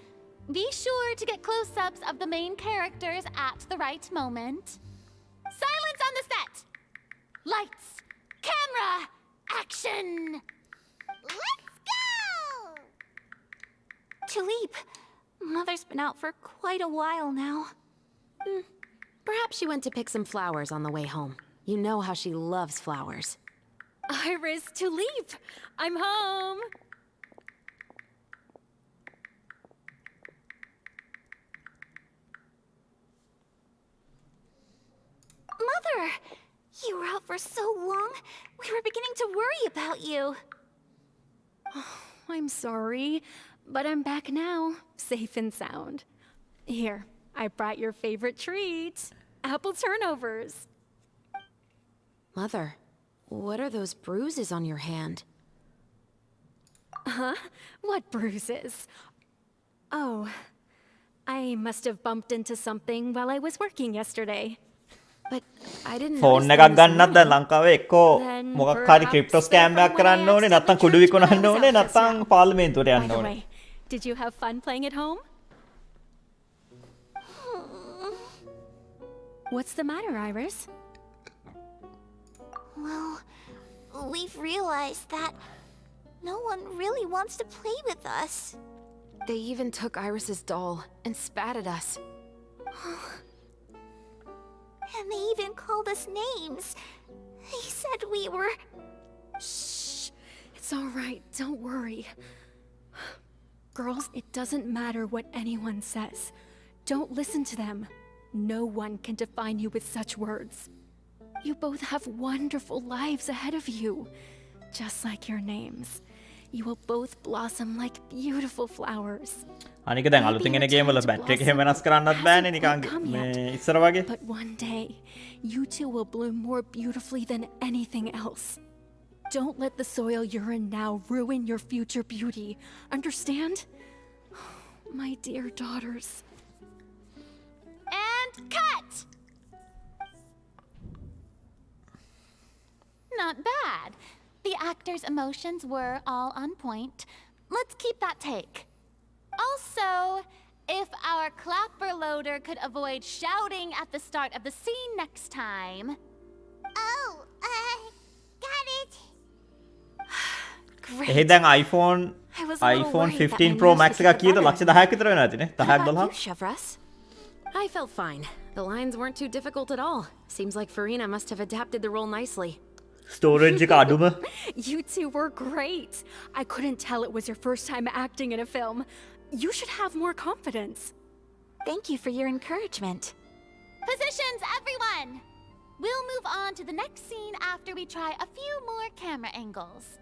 Be sure to get close-ups of the main characters at the right moment. Silence on the set! Lights! Camera! Action! Let's go! Tulip, Mother's been out for quite a while now. Perhaps she went to pick some flowers on the way home. You know how she loves flowers. Iris, Tulip! I'm home! Mother! You were out for so long, we were beginning to worry about you. I'm sorry, but I'm back now, safe and sound. Here, I brought your favorite treat, apple turnovers. Mother, what are those bruises on your hand? Huh? What bruises? Oh, I must have bumped into something while I was working yesterday. But I didn't phone එකක් ගන්නත් දැන් ලංකාවේ එක්කෝ මොකක් හරි crypto scam එකක් කරන්න ඕනේ නැත්නම් කුඩු විකුණන්න ඕනේ නැත්නම් පාර්ලිමේන්තුවට යන්න By the ඕනේ. way, did you have fun playing at home? What's the matter, Iris? Well, we've realized that no one really wants to play with us. They even took Iris's doll and spat at us. And they even called us names. They said we were... Shh. It's all right. Don't worry. Girls, it doesn't matter what anyone says. Don't listen to them. No one can define you with such words. You both have wonderful lives ahead of you. Just like your names. You will both blossom like beautiful flowers. අනික දැන් අලුතින් එන game වල battery එක එහෙම වෙනස් කරන්නත් බෑනේ නිකන් මේ ඉස්සර වගේ. But one day, you two will bloom more beautifully than anything else. Don't let the soil you're in now ruin your future beauty. Understand? My dear daughters. And cut! Not bad. The actors' emotions were all on point. Let's keep that take. Also, if our clapper loader could avoid shouting at the start of the scene next time. Oh, got it. එහෙ දැන් iPhone 15 Pro Max එකක් කීයද ලක්ෂ 10ක් විතර වෙනවා ඇතිනේ 10ක් 12ක්. Chevres? I felt fine. The lines weren't too difficult at all. Seems like Farina must have adapted the role nicely. Storage එක අඩුම. You two were great. I couldn't tell it was your first time acting in a film. You should have more confidence. Thank you for your encouragement. Positions, everyone! We'll move on to the next scene after we try a few more camera angles.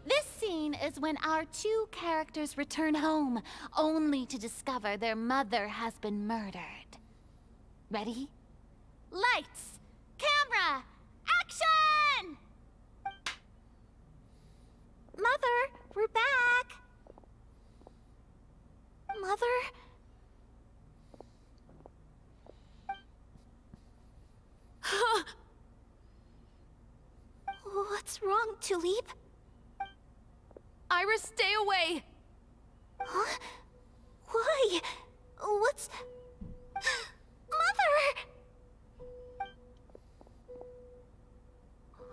This scene is when our two characters return home, only to discover their mother has been murdered. Ready? Lights! Camera! Action! Mother, What's wrong, Tulip? Iris, stay away! Huh? Why? What's... Mother!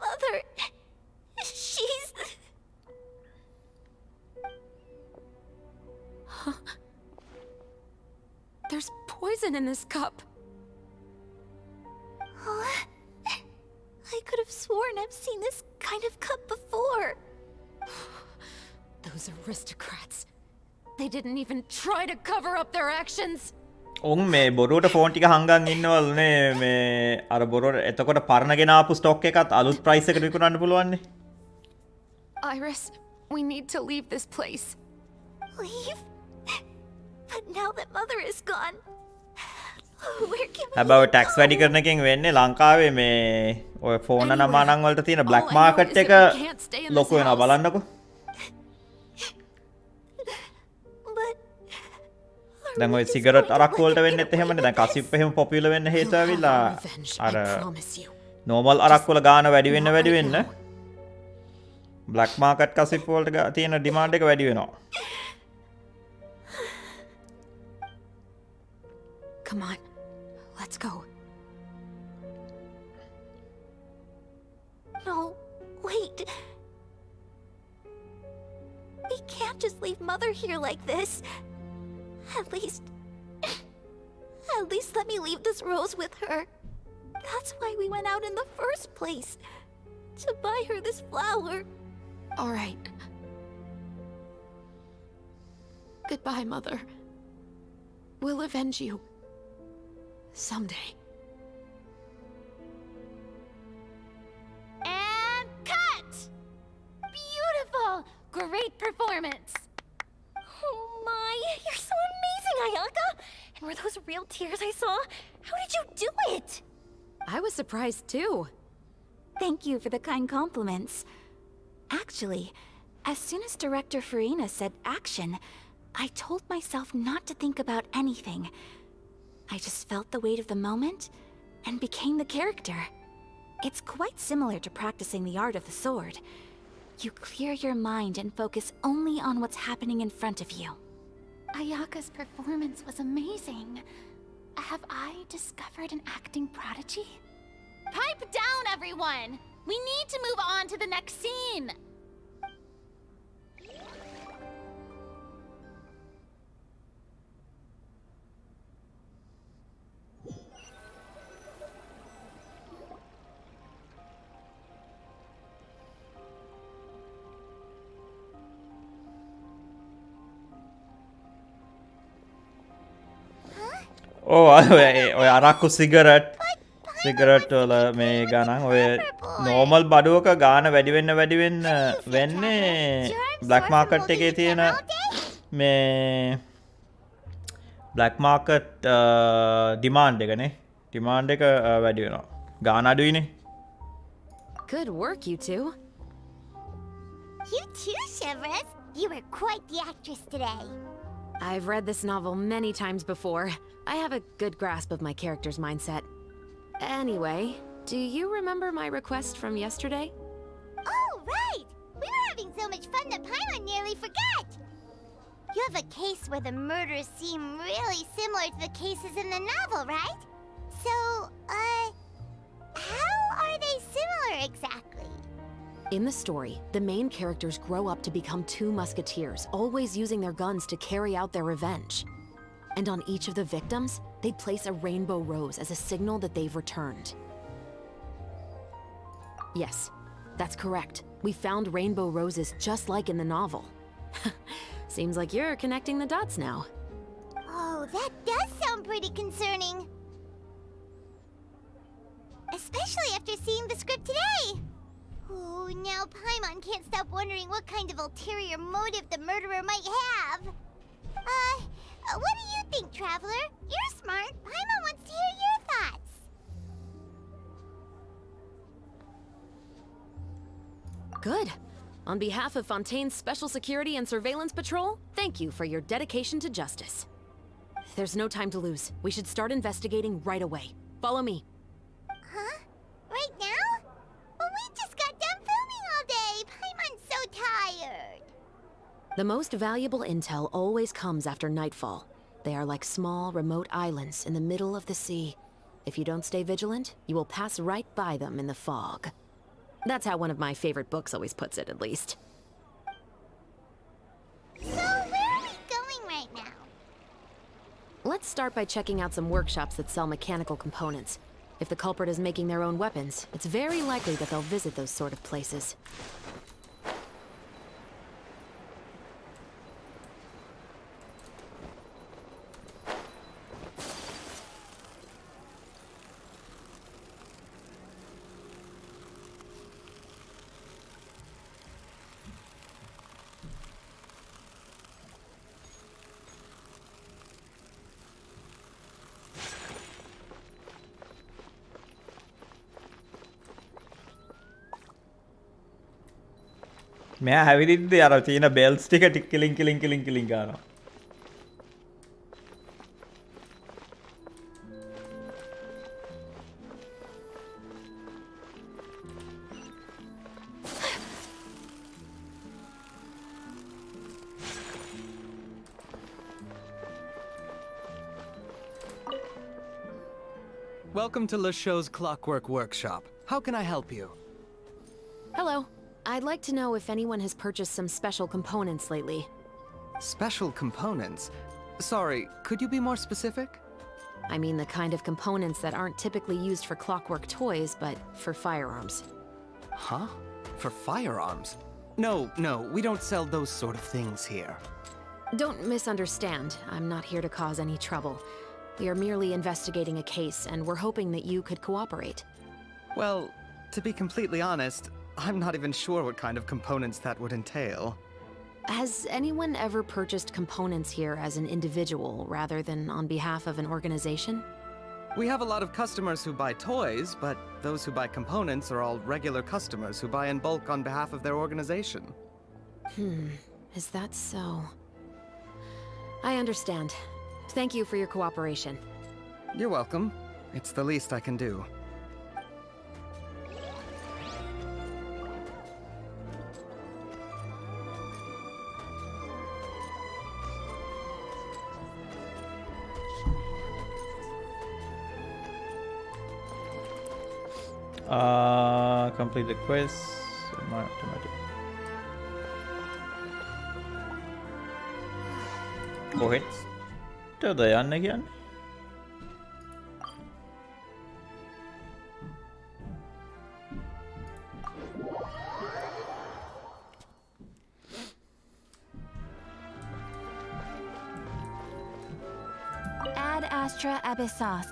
Mother... She's... Huh? There's poison in this cup. Huh? I could have sworn I've seen this kind of cup before. Those aristocrats. They didn't even try to cover up their actions. උන් මේ බොරුවට phone ටික හංගන් ඉන්නවලුනේ මේ අර බොරුවට එතකොට පරණ ගෙන ආපු ස්ටොක් එකත් අලුත් ප්‍රයිස් එකට විකුණන්න පුළුවන් නේ. Iris, we need to leave this place. Leave? But now that Mother is gone, where can we හැබැයි go? ටැක්ස් වැඩි කරන එකෙන් වෙන්නේ ලංකාවේ මේ ඔය ෆෝන් නමානන් වලට තියෙන බ්ලැක් මාකට් එක ලොකු වෙනවා බලන්නකෝ. දැන් ඔය සිගරට් අරක්කු වලට වෙන්නෙත් එහෙමනේ. දැන් කසිප් එහෙම පොපියුලර් වෙන්න හේතුව ඇවිල්ලා අර නෝමල් අරක්කු වල ගාන වැඩි වෙන්න බ්ලැක් මාකට් කසිප් වලට තියෙන ඩිමාන්ඩ් එක වැඩි වෙනවා. Come on, let's go. No, wait. We can't just leave Mother here like this. At least let me leave this rose with her. That's why we went out in the first place. To buy her this flower. All right. Goodbye, Mother. We'll avenge you. Someday. And cut! Beautiful! Great performance! Oh my, you're so amazing, Ayaka! And were those real tears I saw? How did you do it? I was surprised too. Thank you for the kind compliments. Actually, as soon as Director Farina said action, I told myself not to think about anything. I just felt the weight of the moment and became the character. It's quite similar to practicing the art of the sword. You clear your mind and focus only on what's happening in front of you. Ayaka's performance was amazing. Have I discovered an acting prodigy? Pipe down, everyone! We need to move on to the next scene! ඔය අරක්කු cigarette වල මේ ගණන් ඔය normal බඩුවක ගාන වැඩි වෙන්න වෙන්නේ black market එකේ තියෙන මේ බ්ලැක් මාකට් ඩිමාන්ඩ් එකනේ. ඩිමාන්ඩ් එක වැඩි වෙනවා. ගාන අඩුයිනේ. Good work, you two. You too, Severus. You were quite the actress today. I've read this novel many times before. I have a good grasp of my character's mindset. Anyway, do you remember my request from yesterday? Oh, right! We were having so much fun that Paimon nearly forgot! You have a case where the murders seem really similar to the cases in the novel, right? So, how are they similar exactly? In the story, the main characters grow up to become two musketeers, always using their guns to carry out their revenge. And on each of the victims, they place a rainbow rose as a signal that they've returned. Yes, that's correct. We found rainbow roses just like in the novel. Seems like you're connecting the dots now. Oh, that does sound pretty concerning. Especially after seeing the script today. Oh, now Paimon can't stop wondering what kind of ulterior motive the murderer might have. What do you think, Traveler? You're smart. Paimon wants to hear your thoughts. Good. On behalf of Fontaine's Special Security and Surveillance Patrol, thank you for your dedication to justice. There's no time to lose. We should start investigating right away. Follow me. Huh? Right now? Well, we just got done filming The most valuable intel always comes after nightfall. They are like small, remote islands in the middle of the sea. If you don't stay vigilant, you will pass right by them in the fog. That's how one of my favorite books always puts it, at least. So, where are we going right now? Let's start by checking out some workshops that sell mechanical components. If the culprit is making their own weapons, it's very likely that they'll visit those sort of places. මෙයා හැවිදිද්දී අර තියෙන bells ටික ටික කිලින් ගන්නවා. Welcome to LeChaux's Clockwork Workshop. How can I help you? Hello. I'd like to know if anyone has purchased some special components lately. Special components? Sorry, could you be more specific? I mean the kind of components that aren't typically used for clockwork toys, but for firearms. Huh? For firearms? No, we don't sell those sort of things here. Don't misunderstand. I'm not here to cause any trouble. We are merely investigating a case, and we're hoping that you could cooperate. Well, to be completely honest, I'm not even sure what kind of components that would entail. Has anyone ever purchased components here as an individual rather than on behalf of an organization? We have a lot of customers who buy toys, but those who buy components are all regular customers who buy in bulk on behalf of their organization. Is that so? I understand. Thank you for your cooperation. You're welcome. It's the least I can do. Complete the quest. Automatic. කොහෙද? ටද යන්න කියන්නේ? Ad Astra Abyssos.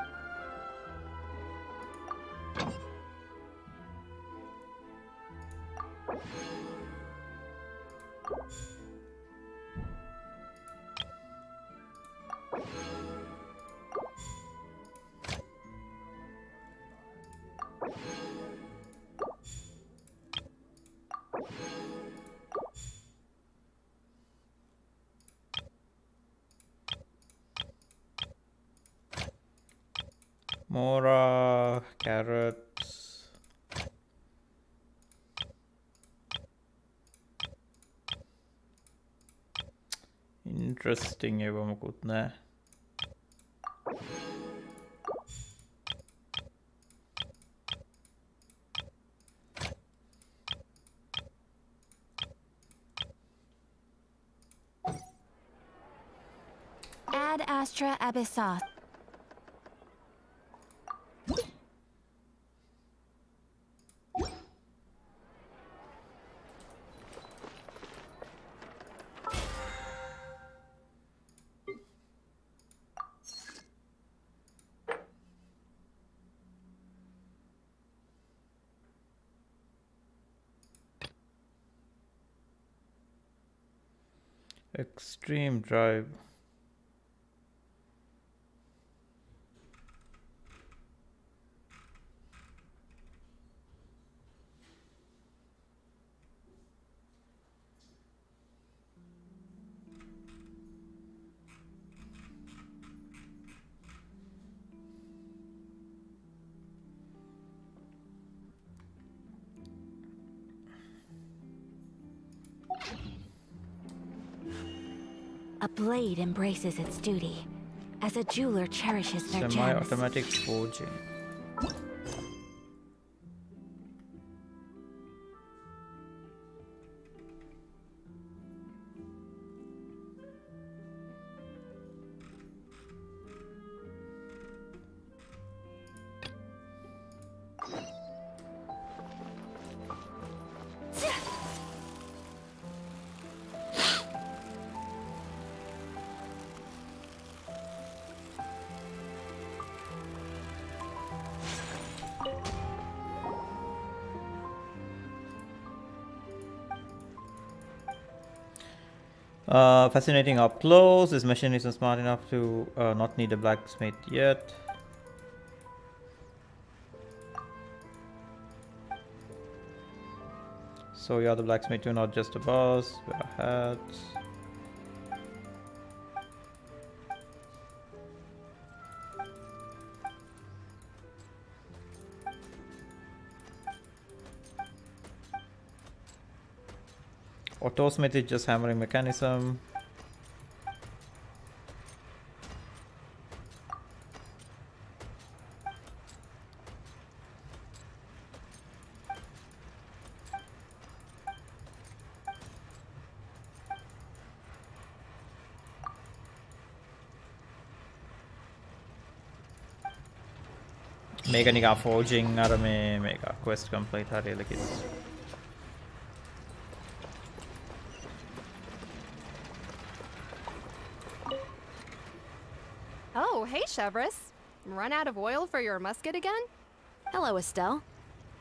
More carrots. Interesting ඒව මොකුත් නැහැ. Ad Astra Abyssos. Extreme drive. A blade embraces its duty, as a jeweler cherishes their gems. Semi-automatic forging. Fascinating up close. This machine isn't smart enough to not need a blacksmith yet. So you're the blacksmith, you're not just a boss. Wear hats. Autosmith is just hammering mechanism. මේක නිකන් forging අර මේක quest complete හරියලා කිව්වා. Oh, hey, Chevris. Run out of oil for your musket again? Hello, Estelle.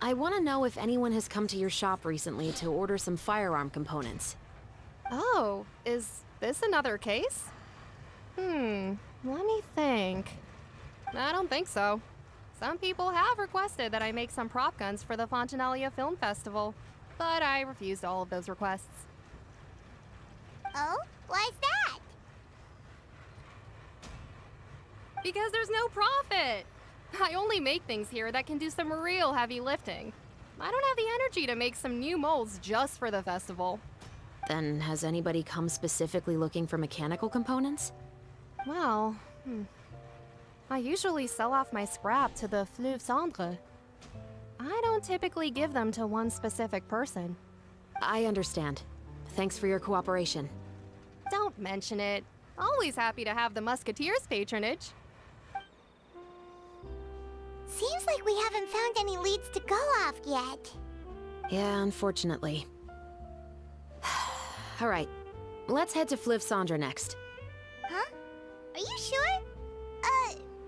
I want to know if anyone has come to your shop recently to order some firearm components. Oh, is this another case? Let me think. I don't think so. Some people have requested that I make some prop guns for the Fontanalia Film Festival, but I refused all of those requests. Oh? Why's that? Because there's no profit! I only make things here that can do some real heavy lifting. I don't have the energy to make some new molds just for the festival. Then has anybody come specifically looking for mechanical components? Well, I usually sell off my scrap to the Fleuve Cendre. I don't typically give them to one specific person. I understand. Thanks for your cooperation. Don't mention it. Always happy to have the Musketeers' patronage. Seems like we haven't found any leads to go off yet. Yeah, unfortunately. Alright, let's head to Fleuve Cendre next. Huh? Are you sure?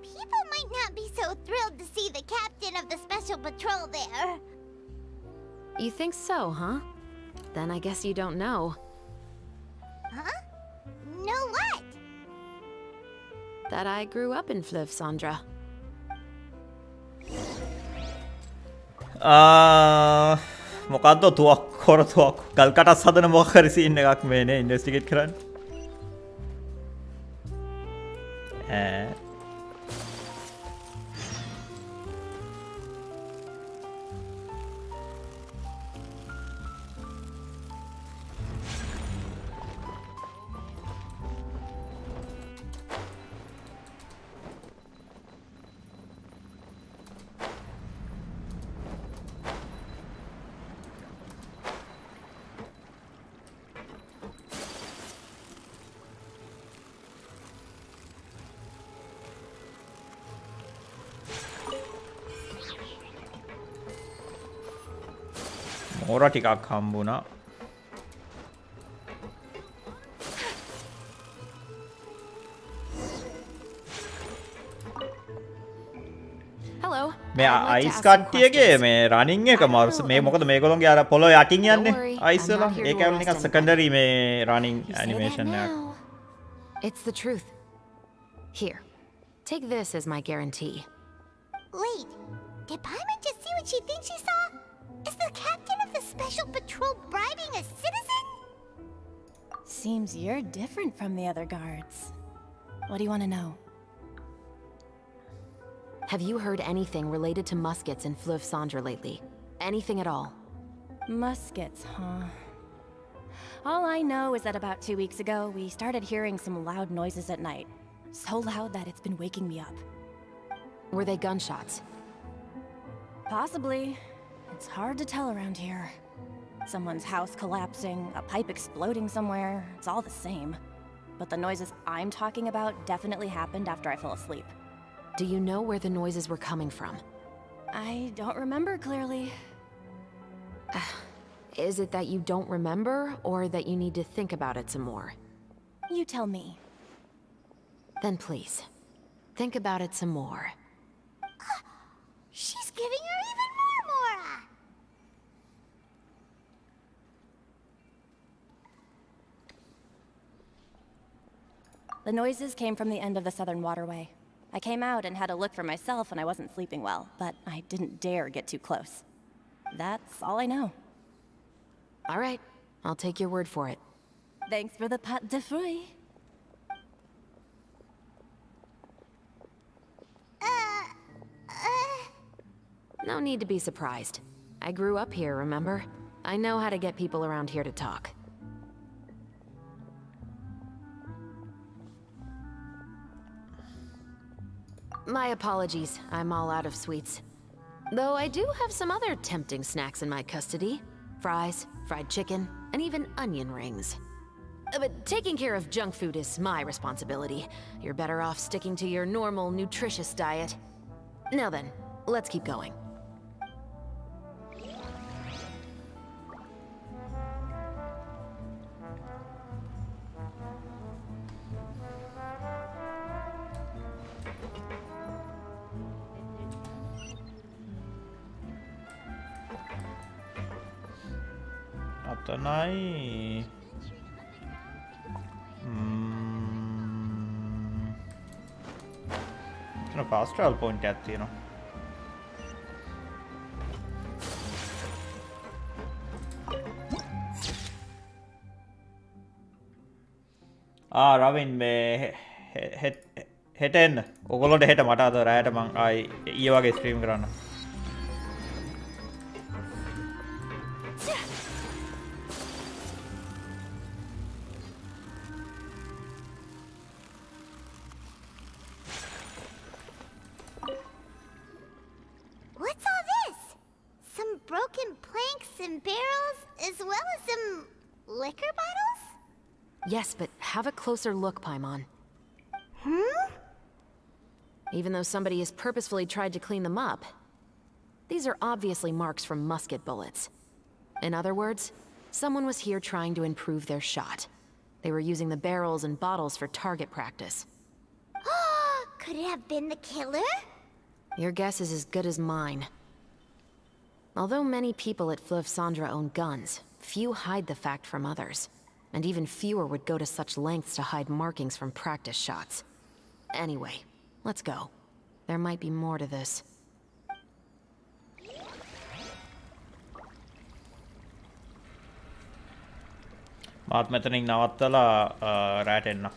People might not be so thrilled to see the captain of the special patrol there. You think so, huh? Then I guess you don't know. Huh? Know what? That I grew up in Fleuve Cendre. මොකද්ද තුවක් කොර තුවක් ගල් කටස් හදන මොකක් හරි scene එකක් මේනේ ඉන්වෙස්ටිගේට් කරන්න. මෝරා ටිකක් හම්බුණා. Hello. මේ අයිස් කට්ටියගේ මේ රනින් එක මාරුස මේ මොකද මේගොල්ලෝගේ අර පොළොව යටින් යන්නේ අයිස් වල ඒක ඇවිල්ලා නිකන් සෙකන්ඩරි මේ රනින් ඇනිමේෂන් එකක්. It's the truth. Here. Take this as my guarantee. Wait, did Paimon just see what she thinks she saw? Is the captain of the special patrol bribing a citizen? Seems you're different from the other guards. What do you want to know? Have you heard anything related to muskets in Fleuve Cendre lately? Anything at all? Muskets, huh? All I know is that about 2 weeks ago, we started hearing some loud noises at night. So loud that it's been waking me up. Were they gunshots? Possibly. It's hard to tell around here. Someone's house collapsing, a pipe exploding somewhere, it's all the same. But the noises I'm talking about definitely happened after I fell asleep. Do you know where the noises were coming from? I don't remember clearly. Is it that you don't remember, or that you need to think about it some more? You tell me. Then please, think about it some more. She's giving her even more Mora! The noises came from the end of the Southern Waterway. I came out and had a look for myself when I wasn't sleeping well, but I didn't dare get too close. That's all I know. All right, I'll take your word for it. Thanks for the pâte de fruits. No need to be surprised. I grew up here, remember? I know how to get people around here to talk. My apologies, I'm all out of sweets. Though I do have some other tempting snacks in my custody. Fries, fried chicken, and even onion rings. But taking care of junk food is my responsibility. You're better off sticking to your normal, nutritious diet. Now then, let's keep going. අතනයි fast travel point එකක් තියෙනවා. රවින් මේ හෙට එන්න. ඔයගොල්ලන්ට හෙට මට අද රැයට මං ආයි ඊයේ වගේ ස්ට්‍රීම් කරන්න. What's all this? Some broken planks and barrels, as well as some liquor bottles? Yes, but have a closer look, Paimon. Even though somebody has purposefully tried to clean them up, these are obviously marks from musket bullets. In other words, someone was here trying to improve their shot. They were using the barrels and bottles for target practice. Could it have been the killer? Your guess is as good as mine. Although many people at Fleuve Sandra own guns, few hide the fact from others. And even fewer would go to such lengths to hide markings from practice shots. Anyway, let's go. There might be more to this. මාත් මෙතනින් නවත්තලා රැට එන්න.